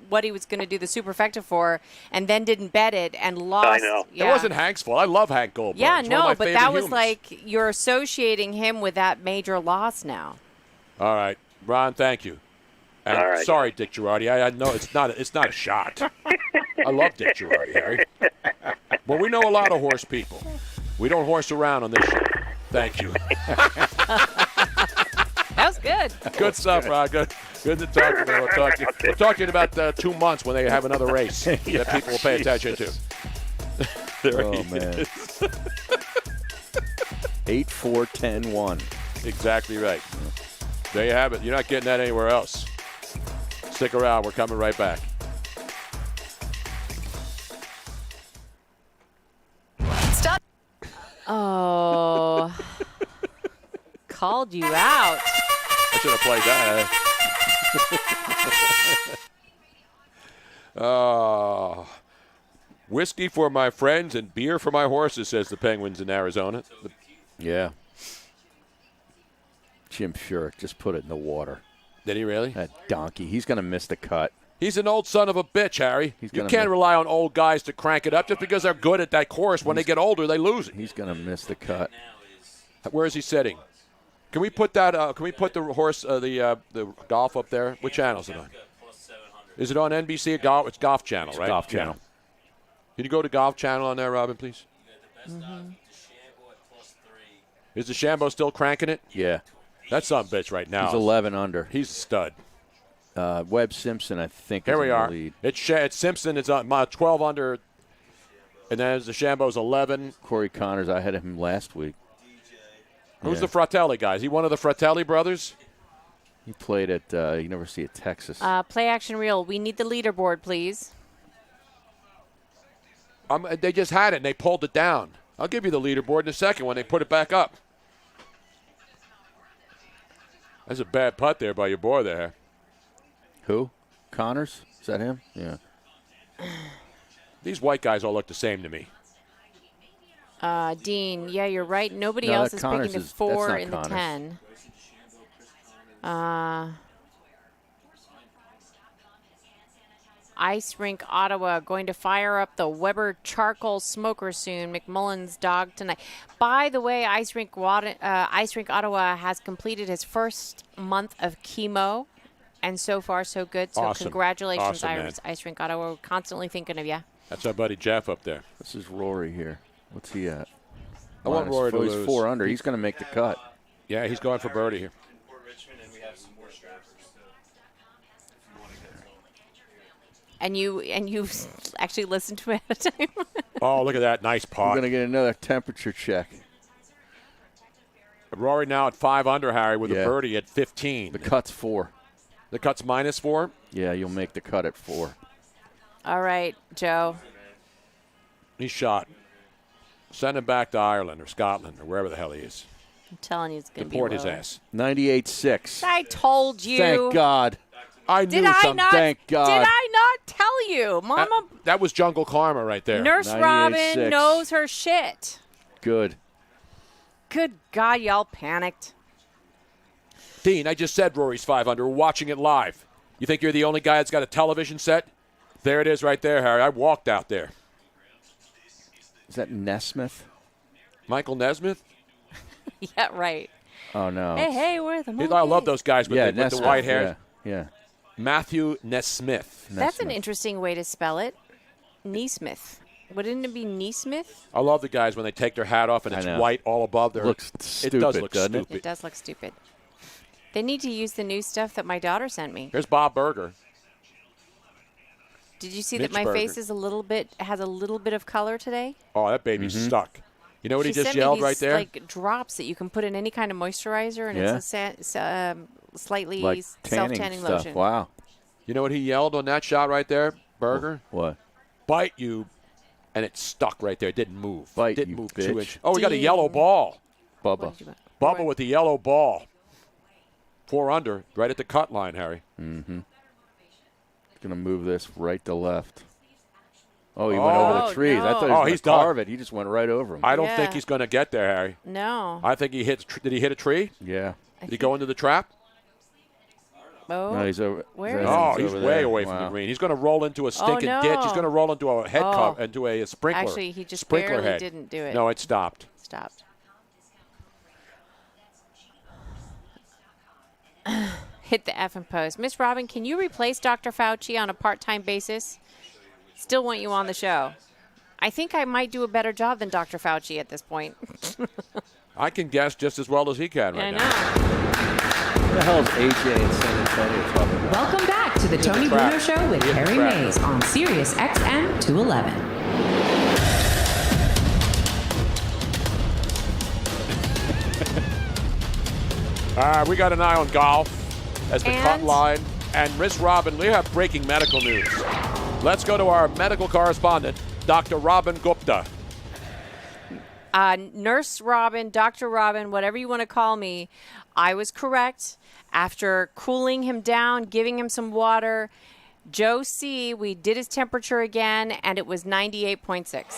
what he was going to do the superfecta for, and then didn't bet it and lost. I know. Yeah. It wasn't Hank's fault. I love Hank Goldberg. Yeah, He's one of no, my but favorite that was humans. like you're associating him with that major loss now. All right, Ron, thank you. And All right. Sorry, Dick Girardi. I know it's not a shot. I love Dick Girardi, Harry. But we know a lot of horse people. We don't horse around on this show. Thank you. That was good. Good stuff, Ron. Good to talk to you. We'll talk to you in about 2 months when they have another race that people will pay attention to. There Oh, he man. is. 8-4-10-1. Exactly right. There you have it. You're not getting that anywhere else. Stick around. We're coming right back. Stop. Oh. Called you out. I should have played that. Whiskey for my friends and beer for my horses, says the Penguins in Arizona. Yeah. Jim Furyk just put it in the water. Did he really? That donkey. He's going to miss the cut. He's an old son of a bitch, Harry. You gonna can't rely on old guys to crank it up just because they're good at that course. When they get older, they lose it. He's going to miss the cut. Where is he sitting? Can we put that? Can we put the horse, the golf up there? What channel is it on? Is it on NBC? It's Golf Channel, It's right? Golf Channel. Can you go to Golf Channel on there, Robin, please? Mm-hmm. Is DeChambeau still cranking it? Yeah. That's some bitch right now. He's 11 under. He's a stud. Webb Simpson, I think, Here is we in are. the lead. It's Simpson. It's 12 under. And then DeChambeau's 11. Corey Connors, I had him last week. Who's the Fratelli guy? Is he one of the Fratelli brothers? He played at University of Texas. Play action reel. We need the leaderboard, please. They just had it, and they pulled it down. I'll give you the leaderboard in a second when they put it back up. That's a bad putt there by your boy there. Who? Connors? Is that him? Yeah. These white guys all look the same to me. Dean, yeah, you're right. Nobody No, else that is Connors picking the is- 4 that's in not the Connors. 10. Ice Rink Ottawa going to fire up the Weber charcoal smoker soon. McMullen's dog tonight. By the way, Ice Rink Ottawa has completed his first month of chemo, and so far so good. So Awesome. congratulations, Awesome, man. Ice Rink Ottawa. We're constantly thinking of you. That's our buddy Jeff up there. This is Rory here. What's he at? I want Rory to He's lose. 4 under. He's going to make the cut. Yeah, he's going for birdie here. And you actually listened to it ahead of time. Oh, look at that nice We're pot. going to get another temperature check. Rory now at 5 under, Harry, with Yeah. a birdie at 15. The cut's 4. The cut's -4? Yeah, you'll make the cut at 4. All right, Joe. He's shot. Send him back to Ireland or Scotland or wherever the hell he is. I'm telling you, it's going to be Deport his low. ass. 98.6. I told you. Thank God. I Did knew I something. not? Thank God. Did I not tell you, Mama? That was jungle karma right there. Nurse 98.6. Robin knows her shit. Good. Good God, y'all panicked. Dean, I just said Rory's 5 under. We're watching it live. You think you're the only guy that's got a television set? There it is right there, Harry. I walked out there. Is that Nesmith? Michael Nesmith? Yeah, right. Oh, no. Hey, where's the monkey? I love those guys with, with the Nesmith. white hair. Yeah. Matthew Nesmith. That's an interesting way to spell it. Neesmith. Wouldn't it be Neesmith? I love the guys when they take their hat off and it's white all above their. Looks it does stupid, look doesn't it? stupid. It does look stupid. They need to use the new stuff that my daughter sent me. Here's Bob Berger. Did you see Mitch that my Berger. face is has a little bit of color today? Oh, that baby's Mm-hmm. stuck. You know what She he just sent me yelled these, right there? Like drops that you can put in any kind of moisturizer, and Yeah. it's a slightly Like tanning self-tanning stuff. lotion. Wow. You know what he yelled on that shot right there, Berger? What? Bite you, and it stuck right there. It didn't move. Bite didn't you, move bitch. 2 inches. Oh, we got a yellow ball. Bubba. Bubba with the yellow ball. 4 under, right at the cut line, Harry. Mm-hmm. Going to move this right to left. Oh, he went over the trees. I thought he was going to done. carve it. He just went right over him. I don't think he's going to get there, Harry. No. I think he hit. Did he hit a tree? Yeah. Did he go into the trap? Oh. No, he's over. Where is Oh, he? he's over way there. away from the Wow. green. He's going to roll into a stinking no. ditch. He's going to roll into a head Oh. cover, into a sprinkler. Actually, he just sprinkler barely head. didn't do it. No, it stopped. Stopped. Hit the effing post. Miss Robin, can you replace Dr. Fauci on a part-time basis? Still want you on the show. I think I might do a better job than Dr. Fauci at this point. I can guess just as well as he can right I now. What the hell is AJ in San Antonio talking about? Welcome back to the Tony trap. Bruno Show with He in the Harry trap. Mays on SiriusXM 211. We got an eye on golf as the cut And? line. And Miss Robin, we have breaking medical news. Let's go to our medical correspondent, Dr. Robin Gupta. Nurse Robin, Dr. Robin, whatever you want to call me, I was correct. After cooling him down, giving him some water, Joe C., we did his temperature again, and it was 98.6.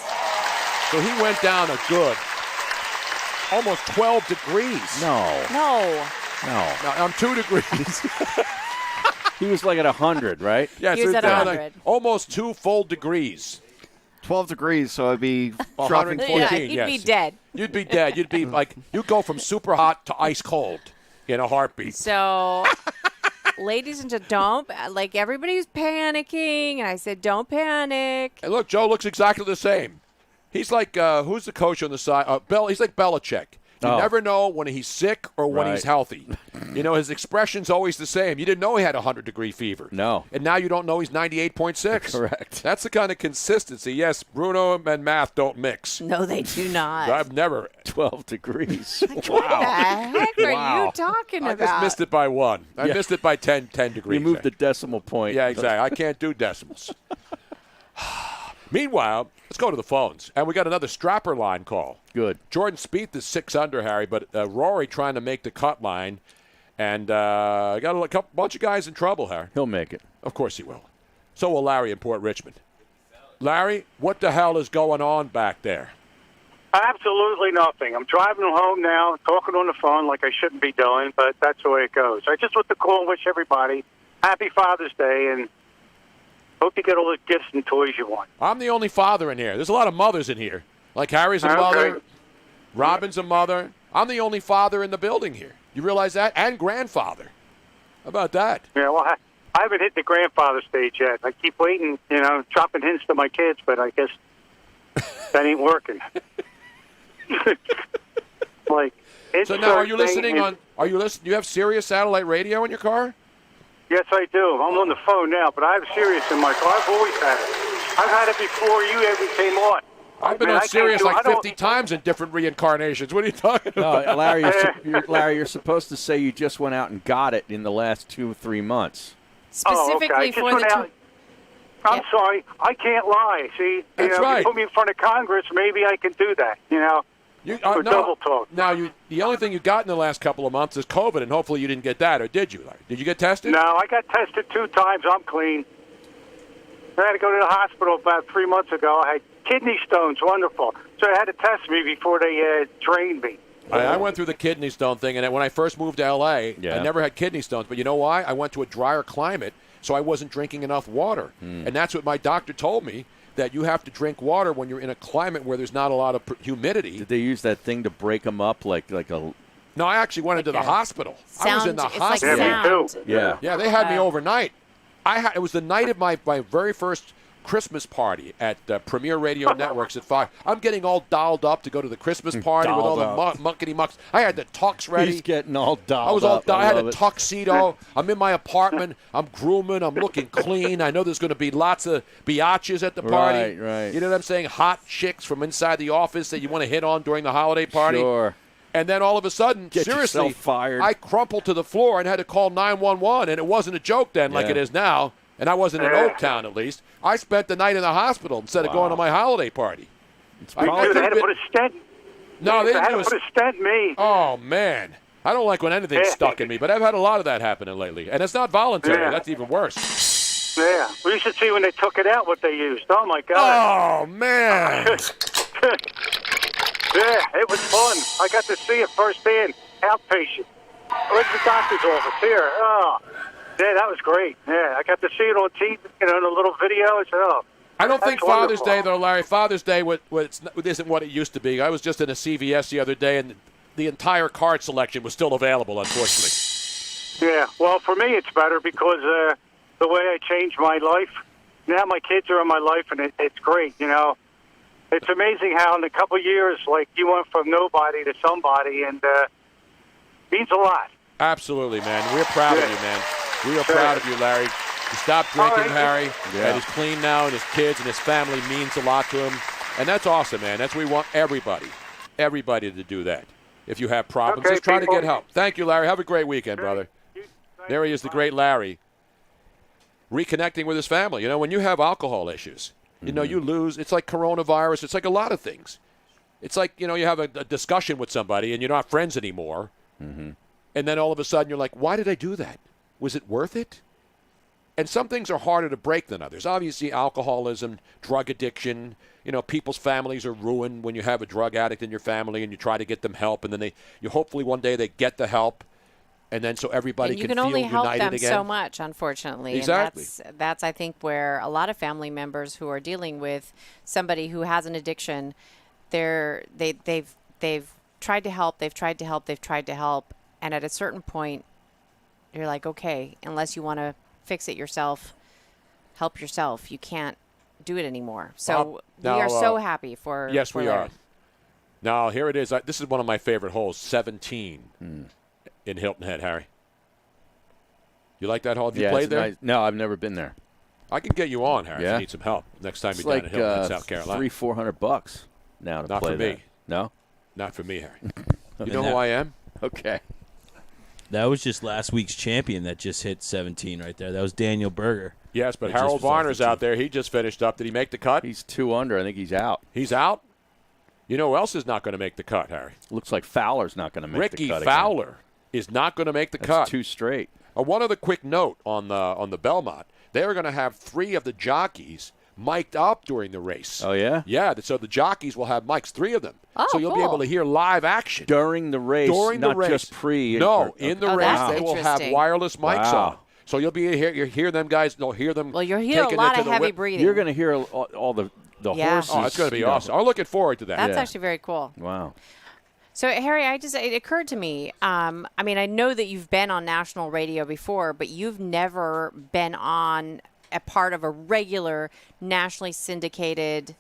So he went down a good almost 12 degrees. No. No. No. I'm 2 degrees. He was like at 100, right? Yeah, He so was he's at down 100. like almost 2 full degrees. 12 degrees, so I'd be dropping 114, Yeah, he'd yes. be dead. You'd be dead. You'd be like, you'd go from super hot to ice cold in a heartbeat. So, ladies and gentlemen, like everybody was panicking, and I said, don't panic. And look, Joe looks exactly the same. He's like, who's the coach on the side? He's like Belichick. You never know when he's sick or when he's healthy. His expression's always the same. You didn't know he had a 100-degree fever. No. And now you don't know he's 98.6. Correct. That's the kind of consistency. Yes, Bruno and math don't mix. No, they do not. I've never. 12 degrees. What the heck are you talking about? I just missed it by 1. I missed it by 10 degrees. You moved the decimal point. Yeah, exactly. I can't do decimals. Meanwhile, let's go to the phones. And we got another strapper line call. Good. Jordan Spieth is 6 under, Harry, but Rory trying to make the cut line. And got a bunch of guys in trouble, Harry. He'll make it. Of course he will. So will Larry in Port Richmond. Larry, what the hell is going on back there? Absolutely nothing. I'm driving home now, talking on the phone like I shouldn't be doing, but that's the way it goes. I just want to call and wish everybody Happy Father's Day, and hope you get all the gifts and toys you want. I'm the only father in here. There's a lot of mothers in here. Like Harry's a mother. Robin's a mother. I'm the only father in the building here. You realize that? And grandfather. How about that? Yeah, well, I haven't hit the grandfather stage yet. I keep waiting, dropping hints to my kids, but I guess that ain't working. So now, are you listening on? Are you listening? You have Sirius satellite radio in your car? Yes, I do. I'm on the phone now, but I have Sirius in my car. I've always had it. I've had it before you ever came on. I've been on Sirius like 50 times in different reincarnations. What are you talking about? No, Larry, you're supposed to say you just went out and got it in the last 2-3 months. Specifically for the. I'm sorry, I can't lie. See, That's right. If you put me in front of Congress, maybe I can do that. Double talk. Now, the only thing you got in the last couple of months is COVID, and hopefully you didn't get that, or did you, Larry? Did you get tested? No, I got tested 2 times. I'm clean. I had to go to the hospital about 3 months ago. I had kidney stones, wonderful. So they had to test me before they drained me. I went through the kidney stone thing, and when I first moved to L.A., I never had kidney stones. But you know why? I went to a drier climate, so I wasn't drinking enough water. And that's what my doctor told me, that you have to drink water when you're in a climate where there's not a lot of humidity. Did they use that thing to break them up like a... No, I actually went into the hospital. I was in the hospital. Like Yeah, they had me overnight. It was the night of my very first Christmas party at Premier Radio Networks at 5. I'm getting all dolled up to go to the Christmas party with all the muckety-mucks. I had the tux ready. He's getting all dolled up. I was all I had a tuxedo. I'm in my apartment. I'm grooming. I'm looking clean. I know there's going to be lots of biatches at the party. Right. You know what I'm saying? Hot chicks from inside the office that you want to hit on during the holiday party. Sure. And then all of a sudden, seriously, fired. I crumpled to the floor and had to call 911, and it wasn't a joke then like it is now. And I wasn't in Oaktown, at least. I spent the night in the hospital instead of going to my holiday party. They had to put a stent. No, they had didn't to put a stent in me. Oh, man. I don't like when anything's stuck in me, but I've had a lot of that happening lately. And it's not voluntary. Yeah. That's even worse. Yeah. We should see when they took it out what they used. Oh, my God. Oh, man. Yeah, it was fun. I got to see it firsthand. Outpatient. Where's the doctor's office? Here. Oh. Yeah, that was great. Yeah, I got to see it on TV, in a little video. I said, I don't think Father's Day, though, Larry. Father's Day isn't what it used to be. I was just in a CVS the other day, and the entire card selection was still available, unfortunately. Yeah, well, for me it's better because the way I changed my life, now my kids are in my life, and it's great, It's amazing how in a couple of years, you went from nobody to somebody, and means a lot. Absolutely, man. We're proud of you, man. We are proud of you, Larry. He stopped drinking, Harry, and he's clean now, and his kids and his family means a lot to him. And that's awesome, man. That's what we want everybody to do that. If you have problems, just try to get help. Thank you, Larry. Have a great weekend, brother. There he is, the great Larry, reconnecting with his family. When you have alcohol issues, you lose. It's like coronavirus. It's like a lot of things. It's like, you have a discussion with somebody, and you're not friends anymore. Mm-hmm. And then all of a sudden you're like, why did I do that? Was it worth it? And some things are harder to break than others. Obviously, alcoholism, drug addiction, people's families are ruined when you have a drug addict in your family and you try to get them help, and then you hopefully one day they get the help, and then so everybody can feel united again. You can only help them so much, unfortunately. Exactly. And that's I think where a lot of family members who are dealing with somebody who has an addiction, they've tried to help, and at a certain point, you're like, okay, unless you want to fix it yourself, help yourself. You can't do it anymore. So we are so happy for. Yes, for we Larry. are. Now, here it is. This is one of my favorite holes, 17 in Hilton Head, Harry. You like that hole? Have you played there? Nice. No, I've never been there. I can get you on, Harry, if you need some help next time you're down in Hilton Head, South Carolina. $300-400 now to Not play for me. that. No? Not for me, Harry. You know who I am? Okay. That was just last week's champion that just hit 17 right there. That was Daniel Berger. Yes, but Harold Varner's out there. He just finished up. Did he make the cut? He's 2 under. I think he's out. He's out? You know who else is not going to make the cut, Harry? Looks like Fowler's not going to make Ricky the cut. Ricky Fowler is not going to make the cut. 2 straight. One other quick note on the Belmont. They are going to have 3 of the jockeys mic'd up during the race. Oh, yeah? Yeah, so the jockeys will have mics, 3 of them. Oh, so you'll be able to hear live action. During the race, not just pre. No, in the race, that's they will have interesting. wireless mics Wow. on. So you'll be here. You hear them guys. You'll hear them. Well, you'll hear a lot of heavy breathing. You're going to hear all the horses. Oh, it's going to be awesome. I'm looking forward to that. That's actually very cool. Wow. So, Harry, it occurred to me, I know that you've been on national radio before, but you've never been on a part of a regular nationally syndicated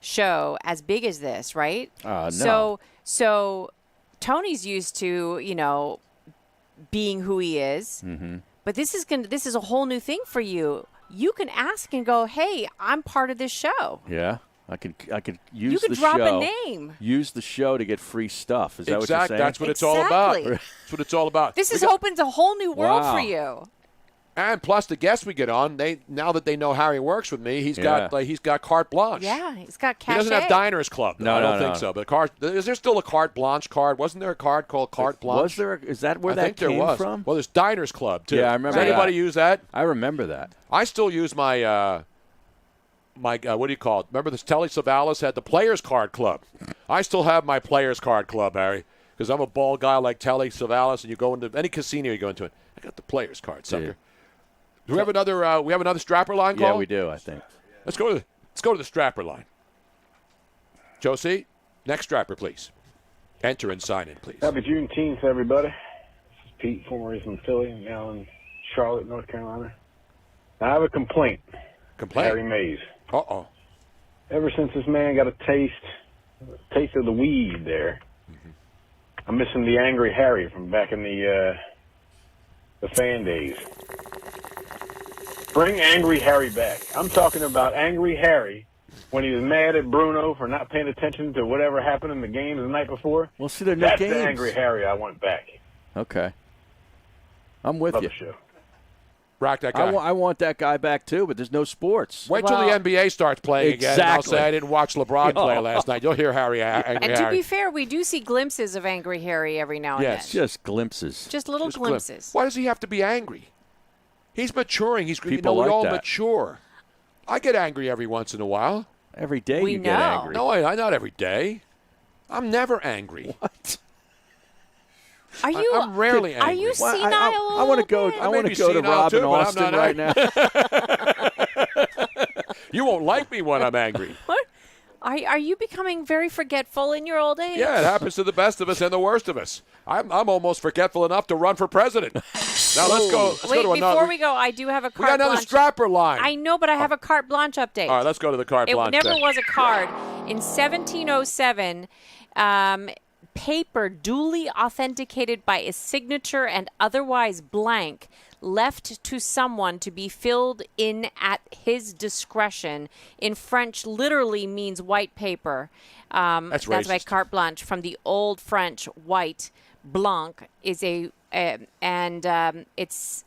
show as big as this, right? No. So Tony's used to, being who he is, but this is a whole new thing for you. You can ask and go, "Hey, I'm part of this show." Yeah. I could use the show. You could drop a name. Use the show to get free stuff. Is that what you're saying? That's what it's all about. That's what it's all about. This opens a whole new world for you. And plus, the guests we get on, now that they know Harry works with me, he's got carte blanche. Yeah, he's got cachet. He doesn't have Diners Club. Though. I don't think so. But is there still a carte blanche card? Wasn't there a card called carte blanche? Was there? Is that where I that think there came was. from? Well, there's Diners Club too. Yeah, I remember. Does anybody use that? I remember that. I still use my what do you call it? Remember this Telly Savalas had the Players Card Club. I still have my Players Card Club, Harry, because I'm a bald guy like Telly Savalas, and you go into any casino you go into it. I got the Players Card, sucker. Yeah. Do we have another strapper line call? Yeah, we do, I think. Let's go to the strapper line. Josie, next strapper, please. Enter and sign in, please. Happy Juneteenth, everybody. This is Pete, former from Philly, now in Charlotte, North Carolina. I have a complaint. Harry Mays. Uh-oh. Ever since this man got a taste of the weed there, I'm missing the Angry Harry from back in the fan days. Bring Angry Harry back. I'm talking about Angry Harry when he was mad at Bruno for not paying attention to whatever happened in the games the night before. Well, see, they're not games. That's the Angry Harry I want back. Okay. I'm with Love you. the show. Rock that guy. I want that guy back, too, but there's no sports. Wait till the NBA starts playing again, and I'll say I didn't watch LeBron play last night. You'll hear Angry Harry. And to be fair, we do see glimpses of Angry Harry every now and then. Yes, just glimpses. Just little glimpses. Why does he have to be angry? He's maturing. We like all that. mature. I get angry every once in a while. Every day We you get know. angry. No, I not every day. I'm never angry. What? Are you? I'm rarely angry. Are you Well, senile? I want to go. I want to go to Robin Austin right now. You won't like me when I'm angry. What? Are you becoming very forgetful in your old age? Yeah, it happens to the best of us and the worst of us. I'm almost forgetful enough to run for president. Now let's go. Wait, to before we go, I do have a carte We got another blanche. strapper line. I know, but I have a carte blanche update. All right, let's go to the carte blanche. It never then. was a card. In 1707, paper duly authenticated by a signature and otherwise blank left to someone to be filled in at his discretion. In French, literally means white paper. That's why racist. carte blanche from the Old French white blanc is it's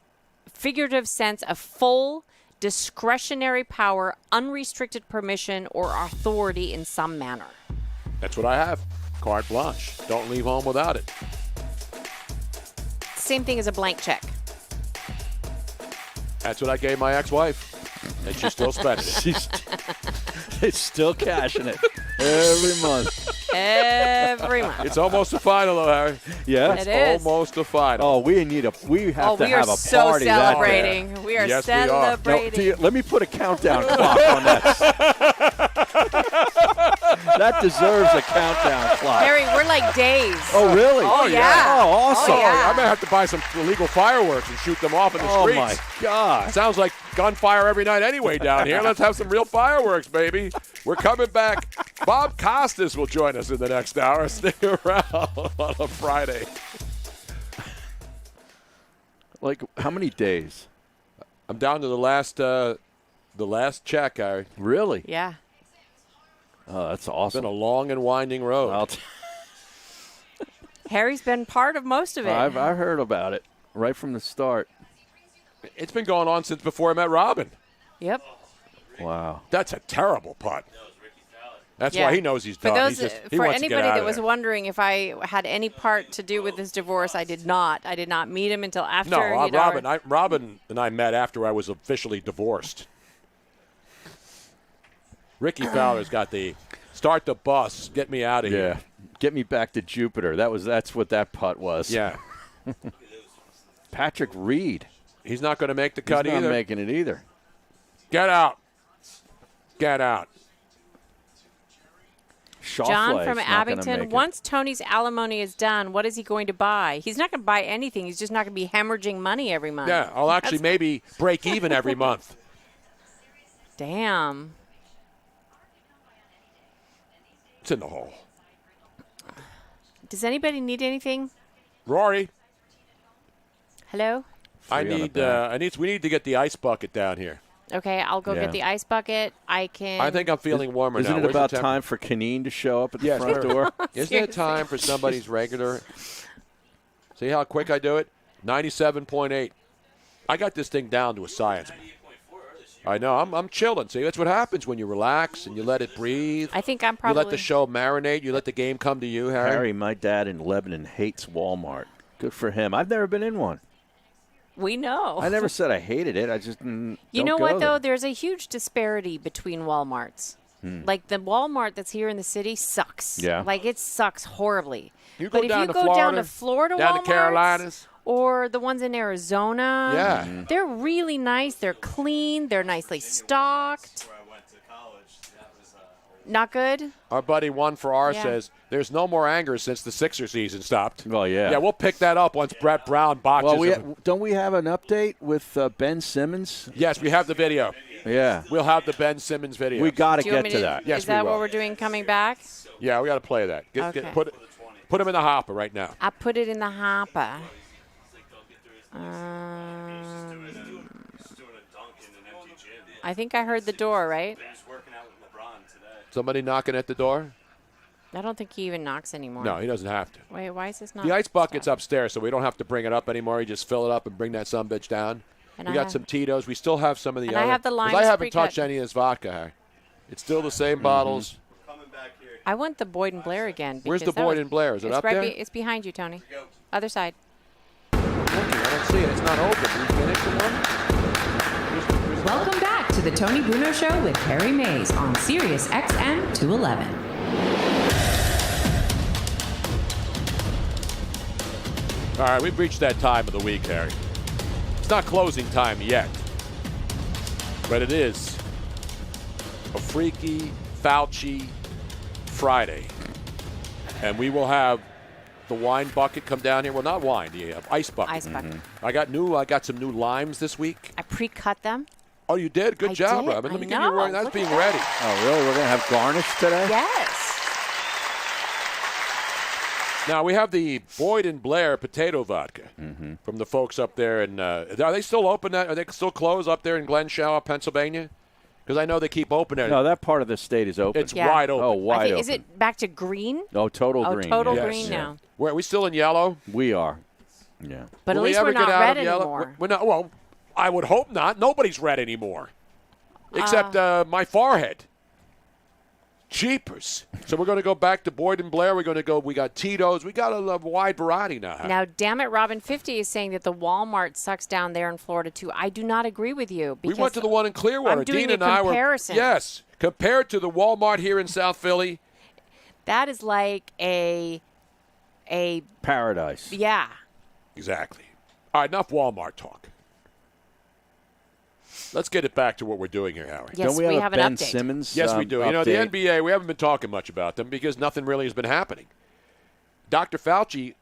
figurative sense of full discretionary power, unrestricted permission, or authority in some manner. That's what I have. Carte blanche. Don't leave home without it. Same thing as a blank check. That's what I gave my ex-wife, and she's still spending it. It's still cashing it every month. Every month. It's almost a final, though, Harry. Yeah, It is. Almost a final. Oh, we have to have we are a so party. that day. celebrating. We are Yes, we are. celebrating. No, let me put a countdown clock on that. That deserves a countdown clock. Harry, we're like days. Oh, really? Oh, yeah. Oh, awesome. Oh, yeah. I may have to buy some illegal fireworks and shoot them off in the streets. Oh, my God. Sounds like gunfire every night anyway down here. Let's have some real fireworks, baby. We're coming back. Bob Costas will join us in the next hour. Stick around on a Friday. Like, how many days? I'm down to the last check, Harry. Really? Yeah. Oh, that's It's awesome. been a long and winding road. Harry's been part of most of it. I've heard about it right from the start. It's been going on since before I met Robin. Yep. Wow. That's a terrible putt. That's Yeah. why he knows he's For done. those, He for wants to get anybody out that of was there. wondering if I had any part to do with this divorce, I did not. I did not meet him until after. No, you know, Robin and I met after I was officially divorced. Ricky Fowler's got the start the bus, get me out of here. Get me back to Jupiter. That's what that putt was. Yeah. Patrick Reed. He's not going to make the cut He's either. not making it either. Get out. Get out. John from Schauffele's not gonna Abington. make it. Once Tony's alimony is done, what is he going to buy? He's not going to buy anything. He's just not going to be hemorrhaging money every month. Yeah, I'll actually maybe break even every month. Damn. It's in the hole. Does anybody need anything? Rory, Hello? we need to get the ice bucket down here. Okay, I'll go Yeah. get the ice bucket. I can. I think I'm feeling warmer Isn't now. it Where's the about temp- time for Kaneen to show up at the Yes, front door? Isn't it time for somebody's regular? See how quick I do it? 97.8. I got this thing down to a science. I know. I'm chilling. See, that's what happens when you relax and you let it breathe. I think I'm You probably. let the show marinate. You let the game come to you, Harry. Harry, my dad in Lebanon hates Walmart. Good for him. I've never been in one. We know. I never said I hated it. I just You don't know go what, though? there. There's a huge disparity between Walmarts. Like, the Walmart that's here in the city sucks. Yeah. Like, it sucks horribly. You go but if down you to go Florida, down to Florida down to Walmarts Carolinas. or the ones in Arizona, Yeah. they're really nice. They're clean. They're nicely stocked. Not good? Our buddy One for R Yeah. says there's no more anger since the Sixer season stopped. Well, yeah. Yeah, we'll pick that up once Brett Brown botches Well, him. don't we have an update with Ben Simmons? Yes, we have the video. Yeah. We'll have the Ben Simmons video. We got to Do you want get me to that. Yes, Is that we will. what we're doing coming back? Yeah, we got to play that. Okay. Put him in the hopper right now. I put it in the hopper. I think I heard the door, right? Somebody knocking at the door? I don't think he even knocks anymore. No, he doesn't have to. Wait, why is this not? The ice bucket's upstairs, so we don't have to bring it up anymore. You just fill it up and bring that sumbitch down. And we I got have- some Tito's. We still have some of the And other. I have the 'cause limes I haven't pre-cut. touched any of this vodka, Harry. It's still the same bottles. I want the Boyd and Blair again. Where's the because that Boyd was- and Blair? Is it it's up right there? It's behind you, Tony. Other side. I don't see it. It's not open. Can you finish the one? Welcome back to the Tony Bruno Show with Harry Mays on SiriusXM 211. All right, we've reached that time of the week, Harry. It's not closing time yet, but it is a freaky Fauci Friday. And we will have the wine bucket come down here. Well, not wine, the ice bucket. Ice bucket. I got some new limes this week. I pre-cut them. Oh, you did? Good I job, did. Robin. Let I me give you a know. round. That's Look being at ready. Oh, really? We're going to have garnish today? Yes. Now, we have the Boyd and Blair potato vodka Mm-hmm. from the folks up there. Are they still open? Are they still closed up there in Glen Shower, Pennsylvania? Because I know they keep open there. No, that part of the state is open. It's wide open. Oh, I wide think, open. is it back to green? Oh, total green. total yes. green Yeah. now. Are we still in yellow? We are. Yeah. But Will at we least ever we're not get out red of yellow? anymore. We're not. Well, I would hope not. Nobody's red anymore, except my forehead. Jeepers! So we're going to go back to Boyd and Blair. We got Tito's. We got a wide variety now. Now, damn it, Robin 50 is saying that the Walmart sucks down there in Florida, too. I do not agree with you. We went to the one in Clearwater. I'm doing Dean a and I were. comparison. Yes, compared to the Walmart here in South Philly. That is like a Paradise. yeah. Exactly. All right, enough Walmart talk. Let's get it back to what we're doing here, Howie. Yes, Don't we have an Ben update. Simmons? Yes, we do. You know, the update? NBA, we haven't been talking much about them because nothing really has been happening. Dr. Fauci,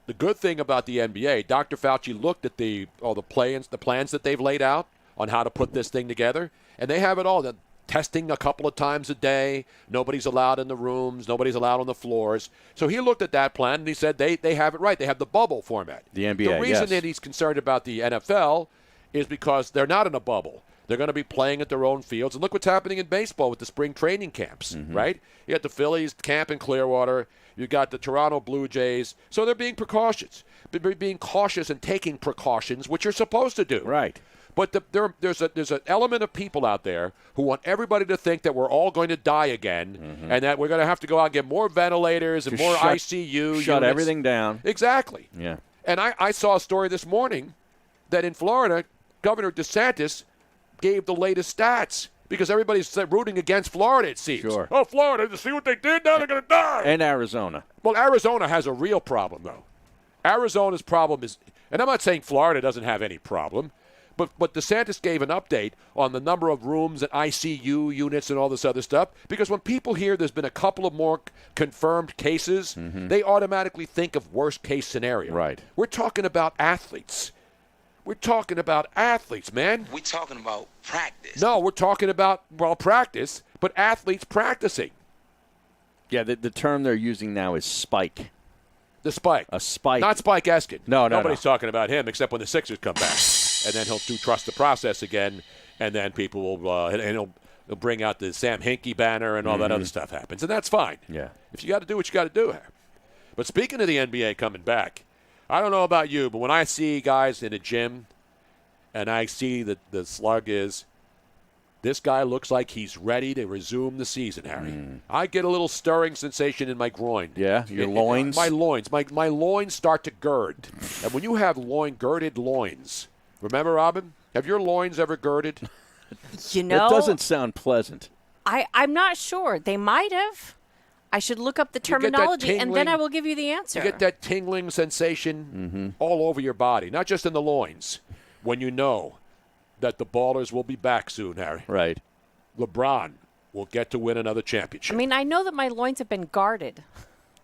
the good thing about the NBA, Dr. Fauci looked at all the plans that they've laid out on how to put this thing together, and they have it all. They're testing a couple of times a day. Nobody's allowed in the rooms. Nobody's allowed on the floors. So he looked at that plan, and he said they have it right. They have the bubble format. The NBA, The reason yes. that he's concerned about the NFL is because they're not in a bubble. They're going to be playing at their own fields. And look what's happening in baseball with the spring training camps, right? You got the Phillies camp in Clearwater. You got the Toronto Blue Jays. So they're being cautious and taking precautions, which you're supposed to do. Right. But there's an element of people out there who want everybody to think that we're all going to die again and that we're going to have to go out and get more ventilators and more ICU Shut units. everything down. Exactly. Yeah. And I saw a story this morning that in Florida, Governor DeSantis gave the latest stats because everybody's rooting against Florida, it seems. Sure. Oh, Florida, you see what they did? Now they're going to die. And Arizona. Well, Arizona has a real problem, though. Arizona's problem is, and I'm not saying Florida doesn't have any problem, but DeSantis gave an update on the number of rooms and ICU units and all this other stuff, because when people hear there's been a couple of more confirmed cases, they automatically think of worst-case scenario. Right. We're talking about athletes. We're talking about athletes, man. We're talking about practice. No, we're talking about, practice, but athletes practicing. Yeah, the term they're using now is spike. The spike. A spike. Not Spike Eskin. No. Nobody's talking about him except when the Sixers come back. And then he'll trust the process again, and then people will and he'll bring out the Sam Hinkie banner and all that other stuff happens. And that's fine. Yeah. If you got to do what you got to do here. But speaking of the NBA coming back, I don't know about you, but when I see guys in a gym and I see that the slug is, this guy looks like he's ready to resume the season, Harry. I get a little stirring sensation in my groin. Yeah, your loins? My loins. My loins start to gird. And when you have girded loins, remember, Robin, have your loins ever girded? You know, It doesn't sound pleasant. I'm not sure. They might have. I should look up the You get that terminology, and then tingling- I will give you the answer. You get that tingling sensation all over your body, not just in the loins, when you know that the Ballers will be back soon, Harry. Right. LeBron will get to win another championship. I mean, I know that my loins have been guarded,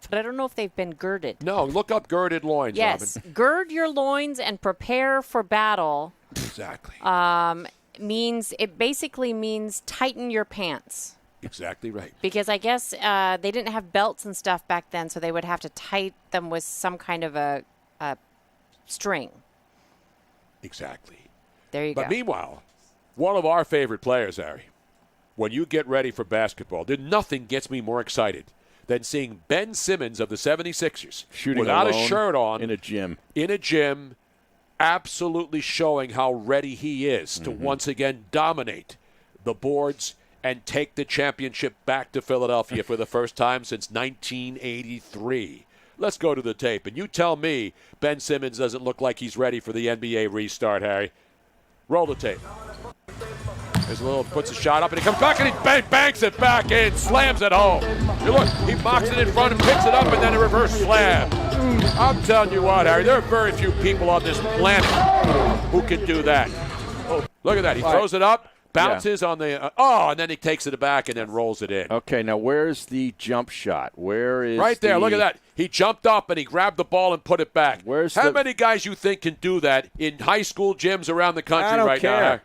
but I don't know if they've been girded. No, look up girded loins, Yes, Robin. gird your loins and prepare for battle. Exactly. It basically means tighten your pants. Exactly right. Because I guess they didn't have belts and stuff back then, so they would have to tighten them with some kind of a string. Exactly. There you go. But meanwhile, one of our favorite players, Harry, when you get ready for basketball, nothing gets me more excited than seeing Ben Simmons of the 76ers Shooting without alone a shirt on in a gym. Absolutely showing how ready he is to once again dominate the boards and take the championship back to Philadelphia for the first time since 1983. Let's go to the tape. And you tell me Ben Simmons doesn't look like he's ready for the NBA restart, Harry. Roll the tape. There's a little, puts a shot up, and he comes back, and he banks it back in, slams it home. You look, he mocks it in front and picks it up, and then a reverse slam. I'm telling you what, Harry, there are very few people on this planet who can do that. Oh, look at that. He throws it up, bounces on the, and then he takes it back and then rolls it in. Okay, now where's the jump shot? Where is right there, look at that. He jumped up and he grabbed the ball and put it back. How many guys you think can do that in high school gyms around the country right now?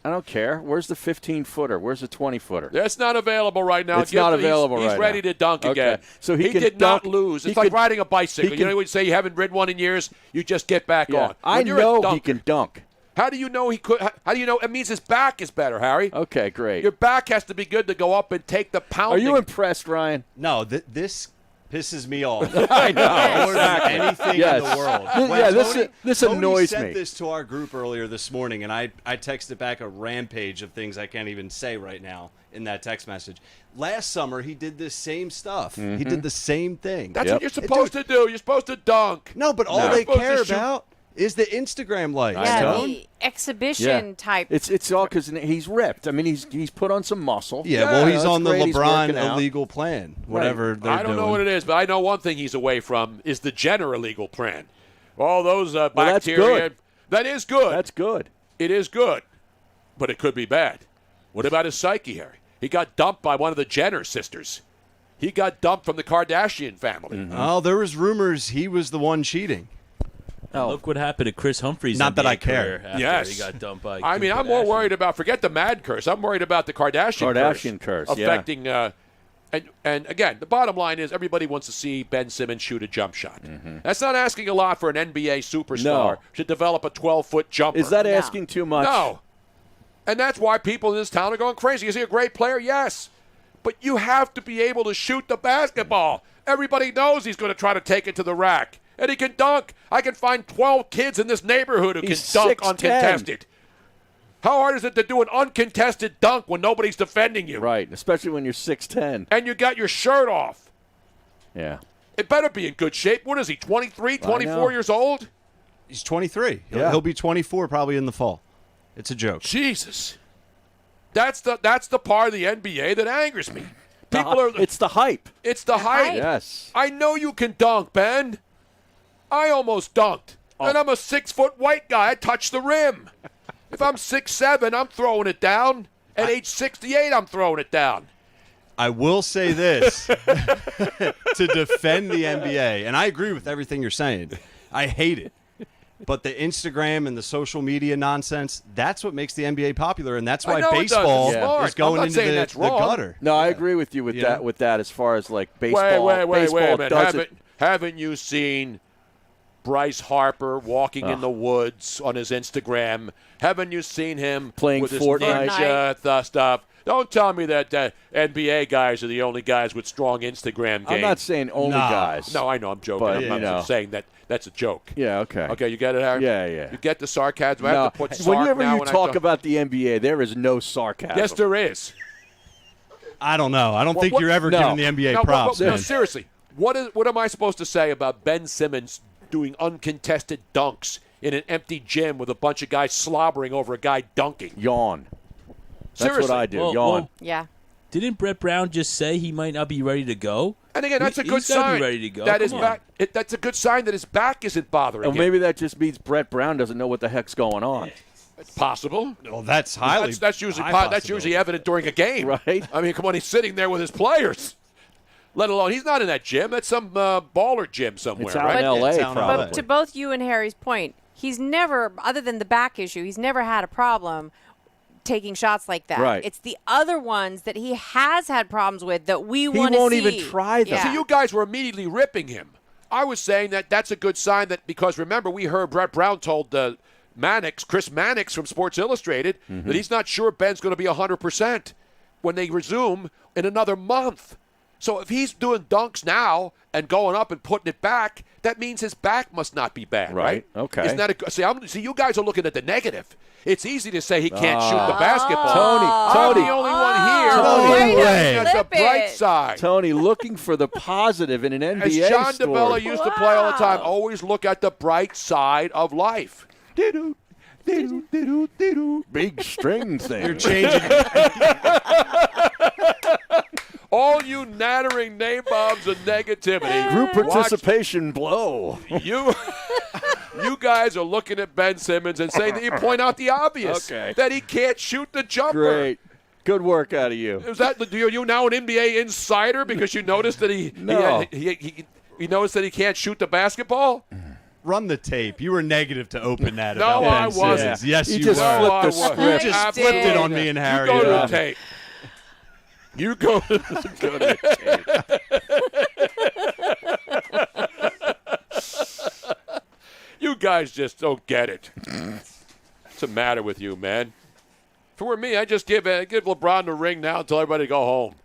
I don't care. Where's the 15-footer? Where's the 20-footer? That's not available right now. It's not available right now. He's ready to dunk again. So he can did dunk. not lose. It's like riding a bicycle. You know when you say you haven't ridden one in years? You just get back on. I know he can dunk. How do you know he could? How do you know? It means his back is better, Harry. Okay, great. Your back has to be good to go up and take the pounding. Are you impressed, Ryan? No, this pisses me off. I know. More than anything in the world. This Tony annoys sent me. this to our group earlier this morning, and I texted back a rampage of things I can't even say right now in that text message. Last summer, he did this same stuff. He did the same thing. That's what you're supposed to do. You're supposed to dunk. No, but all they care about is the Instagram likes. The exhibition type. It's all because he's ripped. I mean, he's put on some muscle. Yeah, well, he's on the great. LeBron illegal plan, whatever they're doing. I don't know what it is, but I know one thing he's away from is the Jenner illegal plan. All those bacteria. That's good. That is good. That's good. It is good. but it could be bad. What about his psyche, Harry? He got dumped by one of the Jenner sisters. He got dumped from the Kardashian family. Mm-hmm. Oh, there was rumors he was the one cheating. Oh. Look what happened to Chris Humphrey's Not that NBA I care. career after Yes. he got dumped by I Kim mean, I'm more Kardashian. worried about, forget the mad curse, I'm worried about the Kardashian curse, affecting, and again, the bottom line is everybody wants to see Ben Simmons shoot a jump shot. That's not asking a lot for an NBA superstar to develop a 12-foot jumper. Is that asking too much? No. And that's why people in this town are going crazy. Is he a great player? Yes. But you have to be able to shoot the basketball. Everybody knows he's going to try to take it to the rack. And he can dunk. I can find 12 kids in this neighborhood who He's can dunk 6'10". uncontested. How hard is it to do an uncontested dunk when nobody's defending you? Right, especially when you're 6'10". And you got your shirt off. Yeah. It better be in good shape. What is he, 23, 24 years old? He's 23. Yeah. He'll be 24 probably in the fall. It's a joke. Jesus. That's the part of the NBA that angers me. It's the hype. It's the hype. Yes. I know you can dunk, Ben. I almost dunked. And I'm a 6-foot white guy. I touched the rim. If I'm 6'7", I'm throwing it down. At age 68, I'm throwing it down. I will say this to defend the NBA, and I agree with everything you're saying. I hate it. But the Instagram and the social media nonsense, that's what makes the NBA popular, and that's why baseball is going into the gutter. No, I agree with you with that. With that, as far as like baseball, Wait a baseball minute. Haven't you seen Bryce Harper walking in the woods on his Instagram? Haven't you seen him playing with his Fortnite ninja stuff? Don't tell me that NBA guys are the only guys with strong Instagram games. I'm not saying only guys. No, I know. I'm joking. But, I'm not saying that. That's a joke. Yeah, okay. Okay, you get it, Harry? Yeah. You get the sarcasm? I have to put whenever you when talk about the NBA, there is no sarcasm. Yes, there is. I don't know. I don't think you're ever giving the NBA props. No, seriously. What am I supposed to say about Ben Simmons doing uncontested dunks in an empty gym with a bunch of guys slobbering over a guy dunking? Yawn. That's Seriously. what I do. Well, Yawn. Yeah. Didn't Brett Brown just say he might not be ready to go? And again, that's a good He's gotta sign. be ready to go. That his Come on. back. That's a good sign that his back isn't bothering Or him. maybe that just means Brett Brown doesn't know what the heck's going on. It's possible. Well, that's highly. That's usually high that's usually evident during a game, right? I mean, come on, he's sitting there with his players. Let alone he's not in that gym. That's some baller gym somewhere. It's out right? in L.A. probably. But to both you and Harry's point, he's never, other than the back issue, he's never had a problem taking shots like that. Right. It's the other ones that he has had problems with that we want to see. He won't even try them. Yeah. So you guys were immediately ripping him. I was saying that that's a good sign that because remember we heard Brett Brown told Chris Mannix from Sports Illustrated that he's not sure Ben's going to be 100% when they resume in another month. So if he's doing dunks now and going up and putting it back, that means his back must not be bad, right? Okay. Isn't that see, you guys are looking at the negative. It's easy to say he can't shoot the basketball. Tony, I'm the only one here. That's the bright side. Tony, looking for the positive in an NBA As John story. DeBella used to play all the time, always look at the bright side of life. Big string thing. You're changing. All you nattering nabobs of negativity. Group participation blow. You guys are looking at Ben Simmons and saying that you point out the obvious. Okay. That he can't shoot the jumper. Great. Good work out of you. Is that are you now an NBA insider because you noticed that he noticed that he can't shoot the basketball? Run the tape. You were negative to open that. No, about I Ben wasn't. Simmons. Yes, You you just were. flipped the script. You just flipped it on me and Harry. You go to the tape. You go to the tape. You guys just don't get it. What's the matter with you, man? If it were me, I'd just give LeBron the ring now and tell everybody to go home.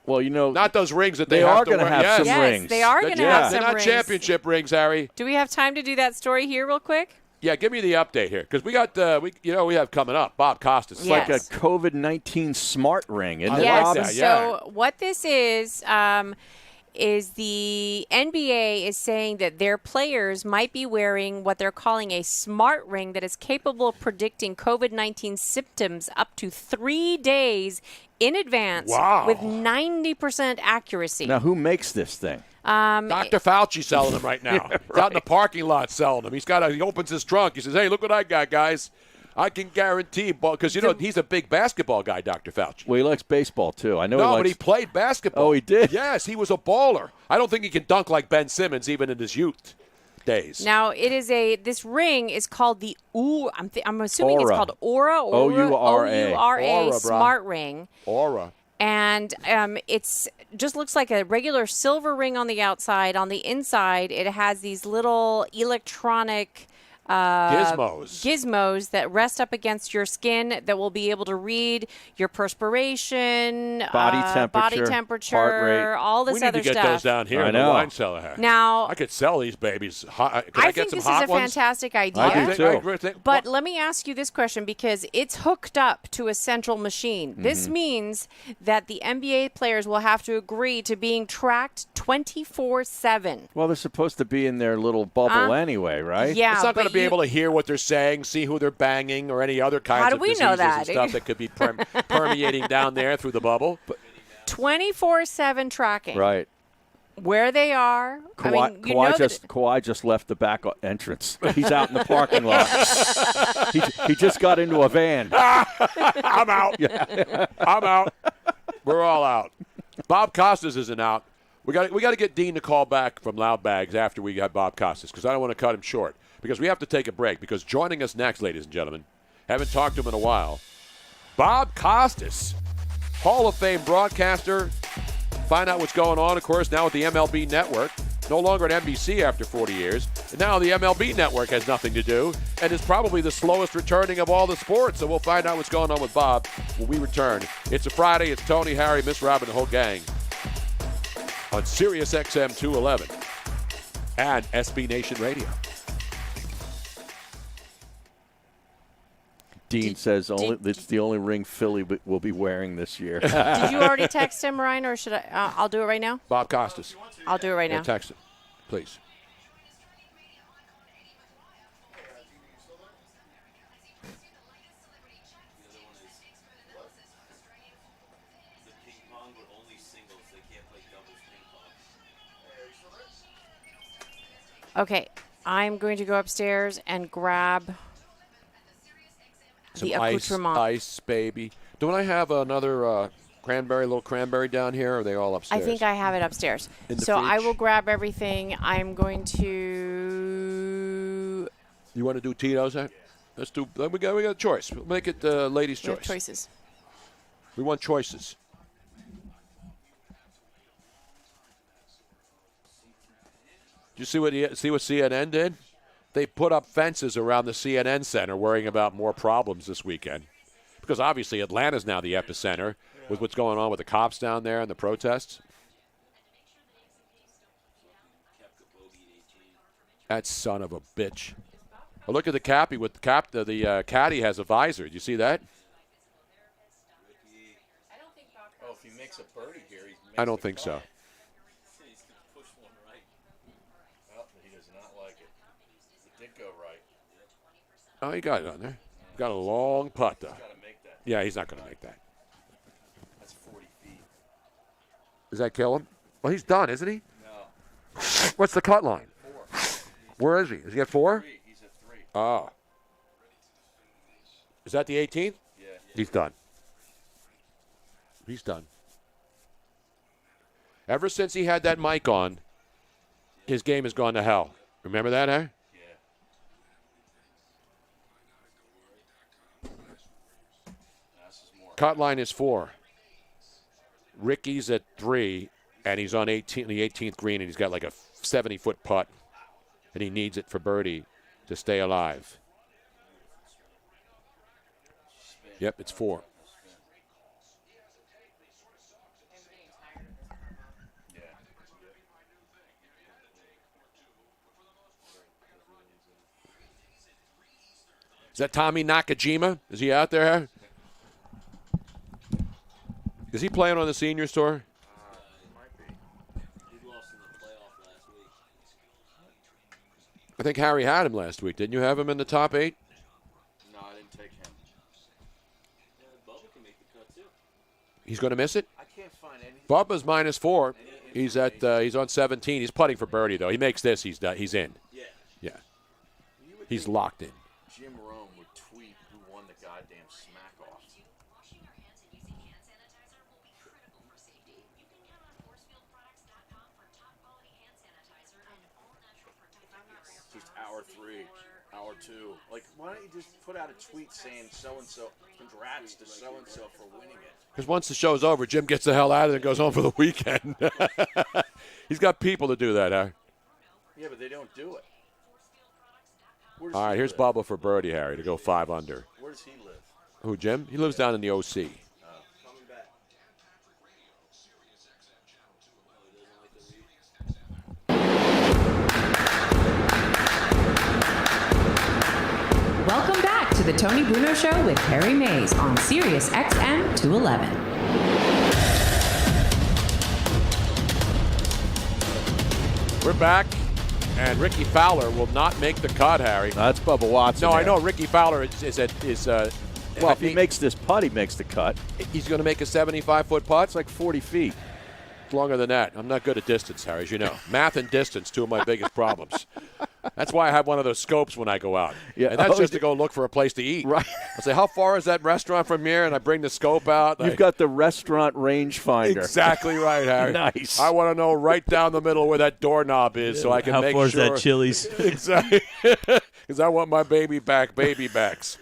Well, you know, not those rings that they are have to going to wear. have some Yes, rings. they are going to have some They're not rings. championship rings, Harry. Do we have time to do that story here real quick? Yeah, give me the update here because we got we have coming up Bob Costas. It's like a COVID-19 smart ring, isn't it, Yes. Robin? So what this is the NBA is saying that their players might be wearing what they're calling a smart ring that is capable of predicting COVID-19 symptoms up to 3 days in advance with 90% accuracy. Now, who makes this thing? Dr. Fauci's selling them right now. He's out in the parking lot selling them. He opens his trunk. He says, "Hey, look what I got, guys. I can guarantee ball because he's a big basketball guy, Dr. Fauci. Well, he likes baseball too. I know. No, but he played basketball. Oh, he did. Yes, he was a baller. I don't think he can dunk like Ben Simmons even in his youth days. Now it is this ring is called the I'm assuming Aura. it's called Aura. O-U-R-A. O-U-R-A Aura, smart ring. Aura. And it's just looks like a regular silver ring on the outside. On the inside, it has these little electronic gizmos that rest up against your skin that will be able to read your perspiration, body temperature, heart rate. all this other We need to get stuff. those down here in the wine cellar. Now, I could sell these babies. Can I get think some this hot is a ones? fantastic idea. I do too. But let me ask you this question because it's hooked up to a central machine. This means that the NBA players will have to agree to being tracked 24/7. Well, they're supposed to be in their little bubble anyway, right? Yeah, It's not going to be able to hear what they're saying, see who they're banging, or any other kinds of diseases and stuff that could be permeating down there through the bubble. 24/7 tracking. Right. Where they are. Kawhi just left the back entrance. He's out in the parking lot. he just got into a van. I'm out. Yeah. I'm out. We're all out. Bob Costas isn't out. We got to get Dean to call back from Loud Bags after we got Bob Costas because I don't want to cut him short because we have to take a break because joining us next, ladies and gentlemen, haven't talked to him in a while, Bob Costas, Hall of Fame broadcaster. Find out what's going on, of course, now with the MLB Network. No longer at NBC after 40 years. And now the MLB Network has nothing to do and is probably the slowest returning of all the sports. So we'll find out what's going on with Bob when we return. It's a Friday. It's Tony, Harry, Miss Robin, the whole gang on SiriusXM 211 and SB Nation Radio. Dean says it's the only ring Philly will be wearing this year. Did you already text him, Ryan, or should I? I'll do it right now. Bob Costas. I'll do it right now. Text him, please. Okay, I'm going to go upstairs and grab Some the accoutrement. ice, baby. Don't I have another little cranberry down here? Or are they all upstairs? I think I have it upstairs. So I will grab everything. I'm going to. You want to do Tito's? Let's do. We got a choice. We'll make it ladies' choice. Choices. We want choices. Did you see what CNN did? They put up fences around the CNN Center worrying about more problems this weekend. Because obviously Atlanta's now the epicenter with what's going on with the cops down there and the protests. That son of a bitch. Oh, look at the cappy with the caddy has a visor. Did you see that? Oh, if he makes a birdie here, I don't think so. He does not like it. It did go right. Oh, he got it on there. Got a long putt, though. He's got to make that. Yeah, he's not going to make that. That's 40 feet. Does that kill him? Well, he's done, isn't he? No. What's the cut line? 4. Where is he? Is he at 4? 3. He's at 3. Oh. Is that the 18th? Yeah. He's done. He's done. Ever since he had that mic on, his game has gone to hell. Remember that, eh? Cut line is 4. Ricky's at 3, and he's on the 18th green, and he's got like a 70-foot putt, and he needs it for birdie to stay alive. Yep, it's 4. Is that Tommy Nakajima? Is he out there? Is he playing on the seniors tour? I think Harry had him last week. Didn't you have him in the top 8? No, I didn't take him. Bubba can make the cut too. He's going to miss it? I can't find anything. Bubba's -4. He's on 17. He's putting for birdie though. He makes this, he's in. Yeah. Yeah. He's locked in. Jim Rome would tweet who goddamn smack off. Just hour 3, hour 2. Like, why don't you just put out a tweet saying so-and-so, congrats to so-and-so for winning it? Because once the show's over, Jim gets the hell out of it and goes home for the weekend. He's got people to do that, huh? Yeah, but they don't do it. All right, here's Bubba for birdie, Harry, to go 5 under. Where does he live? Who, Jim? He lives down in the OC. Welcome back to the Tony Bruno Show with Harry Mays on SiriusXM 211. We're back, and Ricky Fowler will not make the cut, Harry. That's Bubba Watson. No, there. I know. Ricky Fowler is well, if he makes this putt, he makes the cut. He's going to make a 75-foot putt? It's like 40 feet. It's longer than that. I'm not good at distance, Harry, as you know. Math and distance, two of my biggest problems. That's why I have one of those scopes when I go out. Yeah. And that's just to go look for a place to eat. Right. I say, how far is that restaurant from here? And I bring the scope out. You've got the restaurant rangefinder. Exactly right, Harry. Nice. I want to know right down the middle where that doorknob is so I can How make far sure. is that Chili's? Exactly. Because I want my baby backs.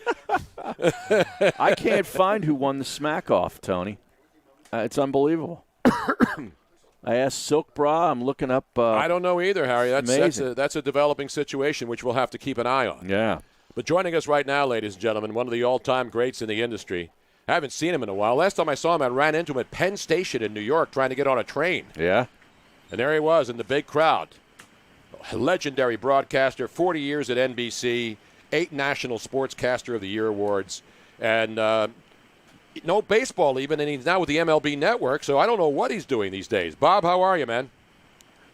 I can't find who won the smack off, Tony. It's unbelievable. I asked Silk Bra. I'm looking up. I don't know either, Harry. Amazing. That's a developing situation which we'll have to keep an eye on. Yeah. But joining us right now, ladies and gentlemen, one of the all-time greats in the industry. I haven't seen him in a while. Last time I saw him, I ran into him at Penn Station in New York trying to get on a train. Yeah. And there he was in the big crowd. A legendary broadcaster, 40 years at NBC, 8 National Sportscaster of the Year awards, and no baseball even, and he's now with the MLB Network, so I don't know what he's doing these days. Bob, how are you, man?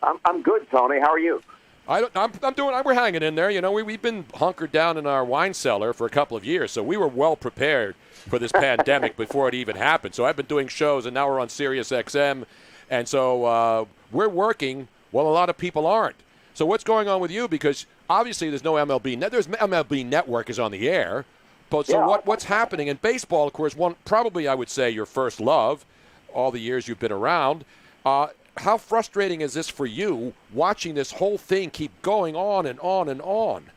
I'm good, Tony. How are you? We're hanging in there. You know, we've been hunkered down in our wine cellar for a couple of years, so we were well prepared for this pandemic before it even happened. So I've been doing shows, and now we're on SiriusXM, and so we're working while a lot of people aren't. So what's going on with you? Because obviously there's no MLB. There's MLB Network is on the air. But so what's happening in baseball? Of course, probably I would say your first love, all the years you've been around. How frustrating is this for you, watching this whole thing keep going on and on and on?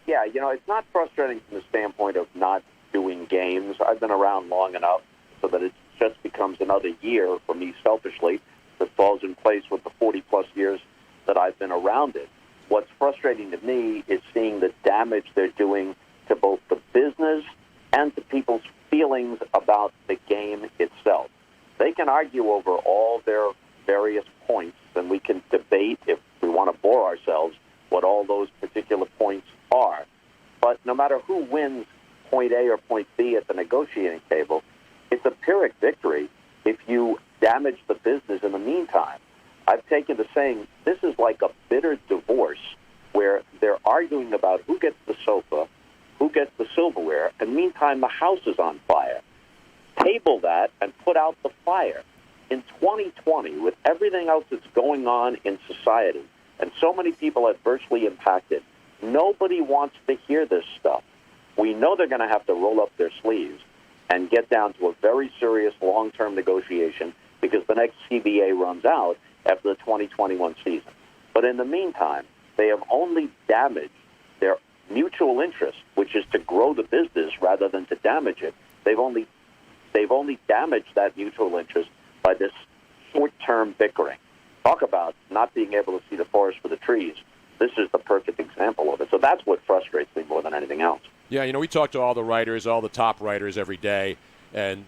Yeah, it's not frustrating from the standpoint of not doing games. I've been around long enough so that it just becomes another year for me selfishly that falls in place with the 40-plus years that I've been around it. What's frustrating to me is seeing the damage they're doing to both the business and to people's feelings about the game itself. They can argue over all their various points, and we can debate, if we want to bore ourselves, what all those particular points are. But no matter who wins point A or point B at the negotiating table, it's a Pyrrhic victory if you damage the business in the meantime. I've taken to saying this is like a bitter divorce where they're arguing about who gets the sofa, who gets the silverware, and meantime the house is on fire. Table that and put out the fire. In 2020, with everything else that's going on in society, and so many people adversely impacted, nobody wants to hear this stuff. We know they're going to have to roll up their sleeves and get down to a very serious long-term negotiation because the next CBA runs out after the 2021 season. But in the meantime, they have only damaged their mutual interest, which is to grow the business rather than to damage it. They've only damaged that mutual interest by this short-term bickering. Talk about not being able to see the forest for the trees. This is the perfect example of it. So that's what frustrates me more than anything else. Yeah, we talk to all the writers, all the top writers every day, and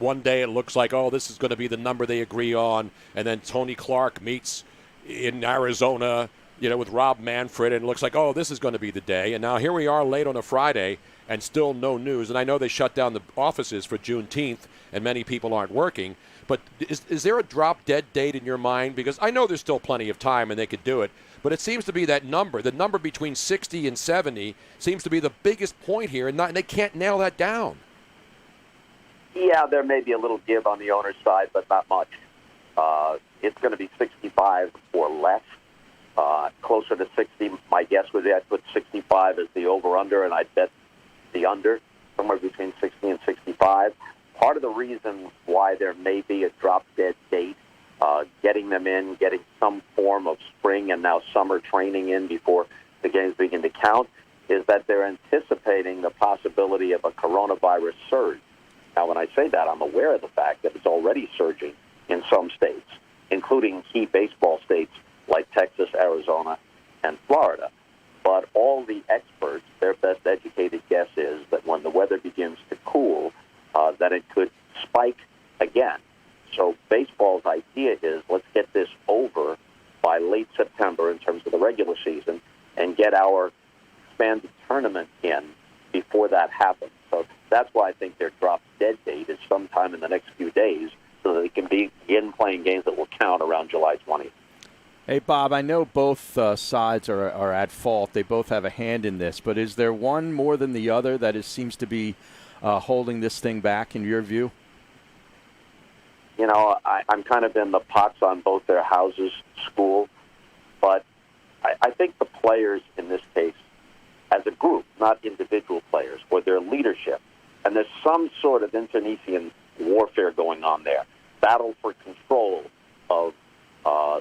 one day it looks like, this is going to be the number they agree on, and then Tony Clark meets in Arizona, with Rob Manfred, and it looks like, this is going to be the day. And now here we are late on a Friday, and still no news. And I know they shut down the offices for Juneteenth, and many people aren't working. But is there a drop-dead date in your mind? Because I know there's still plenty of time, and they could do it. But it seems to be that number, the number between 60 and 70, seems to be the biggest point here, and they can't nail that down. Yeah, there may be a little give on the owner's side, but not much. It's going to be 65 or less. Closer to 60, my guess would be I'd put 65 as the over-under, and I'd bet the under somewhere between 60 and 65. Part of the reason why there may be a drop-dead date, getting them in, getting some form of spring and now summer training in before the games begin to count, is that they're anticipating the possibility of a coronavirus surge. Now, when I say that, I'm aware of the fact that it's already surging in some states, including key baseball states like Texas, Arizona, and Florida. But all the experts, their best educated guess is that when the weather begins to cool, that it could spike again. So baseball's idea is let's get this over by late September in terms of the regular season and get our expanded tournament in before that happens. So that's why I think their drop-dead date is sometime in the next few days so that they can begin playing games that will count around July 20th. Hey, Bob, I know both sides are at fault. They both have a hand in this. But is there one more than the other that seems to be holding this thing back, in your view? You know, I'm kind of in the pots on both their houses school. But I think the players in this case, as a group, not individual players, or their leadership, and there's some sort of internecine warfare going on there, battle for control of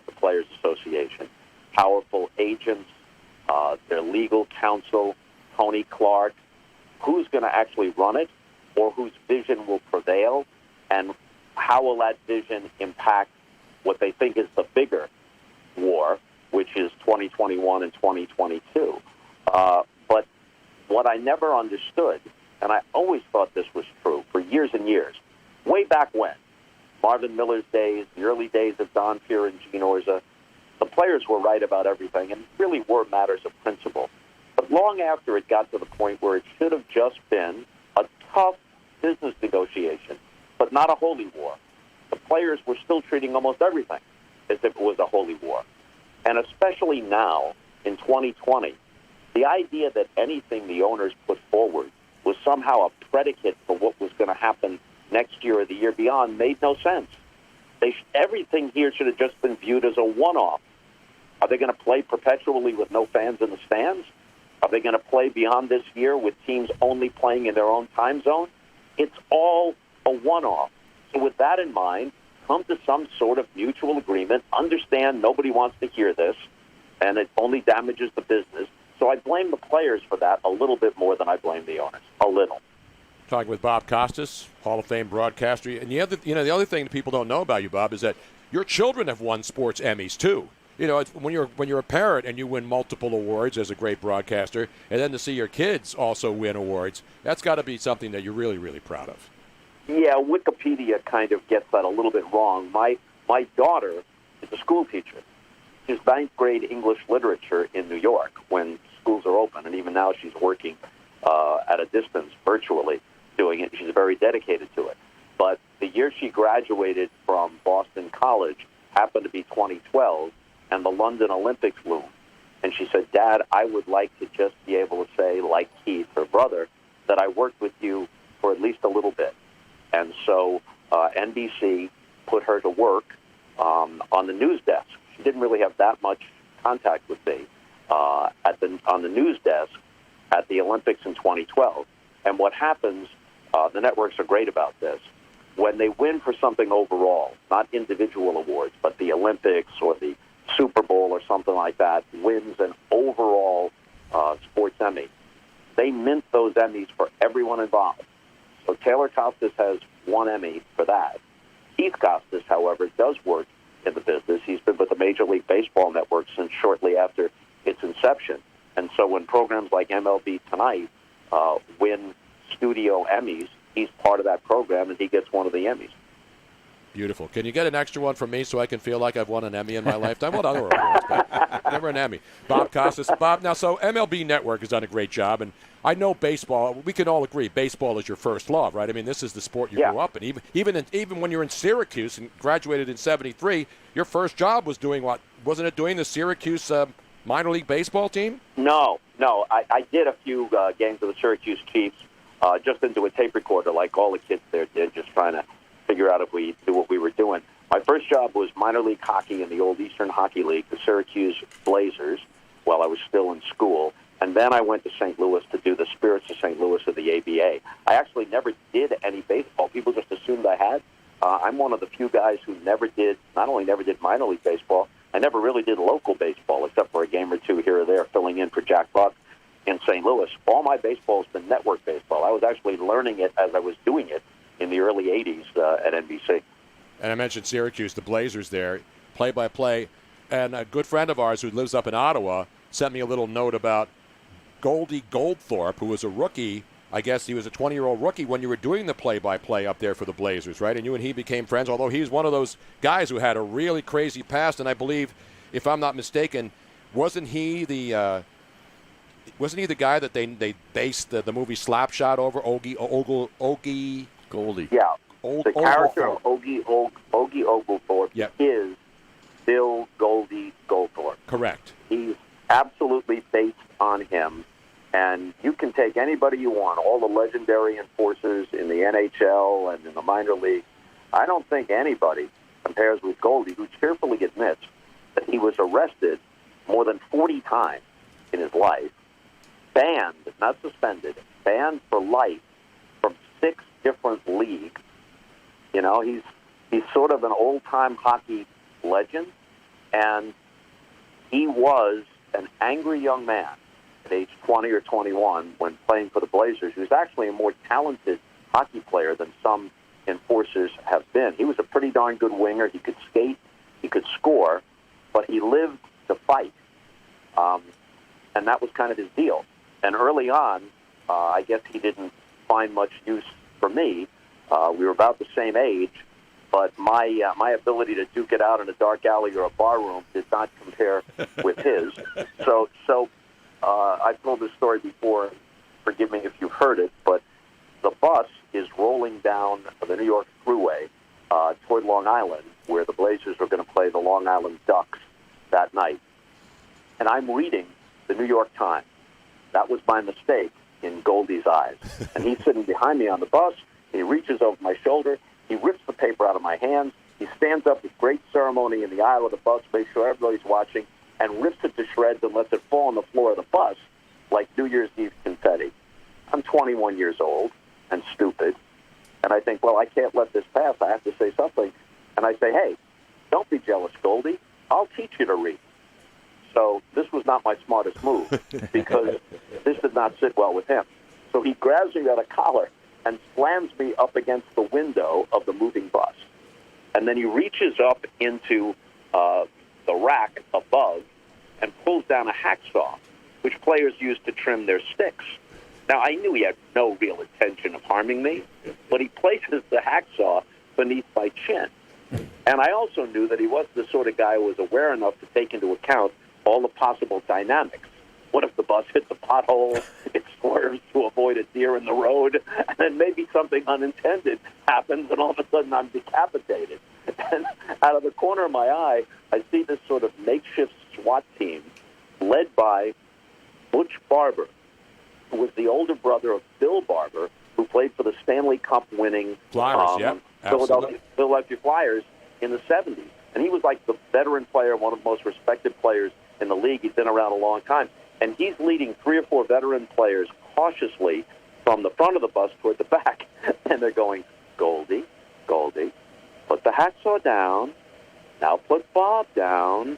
the Players Association. Powerful agents, their legal counsel, Tony Clark. Who's going to actually run it, or whose vision will prevail, and how will that vision impact what they think is the bigger war, which is 2021 and 2022. But what I never understood, and I always thought this was true for years and years, way back when, Marvin Miller's days, the early days of Don Fear and Gene Orza, the players were right about everything and really were matters of principle. But long after it got to the point where it should have just been a tough business negotiation, but not a holy war, the players were still treating almost everything as if it was a holy war. And especially now, in 2020, the idea that anything the owners put forward was somehow a predicate for what was going to happen next year or the year beyond made no sense. Everything here should have just been viewed as a one-off. Are they going to play perpetually with no fans in the stands? Are they going to play beyond this year with teams only playing in their own time zone? It's all a one-off. So with that in mind, come to some sort of mutual agreement. Understand nobody wants to hear this, and it only damages the business. So I blame the players for that a little bit more than I blame the owners. A little. Talking with Bob Costas, Hall of Fame broadcaster. And the other thing that people don't know about you, Bob, is that your children have won sports Emmys too. You know, when you're a parent and you win multiple awards as a great broadcaster, and then to see your kids also win awards, that's got to be something that you're really, really proud of. Yeah, Wikipedia kind of gets that a little bit wrong. My daughter is a school teacher. She's ninth grade English literature in New York when schools are open, and even now she's working at a distance virtually doing it. She's very dedicated to it. But the year she graduated from Boston College happened to be 2012, and the London Olympics loomed. And she said, Dad, I would like to just be able to say, like Keith, her brother, that I worked with you for at least a little bit. And so NBC put her to work on the news desk. She didn't really have that much contact with me on the news desk at the Olympics in 2012. And what happens, the networks are great about this, when they win for something overall, not individual awards, but the Olympics or the Super Bowl or something like that, wins an overall sports Emmy, they mint those Emmys for everyone involved. So Taylor Costas has one Emmy for that. Keith Costas, however, does work in the business. He's been with the Major League Baseball Network since shortly after its inception. And so when programs like MLB Tonight win studio Emmys, he's part of that program, and he gets one of the Emmys. Beautiful. Can you get an extra one from me so I can feel like I've won an Emmy in my lifetime? Well, other awards, but never an Emmy. Bob Costas. Bob, now, so MLB Network has done a great job, and I know baseball, we can all agree, baseball is your first love, right? I mean, this is the sport you grew up in. Even when you're in Syracuse and graduated in 73, your first job was doing what? Wasn't it doing the Syracuse minor league baseball team? No. I did a few games of the Syracuse Chiefs just into a tape recorder like all the kids there did, just trying to figure out if we knew what we were doing. My first job was minor league hockey in the old Eastern Hockey League, the Syracuse Blazers, while I was still in school. And then I went to St. Louis to do the Spirits of St. Louis of the ABA. I actually never did any baseball. People just assumed I had. I'm one of the few guys who not only never did minor league baseball, I never really did local baseball except for a game or two here or there filling in for Jack Buck in St. Louis. All my baseball has been network baseball. I was actually learning it as I was doing it in the early 80s at NBC. And I mentioned Syracuse, the Blazers there, play-by-play. And a good friend of ours who lives up in Ottawa sent me a little note about Goldie Goldthorpe, who was a rookie. I guess he was a 20-year-old rookie when you were doing the play-by-play up there for the Blazers, right? And you and he became friends, although he's one of those guys who had a really crazy past. And I believe, if I'm not mistaken, wasn't he the guy that they based the movie Slapshot over, Ogie Goldie? Yeah, the character of Ogie Oglethorpe is Bill Goldie Goldthorpe. Correct. He's absolutely based on him. And you can take anybody you want, all the legendary enforcers in the NHL and in the minor league. I don't think anybody compares with Goldie, who cheerfully admits that he was arrested more than 40 times in his life, banned, not suspended, banned for life from 6 different leagues. You know, he's sort of an old-time hockey legend, and he was an angry young man at age 20 or 21 when playing for the Blazers. He was actually a more talented hockey player than some enforcers have been. He was a pretty darn good winger. He could skate, he could score, but he lived to fight. And that was kind of his deal. And early on, I guess he didn't find much use for me. We were about the same age, but my ability to duke it out in a dark alley or a bar room did not compare with his. So I've told this story before. Forgive me if you've heard it, but the bus is rolling down the New York Thruway toward Long Island, where the Blazers were going to play the Long Island Ducks that night. And I'm reading the New York Times. That was my mistake in Goldie's eyes. And he's sitting behind me on the bus. He reaches over my shoulder. He rips the paper out of my hands. He stands up with great ceremony in the aisle of the bus, makes sure everybody's watching, and rips it to shreds and lets it fall on the floor of the bus like New Year's Eve confetti. I'm 21 years old and stupid, and I think, well, I can't let this pass. I have to say something. And I say, hey, don't be jealous, Goldie. I'll teach you to read. So this was not my smartest move because this did not sit well with him. So he grabs me by the collar and slams me up against the window of the moving bus. And then he reaches up into the rack above and pulls down a hacksaw, which players use to trim their sticks. Now, I knew he had no real intention of harming me, but he places the hacksaw beneath my chin. And I also knew that he wasn't the sort of guy who was aware enough to take into account all the possible dynamics. What if the bus hits a pothole, it swerves to avoid a deer in the road, and then maybe something unintended happens, and all of a sudden I'm decapitated. And out of the corner of my eye, I see this sort of makeshift SWAT team led by Butch Barber, who was the older brother of Bill Barber, who played for the Stanley Cup winning Philadelphia Flyers in the 70s. And he was like the veteran player, one of the most respected players in the league. He'd been around a long time. And he's leading 3 or 4 veteran players cautiously from the front of the bus toward the back. And they're going, Goldie, Goldie, put the hacksaw down. Now put Bob down.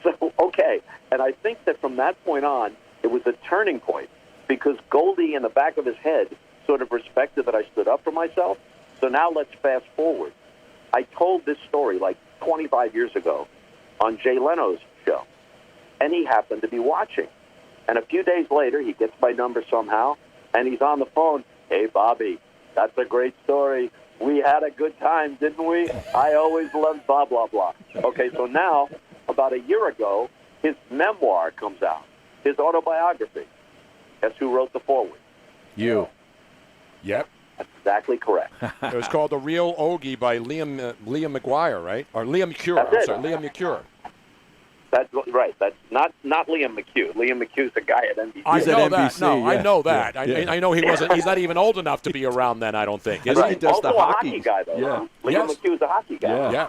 So, okay. And I think that from that point on, it was a turning point because Goldie, in the back of his head, sort of respected that I stood up for myself. So now let's fast forward. I told this story like 25 years ago on Jay Leno's show, and he happened to be watching. And a few days later, he gets my number somehow, and he's on the phone. Hey, Bobby, that's a great story. We had a good time, didn't we? I always loved blah, blah, blah. Okay, so now, about a year ago, his memoir comes out, his autobiography. Guess who wrote the foreword? You. Yep. That's exactly correct. It was called The Real Ogie by Liam McGuire, right? Or Liam McCure. I'm sorry, Liam McCure. That's right. That's not Liam McHugh. Liam McHugh's a guy at NBC. I know that. NBC, No, yeah. I know that. Yeah. I know he wasn't. He's not even old enough to be around then. I don't think. Is Right. he? does Also the a hockey. hockey guy, though. Yeah. Liam McHugh's a hockey guy. Yeah.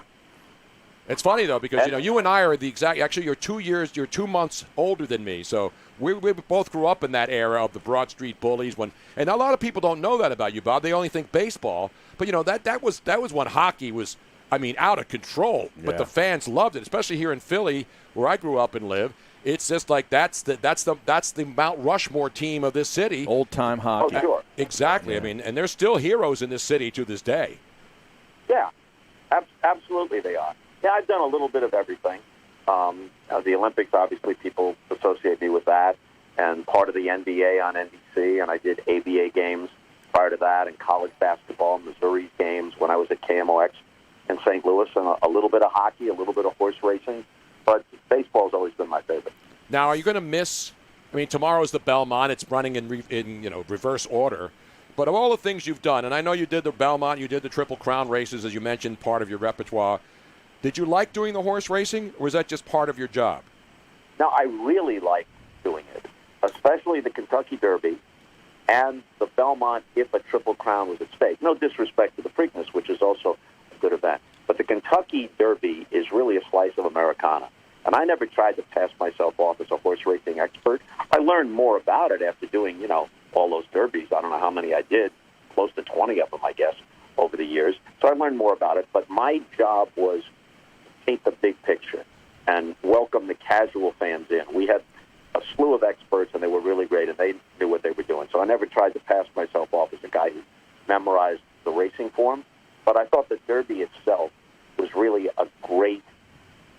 It's funny though because you and I are the exact. Actually, you're 2 months older than me. So We both grew up in that era of the Broad Street Bullies, and a lot of people don't know that about you, Bob. They only think baseball, but that was when hockey was, out of control. But the fans loved it, especially here in Philly, where I grew up and live. It's just like that's the Mount Rushmore team of this city. Old time hockey. Oh, sure. Exactly. Yeah. And there's still heroes in this city to this day. Yeah, absolutely they are. Yeah, I've done a little bit of everything. The Olympics, obviously, people associate me with that, and part of the NBA on NBC, and I did ABA games prior to that, and college basketball, Missouri games when I was at KMOX in St. Louis, and a little bit of hockey, a little bit of horse racing, but baseball's always been my favorite. Now, are you going to miss? Tomorrow's the Belmont. It's running in reverse order. But of all the things you've done, and I know you did the Belmont, you did the Triple Crown races, as you mentioned, part of your repertoire. Did you like doing the horse racing, or was that just part of your job? No, I really like doing it, especially the Kentucky Derby and the Belmont if a Triple Crown was at stake. No disrespect to the Preakness, which is also a good event. But the Kentucky Derby is really a slice of Americana. And I never tried to pass myself off as a horse racing expert. I learned more about it after doing, all those derbies. I don't know how many I did, close to 20 of them, I guess, over the years. So I learned more about it. But my job was paint the big picture and welcome the casual fans in. We had a slew of experts, and they were really great, and they knew what they were doing. So I never tried to pass myself off as a guy who memorized the racing form. But I thought the Derby itself was really a great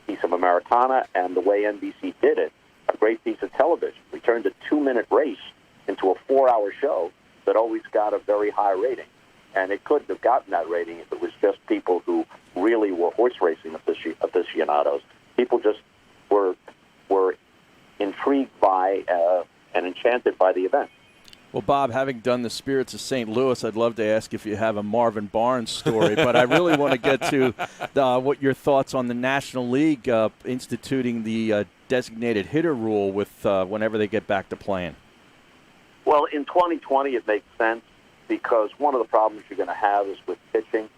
piece of Americana, and the way NBC did it, a great piece of television. We turned a 2-minute race into a 4-hour show that always got a very high rating. And it couldn't have gotten that rating if it was just people who really were horse racing aficionados. People just were intrigued by and enchanted by the event. Well, Bob, having done the Spirits of St. Louis, I'd love to ask if you have a Marvin Barnes story, but I really want to get to what your thoughts on the National League instituting the designated hitter rule with whenever they get back to playing. Well, in 2020, it makes sense because one of the problems you're going to have is with pitching.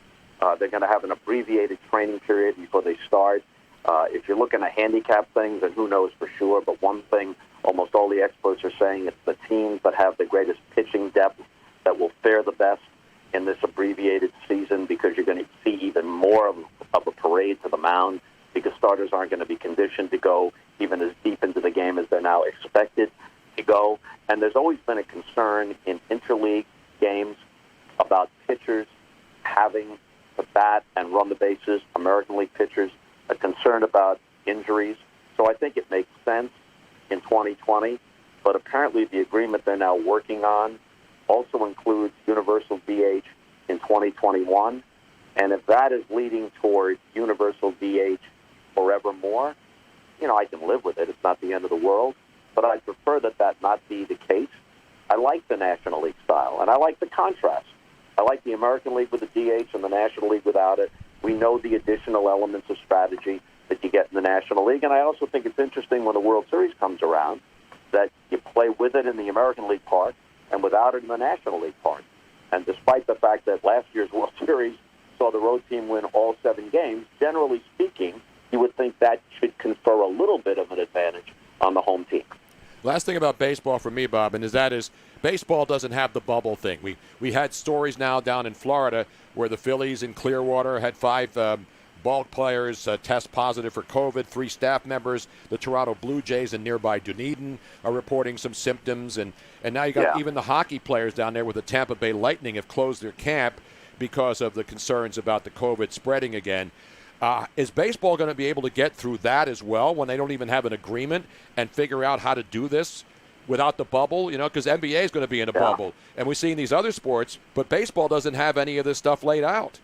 They're going to have an abbreviated training period before they start. If you're looking at handicap things, and who knows for sure, but one thing almost all the experts are saying, it's the teams that have the greatest pitching depth that will fare the best in this abbreviated season because you're going to see even more of a parade to the mound because starters aren't going to be conditioned to go even as deep into the game as they're now expected to go. And there's always been a concern in interleague games about pitchers having to bat and run the bases. American League pitchers are concerned about injuries. So I think it makes sense in 2020, but apparently the agreement they're now working on also includes universal DH in 2021. And if that is leading toward universal DH forevermore, I can live with it. It's not the end of the world, but I prefer that not be the case. I like the National League style, and I like the contrast. I like the American League with the DH and the National League without it. We know the additional elements of strategy that you get in the National League, and I also think it's interesting when the World Series comes around that you play with it in the American League part and without it in the National League part. And despite the fact that last year's World Series saw the road team win all 7 games, generally speaking, you would think that should confer a little bit of an advantage on the home team. Last thing about baseball for me, Bob, and that is baseball doesn't have the bubble thing. We had stories now down in Florida where the Phillies in Clearwater had 5 ball players test positive for COVID, 3 staff members. The Toronto Blue Jays in nearby Dunedin are reporting some symptoms. And now you got even the hockey players down there with the Tampa Bay Lightning have closed their camp because of the concerns about the COVID spreading again. Is baseball going to be able to get through that as well when they don't even have an agreement and figure out how to do this without the bubble? Because NBA is going to be in a bubble. And we're seeing these other sports, but baseball doesn't have any of this stuff laid out.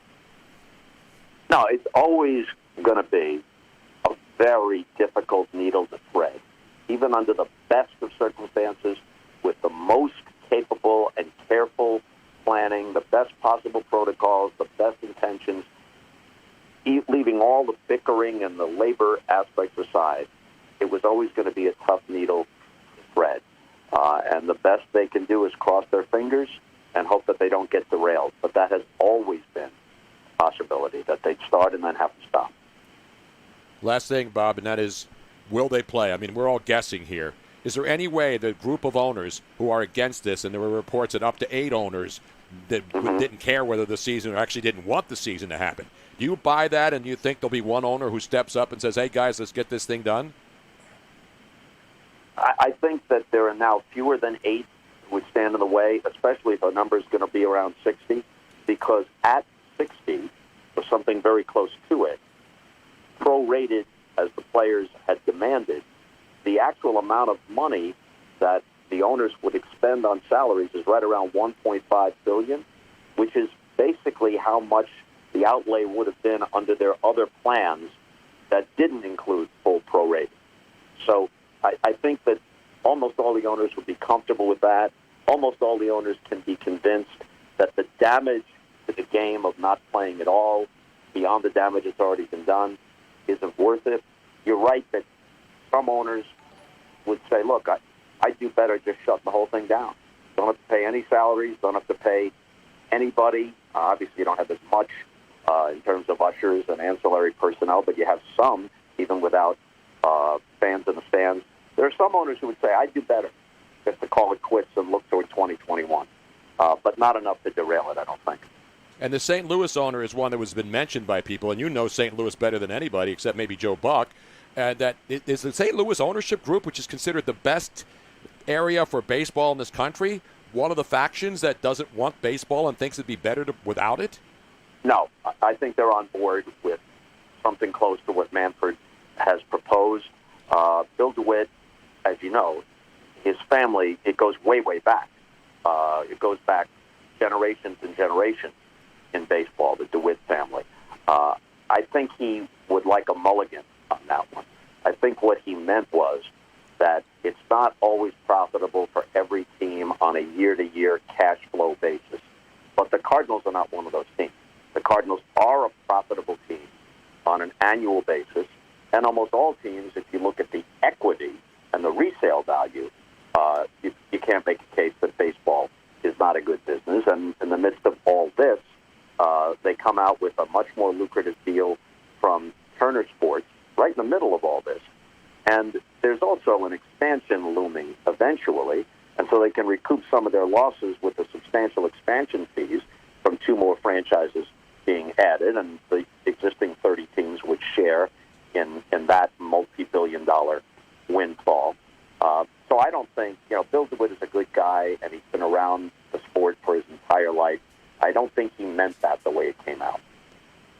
No, it's always going to be a very difficult needle to thread. Even under the best of circumstances, with the most capable and careful planning, the best possible protocols, the best intentions, leaving all the bickering and the labor aspects aside, it was always going to be a tough needle to thread. And the best they can do is cross their fingers and hope that they don't get derailed. But that has always been a possibility, that they'd start and then have to stop. Last thing, Bob, and that is, will they play? We're all guessing here. Is there any way the group of owners who are against this, and there were reports that up to 8 owners that didn't care whether the season or actually didn't want the season to happen. Do you buy that, and do you think there'll be one owner who steps up and says, hey, guys, let's get this thing done? I think that there are now fewer than 8 who would stand in the way, especially if the number is going to be around 60, because at 60, or something very close to it, prorated as the players had demanded, the actual amount of money that the owners would expend on salaries is right around $1.5 billion, which is basically how much the outlay would have been under their other plans that didn't include full prorating. So I think that almost all the owners would be comfortable with that. Almost all the owners can be convinced that the damage to the game of not playing at all, beyond the damage that's already been done, isn't worth it. You're right that some owners would say, look, I'd do better just shutting the whole thing down. Don't have to pay any salaries, don't have to pay anybody. Obviously, you don't have as much in terms of ushers and ancillary personnel, but you have some, even without fans in the stands. There are some owners who would say, I'd do better just to call it quits and look toward 2021. But not enough to derail it, I don't think. And the St. Louis owner is one that has been mentioned by people, and you know St. Louis better than anybody except maybe Joe Buck. That is the St. Louis ownership group, which is considered the best area for baseball in this country, one of the factions that doesn't want baseball and thinks it'd be better without it? No, I think they're on board with something close to what Manfred has proposed. Bill DeWitt, as you know, his family, it goes way, way back. It goes back generations and generations in baseball, the DeWitt family. I think he would like a mulligan on that one. I think what he meant was that it's not always profitable for every team on a year-to-year cash flow basis. But the Cardinals are not one of those teams. The Cardinals are a profitable team on an annual basis, and almost all teams, if you look at the equity and the resale value, you can't make a case that baseball is not a good business. And in the midst of all this, they come out with a much more lucrative deal from Turner Sports right in the middle of all this. And there's also an expansion looming eventually, and so they can recoup some of their losses with the substantial expansion fees from 2 more franchises being added, and the existing 30 teams would share in that multi-billion-dollar windfall. So I don't think, Bill DeWitt is a good guy, and he's been around the sport for his entire life. I don't think he meant that the way it came out.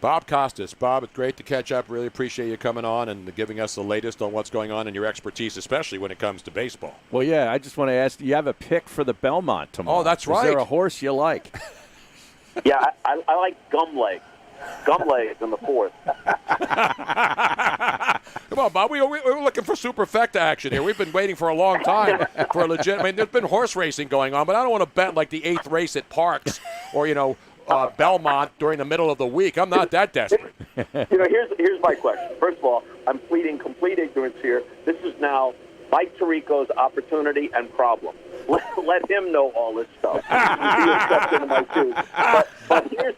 Bob Costas. Bob, it's great to catch up. Really appreciate you coming on and giving us the latest on what's going on and your expertise, especially when it comes to baseball. Well, yeah, I just want to ask, do you have a pick for the Belmont tomorrow? Oh, that's right. Is there a horse you like? Yeah, I like Gumleg. Gumleg in the 4th. Come on, Bob. We're looking for superfecta action here. We've been waiting for a long time for a legit. I mean, there's been horse racing going on, but I don't want to bet like the 8th race at Parks or, Belmont during the middle of the week. I'm not that desperate. Here's my question. First of all, I'm pleading complete ignorance here. This is now Mike Tirico's opportunity and problem. Let him know all this stuff. But here's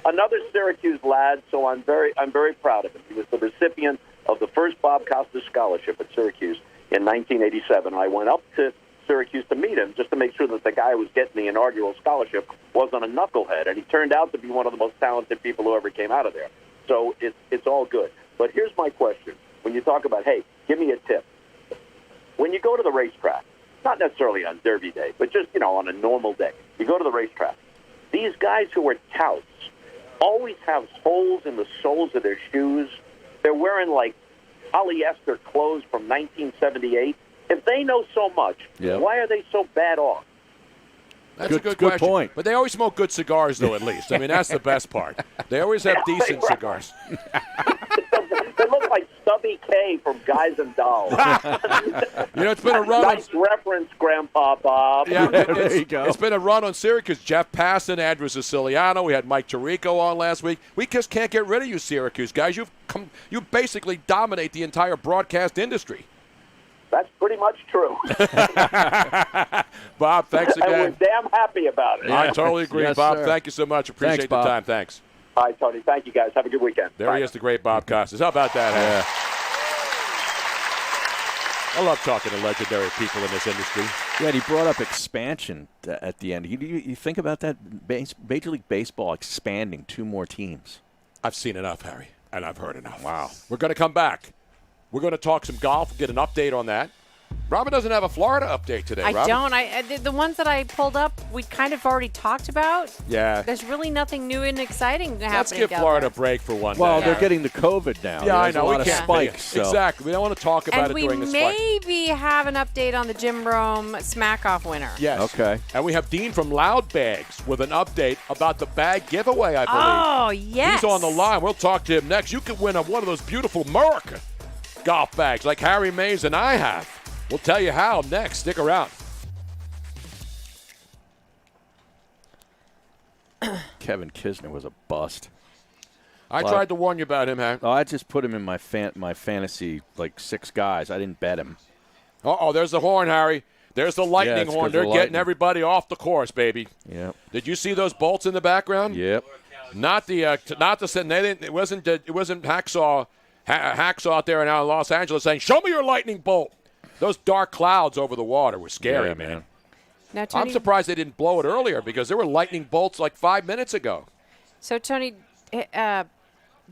another Syracuse lad, so I'm very proud of him. He was the recipient of the first Bob Costas scholarship at Syracuse in 1987. I went up to Syracuse to meet him just to make sure that the guy who was getting the inaugural scholarship wasn't a knucklehead, and he turned out to be one of the most talented people who ever came out of there. So it's all good. But here's my question. When you talk about, hey, give me a tip. When you go to the racetrack, not necessarily on Derby Day, but just, on a normal day, you go to the racetrack, these guys who are touts always have holes in the soles of their shoes. They're wearing, polyester clothes from 1978. If they know so much, why are they so bad off? That's a good question. Point. But they always smoke good cigars, though, at least. I mean, that's the best part. They always have decent cigars. They look like Stubby K from Guys and Dolls. It's been a run. Nice reference, Grandpa Bob. Yeah, there you go. It's been a run on Syracuse. Jeff Passan, Andrew Siciliano. We had Mike Tirico on last week. We just can't get rid of you, Syracuse guys. You basically dominate the entire broadcast industry. That's pretty much true. Bob, thanks again. And we're damn happy about it. I totally agree, Yes, Bob. sir. Thank you so much. Appreciate the time. Thanks. All right, Tony. Thank you, guys. Have a good weekend. There he is, the great Bob Costas. How about that? I love talking to legendary people in this industry. Yeah, and he brought up expansion at the end. You think about that? Major League Baseball expanding 2 more teams. I've seen enough, Harry, and I've heard enough. Wow. We're going to come back. We're going to talk some golf, get an update on that. Robin doesn't have a Florida update today, I Robin. don't. The ones that I pulled up, we kind of already talked about. Yeah. There's really nothing new and exciting happening. Let's give Florida a break for one day. Well, they're getting the COVID now. Yeah, I There's know. a lot We of can't. spikes. So. Exactly. We don't want to talk about it during the And spike. we maybe have an update on the Jim Rome Smack-Off winner. Yes. Okay. And we have Dean from Loud Bags with an update about the bag giveaway, I believe. Oh, yes. He's on the line. We'll talk to him next. You could win one of those beautiful America golf bags like Harry Mays and I have. We'll tell you how next. Stick around. Kevin Kisner was a bust. I tried to warn you about him, Harry. Oh, I just put him in my fantasy, 6 guys. I didn't bet him. Uh-oh, there's the horn, Harry. There's the lightning it's horn. 'cause They're of getting lightning. everybody off the course, baby. Yep. Did you see those bolts in the background? Yep. Not the they didn't. It wasn't Hacksaw out there in Los Angeles saying, "Show me your lightning bolt." Those dark clouds over the water were scary, Yeah, man. Now, Tony, I'm surprised they didn't blow it earlier because there were lightning bolts like 5 minutes ago. So, Tony,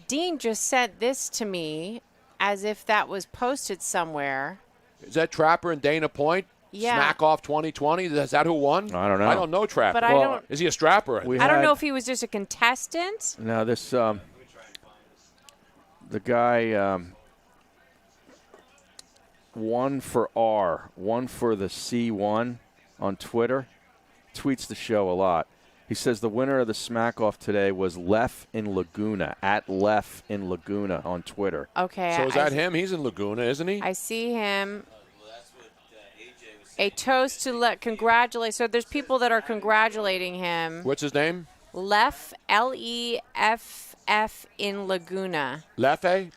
Dean just sent this to me as if that was posted somewhere. Is that Trapper and Dana Point? Yeah. Smack off 2020. Is that who won? I don't know. I don't know Trapper. But I don't. Is he a strapper? I don't know if he was just a contestant. Now this, the guy, one for R, one for the C1 on Twitter, tweets the show a lot. He says the winner of the Smack Off today was Lef in Laguna, at Lef in Laguna on Twitter. Okay. So is that him? He's in Laguna, isn't he? I see him. A toast to congratulate. So there's people that are congratulating him. What's his name? Lef, Leff in Laguna. Leffe?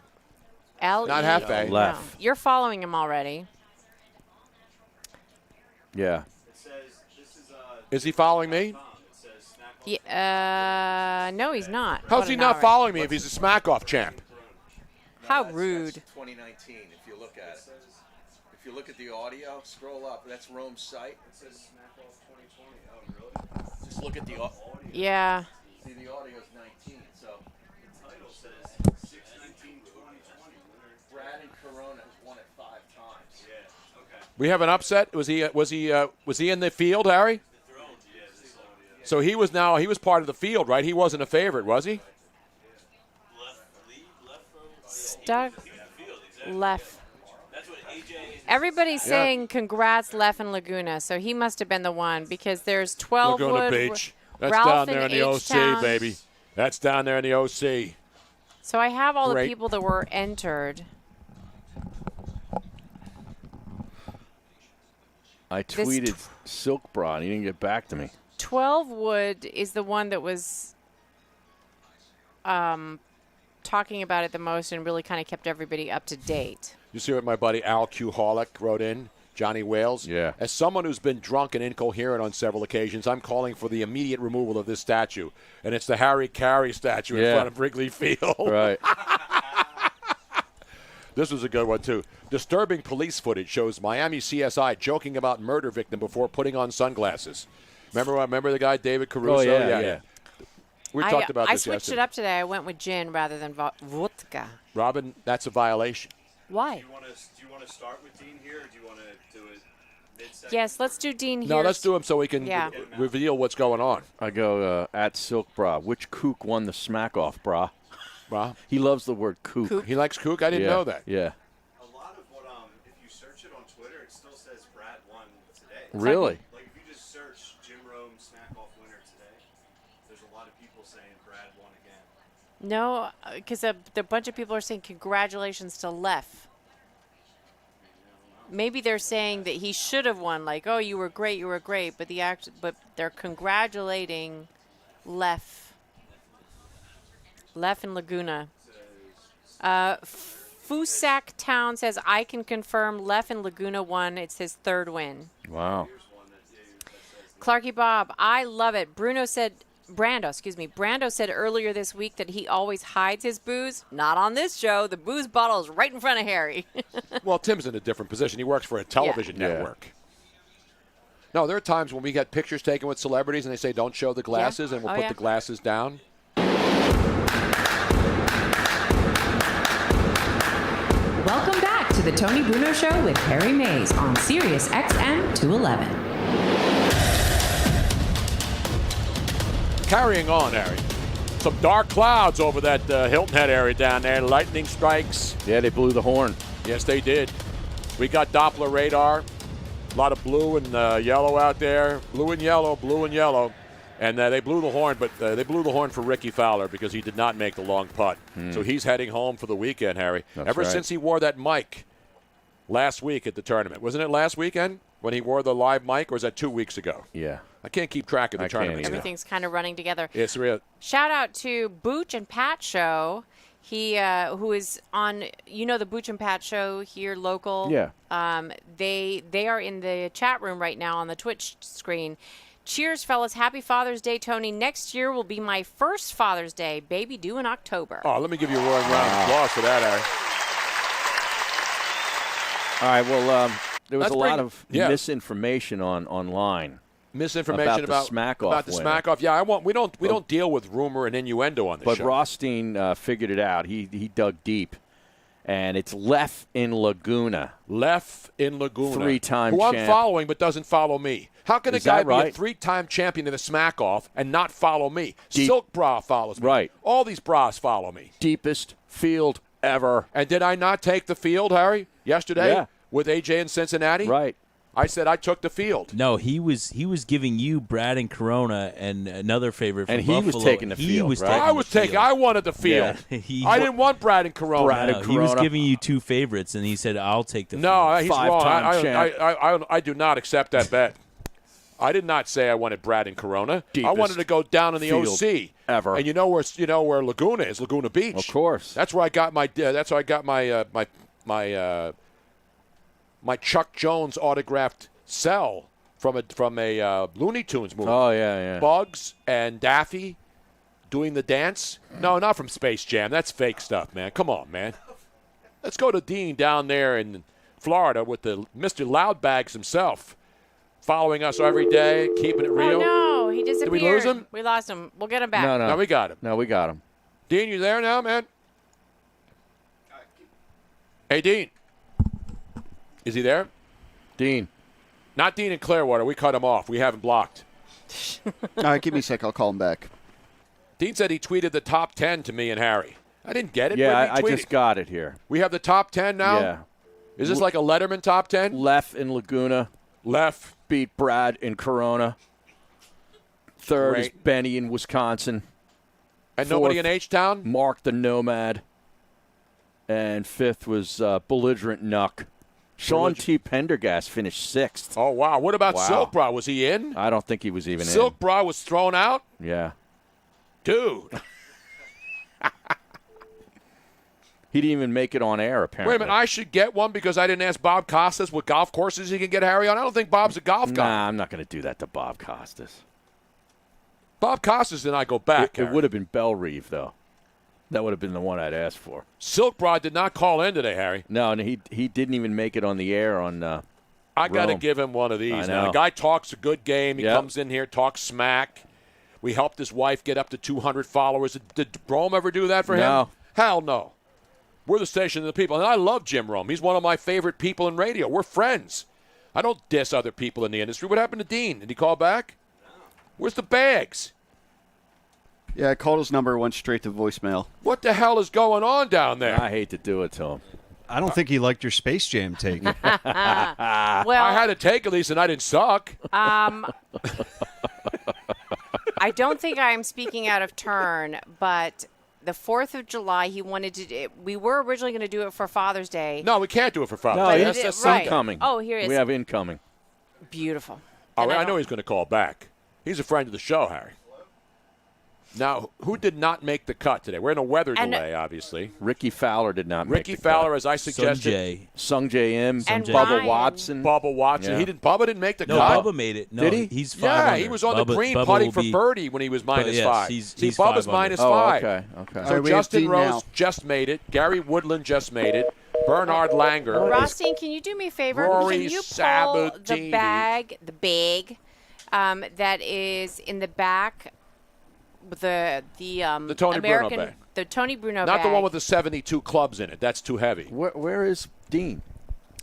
L-E. Not Hefe. No. Lef. You're following him already. Yeah. Is he following me? Yeah, no, he's not. How's What he an not outrage. following me if he's a Smack Off champ? How rude. 2019, if you look at it. If you look at the audio, scroll up. That's Rome's site. It says Smack Off 2020. Oh, really? Just look at the audio. Yeah. See, the audio is 19, so the title says 6/19/2020. Brad and Corona has won it 5 times. Yeah. Okay. We have an upset. Was he in the field, Harry? So he was part of the field, right? He wasn't a favorite, was he? Stuck. Left. Everybody's saying congrats, Lef and Laguna. So he must have been the one because there's 12 Laguna Beach. That's Ralph down there in the H-Town. OC, baby. That's down there in the OC. So I have all Great. the people that were entered. I tweeted Silk Bra and he didn't get back to me. 12 Wood is the one that was talking about it the most and really kind of kept everybody up to date. You see what my buddy Al Cuholic wrote in? Johnny Wales? Yeah. As someone who's been drunk and incoherent on several occasions, I'm calling for the immediate removal of this statue. And it's the Harry Carey statue in front of Wrigley Field. Right. This was a good one, too. Disturbing police footage shows Miami CSI joking about murder victim before putting on sunglasses. Remember the guy, David Caruso? Oh, yeah. We talked about I this switched yesterday. it up today. I went with gin rather than vodka. Robin, that's a violation. Why? Do you want to start with Dean here, or do you want to do it mid-second? Yes, let's do Dean here. No, let's do him so we can Yeah. reveal what's going on. I go at Silk Bra. Which kook won the Smack Off, Bra? Bra? He loves the word kook. He likes kook? I didn't know that. Yeah. A lot of what, if you search it on Twitter, it still says Brad won today. Really? Like if you just search Jim Rome Smack Off winner today, there's a lot of people saying Brad won again. No, because a bunch of people are saying congratulations to Lef. Maybe they're saying that he should have won, like, oh, you were great, but but they're congratulating Lef and Laguna. Fusak Town says, I can confirm Lef and Laguna won. It's his 3rd win. Wow. Clarky Bob, I love it. Bruno Brando said earlier this week that he always hides his booze. Not on this show. The booze bottle is right in front of Harry. Well, Tim's in a different position. He works for a television network. No, there are times when we get pictures taken with celebrities and they say don't show the glasses, and we'll put the glasses down. Welcome back to the Tony Bruno Show with Harry Mays on SiriusXM 211. Carrying on, Harry. Some dark clouds over that Hilton Head area down there. Lightning strikes. Yeah, they blew the horn. Yes, they did. We got Doppler radar. A lot of blue and yellow out there. Blue and yellow. And they blew the horn, but they blew the horn for Ricky Fowler because he did not make the long putt. So he's heading home for the weekend, Harry. That's Ever right. since he wore that mic last week at the tournament. Wasn't it last weekend when he wore the live mic, or was that 2 weeks ago? Yeah. I can't keep track of the tournaments now. Everything's kind of running together. It's real. Shout out to Booch and Pat Show. He who is on, the Booch and Pat Show here local. Yeah. They are in the chat room right now on the Twitch screen. Cheers, fellas. Happy Father's Day, Tony. Next year will be my first Father's Day. Baby due in October. Oh, let me give you a roaring round of applause for that, Harry. All right, well, there was Let's a lot bring- of yeah. misinformation online. Misinformation about the smack-off about the winner. smack-off. Yeah, we don't deal with rumor and innuendo on this But show. Rothstein figured it out. He dug deep, and it's Lef in Laguna. Lef in Laguna. Three-time who I'm champ. following but doesn't follow me. How can Is a guy that be a right? three-time champion in the smack-off and not follow me? Deep. Silk Bra follows me. Right. All these bras follow me. Deepest field ever. And did I not take the field, Harry, yesterday Yeah. with AJ in Cincinnati? Right. I said I took the field. No, he was giving you Brad and Corona and another favorite from And he was Buffalo. taking the He field, was right? taking I was the taking. field. I wanted the field. Yeah. I didn't want Brad and Corona. Brad and No, he was Corona. giving you two favorites, and he said, "I'll take the field." No, he's wrong. Five-time champ. I do not accept that bet. I did not say I wanted Brad and Corona. I Deepest wanted to go down in the field OC ever. And you know where Laguna is, Laguna Beach. Of course. That's where I got my. That's where I got my Chuck Jones autographed cell from a Looney Tunes movie. Oh, yeah. Bugs and Daffy doing the dance. No, not from Space Jam. That's fake stuff, man. Come on, man. Let's go to Dean down there in Florida with the Mr. Loudbags himself, following us every day, keeping it real. Oh, no. He disappeared. Did we lose him? We lost him. We'll get him back. No, we got him. No, we got him. Dean, you there now, man? Hey, Dean. Is he there? Dean. Not Dean in Clearwater. We cut him off. We have him blocked. All right, give me a sec. I'll call him back. Dean said he tweeted the top 10 to me and Harry. I didn't get it. Yeah, Where did he I tweet just it? got it here. We have the top 10 now? Yeah. Is this like a Letterman top 10? Lef in Laguna. Lef. Beat Brad in Corona. Third is Great. Benny in Wisconsin. And nobody Fourth, in H-Town? Mark the Nomad. And fifth was Belligerent Nuck. Sean T. Pendergast finished sixth. Oh, wow. What about Wow. Silk Bra? Was he in? I don't think he was even Silk Bra was thrown out? in. Yeah. Dude. He didn't even make it on air, apparently. Wait a minute. I should get one because I didn't ask Bob Costas what golf courses he can get Harry on. I don't think Bob's a golf guy. Nah, I'm not going to do that to Bob Costas. Bob Costas and I go back. It would have been Bell Reeve, though. That would have been the one I'd asked for. Silk Bra did not call in today, Harry. No, and he didn't even make it on the air on I got to Rome. give him one of these. I Now, know. the guy talks a good game. He Yep. comes in here, talks smack. We helped his wife get up to 200 followers. Did Rome ever do that for him? No. Hell no. We're the station of the people. And I love Jim Rome. He's one of my favorite people in radio. We're friends. I don't diss other people in the industry. What happened to Dean? Did he call back? Where's the bags? Yeah, I called his number, went straight to voicemail. What the hell is going on down there? I hate to do it to him. I don't think he liked your Space Jam take. Well, I had to take at least, and I didn't suck. I don't think I'm speaking out of turn, but the 4th of July, he wanted to. We were originally going to do it for Father's Day. No, we can't do it for Father's No, Day. yes, That's right. incoming. Oh, here it is. We have incoming. Beautiful. Oh, And I I know don't- he's going to call back. He's a friend of the show, Harry. Now, who did not make the cut today? We're in a weather delay, obviously. Ricky Fowler did not make Ricky the Fowler, cut. as I suggested. Sung J M. And Bubba Ryan. Watson. Bubba Watson. Yeah. Bubba didn't make the No, cut. Bubba made it. No, Did he? He's 5 Yeah, under. he was on the green Bubba putting will for be- birdie when he was minus yes, 5. he's See, 5 Bubba's under. minus Oh, 5. okay. So All right, we have Justin Dean Rose now. just made it. Gary Woodland just made it. Bernard Langer. Rothstein, can you do me a favor? Rory Can you pull the Sabatini. bag, that is in the back, the Tony Bruno American, bag. the Tony Bruno Not bag. the one with the 72 clubs in it. That's too heavy. Where is Dean?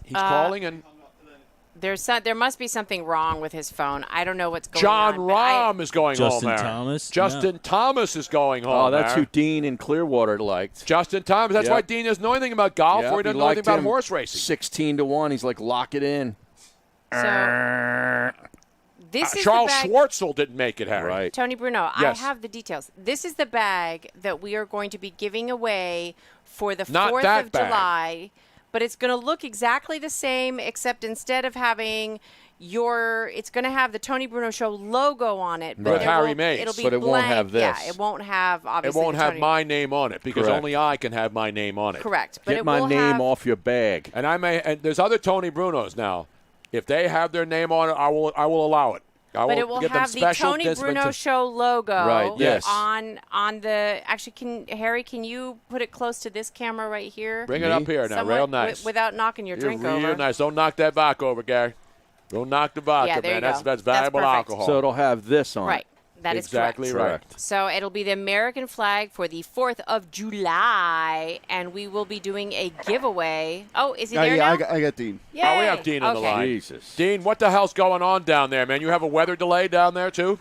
He's calling and There must be something wrong with his phone. I don't know what's going John on. but Rahm is going Justin home there. Thomas? Justin Thomas is going home. Oh, that's there. who Dean in Clearwater liked. Justin Thomas. That's Yep. why Dean doesn't know anything about golf, Yep, or he doesn't he know anything liked about him horse racing. 16-1. He's like, lock it in. This is Charles the bag. Schwartzel didn't make it, Harry. Right. Tony Bruno, Yes. I have the details. This is the bag that we are going to be giving away for the Not 4th that of bag. July, but it's going to look exactly the same, except instead of having it's going to have the Tony Bruno Show logo on it. But With it Harry won't- Mays. It'll be But it won't blank. have this. Yeah, it won't have, It obviously. won't the have Tony- my name on it because Correct. only I can have my name on it. Correct. But Get it my will name have, off your bag. And and there's other Tony Brunos now. If they have their name on it, I will allow it. I But it will give them have the special Tony Bruno Show logo Right, yes. on the. Actually, Harry, can you put it close to this camera right here? Bring it up here now, Somewhat real nice. without knocking your drink real over. nice. Don't knock that vodka over, Gary. Don't knock the vodka, Yeah, there man. you go. That's That's valuable perfect. alcohol. So it'll have this on Right. it. That is exactly correct. right. So it'll be the American flag for the 4th of July, and we will be doing a giveaway. Oh, is he there yeah, now? I got Dean. Yay. Oh, we have Dean on the Okay. line. Jesus. Dean, what the hell's going on down there, man? You have a weather delay down there, too?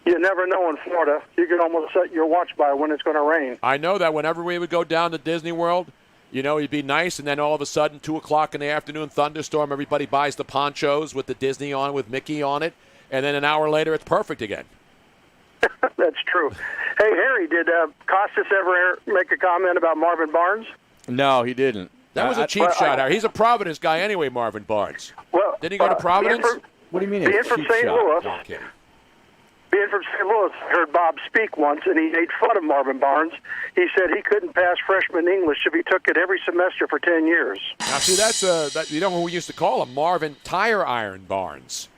You never know in Florida. You can almost set your watch by when it's going to rain. I know that whenever we would go down to Disney World, it'd be nice, and then all of a sudden, 2 o'clock in the afternoon, thunderstorm, everybody buys the ponchos with the Disney on, with Mickey on it, and then an hour later, it's perfect again. That's true. Hey, Harry, did Costas ever make a comment about Marvin Barnes? No, he didn't. That was a cheap shot, Harry. He's a Providence guy anyway, Marvin Barnes. Well, Didn't he go to Providence? What do you mean Being a from cheap St. shot? Louis, No, I'm kidding. being from St. Louis, I heard Bob speak once, and he made fun of Marvin Barnes. He said he couldn't pass freshman English if he took it every semester for 10 years. Now, see, that's you know who we used to call him? Marvin Tire Iron Barnes.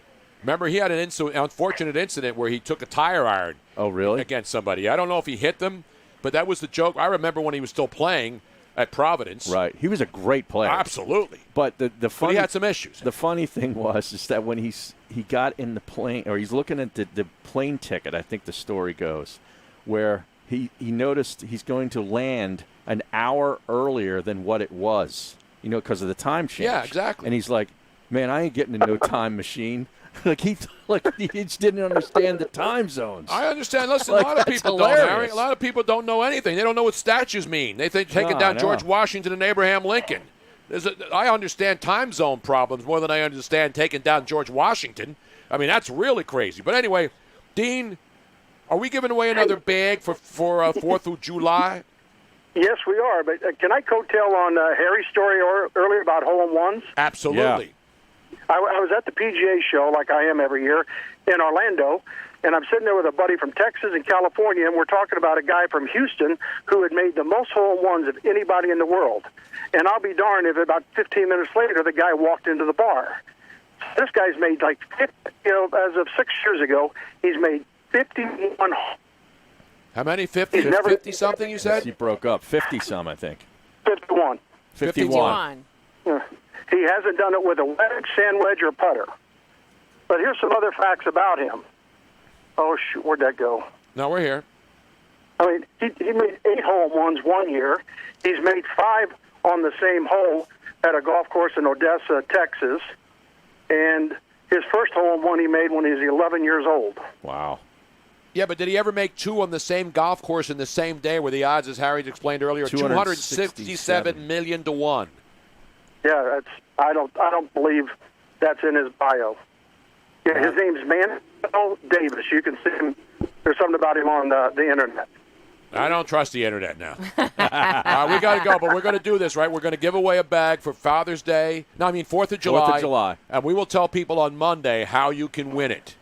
Remember, he had an unfortunate incident where he took a tire iron. Oh, really? Against somebody. I don't know if he hit them, but that was the joke. I remember when he was still playing at Providence. Right. He was a great player. Absolutely. But the funny, he had some issues. The funny thing is that when he got in the plane, or he's looking at the plane ticket, I think the story goes, where he noticed he's going to land an hour earlier than what it was, because of the time change. Yeah, exactly. And he's like, man, I ain't getting a no time machine. he just didn't understand the time zones. I understand. Listen, Like, a lot of that's people don't, hilarious. Harry. A lot of people don't know anything. They don't know what statues mean. They think taking No, down I George know. Washington and Abraham Lincoln. I understand time zone problems more than I understand taking down George Washington. I mean, that's really crazy. But anyway, Dean, are we giving away another bag for 4th of July? Yes, we are. But can I coattail on Harry's story earlier about hole-in-ones? Absolutely. I was at the PGA show, like I am every year, in Orlando, and I'm sitting there with a buddy from Texas and California, and we're talking about a guy from Houston who had made the most hole-in-ones of anybody in the world. And I'll be darned if about 15 minutes later the guy walked into the bar. This guy's made like, as of 6 years ago, he's made 51. How many? 50-something, you said? He broke up. 50-some, I think. 51. 51. He hasn't done it with a wedge, sand wedge, or putter. But here's some other facts about him. Oh, shoot, where'd that go? No, we're here. I mean, he made 8 hole-in-ones one year. He's made 5 on the same hole at a golf course in Odessa, Texas. And his first hole-in-one he made when he was 11 years old. Wow. Yeah, but did he ever make 2 on the same golf course in the same day where the odds, as Harry explained earlier, 267 million to 1? Yeah, I don't believe that's in his bio. Yeah, his name's Manuel Davis. You can see him. There's something about him on the internet. I don't trust the internet now. We got to go, but we're going to do this, right? We're going to give away a bag for Father's Day. 4th of July. 4th of July. And we will tell people on Monday how you can win it.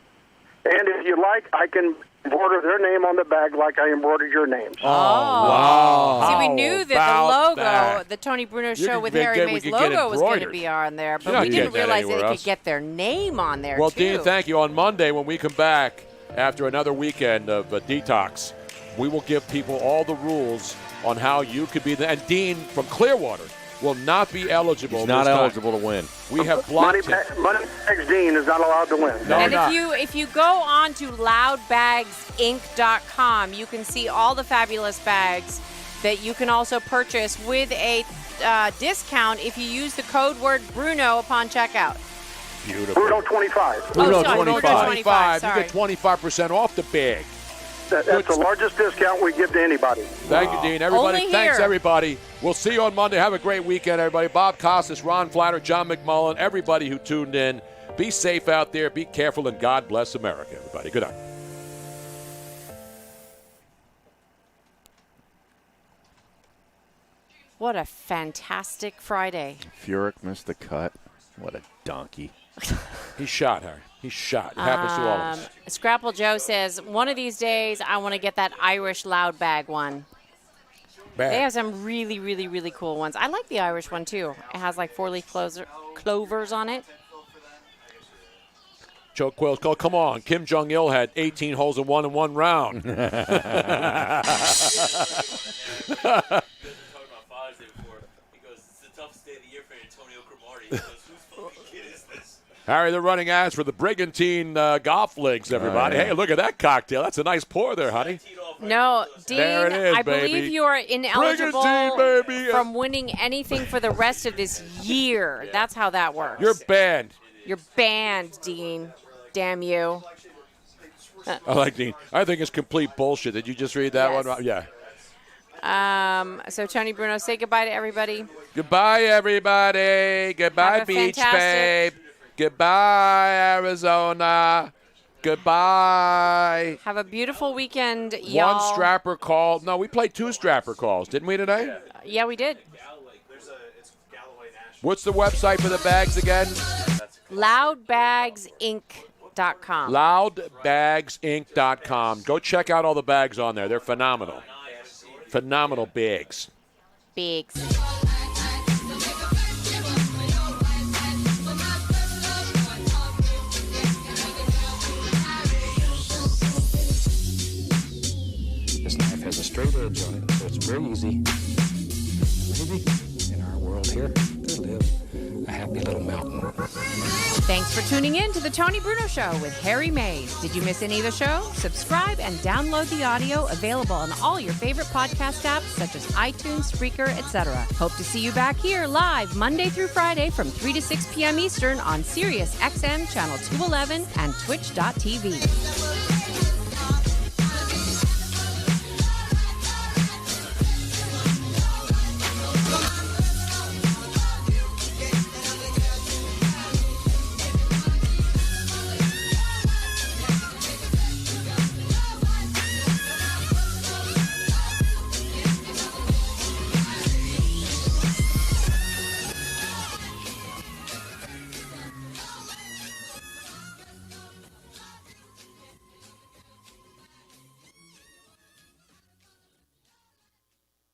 And if you like, I can embroider their name on the bag like I embroidered your names. Oh, wow. See, we knew that the logo, that? the Tony Bruno You Show can with get- Harry we Mays could get logo was going to embroidered. be on there, You're but not we didn't getting that realize that anywhere they else. could get their name on there, Well, too. Dean, thank you. On Monday, when we come back after another weekend of detox, we will give people all the rules on how you could be and Dean from Clearwater will not be eligible. He's not this time. eligible to win. We have blocked him. Moneybags Dean is not allowed to win. No, and not. if you go on to loudbagsinc.com, you can see all the fabulous bags that you can also purchase with a discount if you use the code word Bruno upon checkout. Beautiful. Bruno 25. Bruno sorry, 25. sorry. You get 25% off the bag. That's the largest discount we give to anybody. Thank you, Dean. Everybody, Only thanks, here. everybody. We'll see you on Monday. Have a great weekend, everybody. Bob Costas, Ron Flatter, John McMullen, everybody who tuned in. Be safe out there. Be careful, and God bless America, everybody. Good night. What a fantastic Friday. Furyk missed the cut. What a donkey. He's shot, Harry. He's shot. It happens to all of us. Scrapple Joe says, one of these days I want to get that Irish loud bag one. Bad. They have some really, really, really cool ones. I like the Irish one, too. It has like 4-leaf clovers on it. Joe Quill's call. Come on. Kim Jong-il had 18 holes in one round. Talking about Father's Day before. He goes, it's the toughest day of the year for Antonio Cromartie. He goes, whose fucking kid is this? Harry, they're running ads for the Brigantine golf links, everybody. Oh, yeah. Hey, look at that cocktail. That's a nice pour there, honey. No, Dean, There it is, I baby. believe you are ineligible Brigantine, baby. from winning anything for the rest of this year. That's how that works. You're banned. You're banned, Dean. Damn you. I like Dean. I think it's complete bullshit. Did you just read that Yes. one? Yeah. So, Tony Bruno, say goodbye to everybody. Goodbye, everybody. Goodbye, Have a Beach fantastic- Babe. Goodbye, Arizona. Goodbye. Have a beautiful weekend, y'all. One strapper call. No, we played 2 strapper calls, didn't we today? Yeah, we did. What's the website for the bags again? Loudbagsinc.com. Loudbagsinc.com. Go check out all the bags on there. They're phenomenal. Phenomenal bags. Bigs. This knife has a straight edge on it, so it's very easy. Maybe in our world here, to live a happy little mountain. Thanks for tuning in to the Tony Bruno Show with Harry Mays. Did you miss any of the show? Subscribe and download the audio available on all your favorite podcast apps such as iTunes, Spreaker, etc. Hope to see you back here live Monday through Friday from 3 to 6 p.m. Eastern on SiriusXM Channel 211 and Twitch.tv.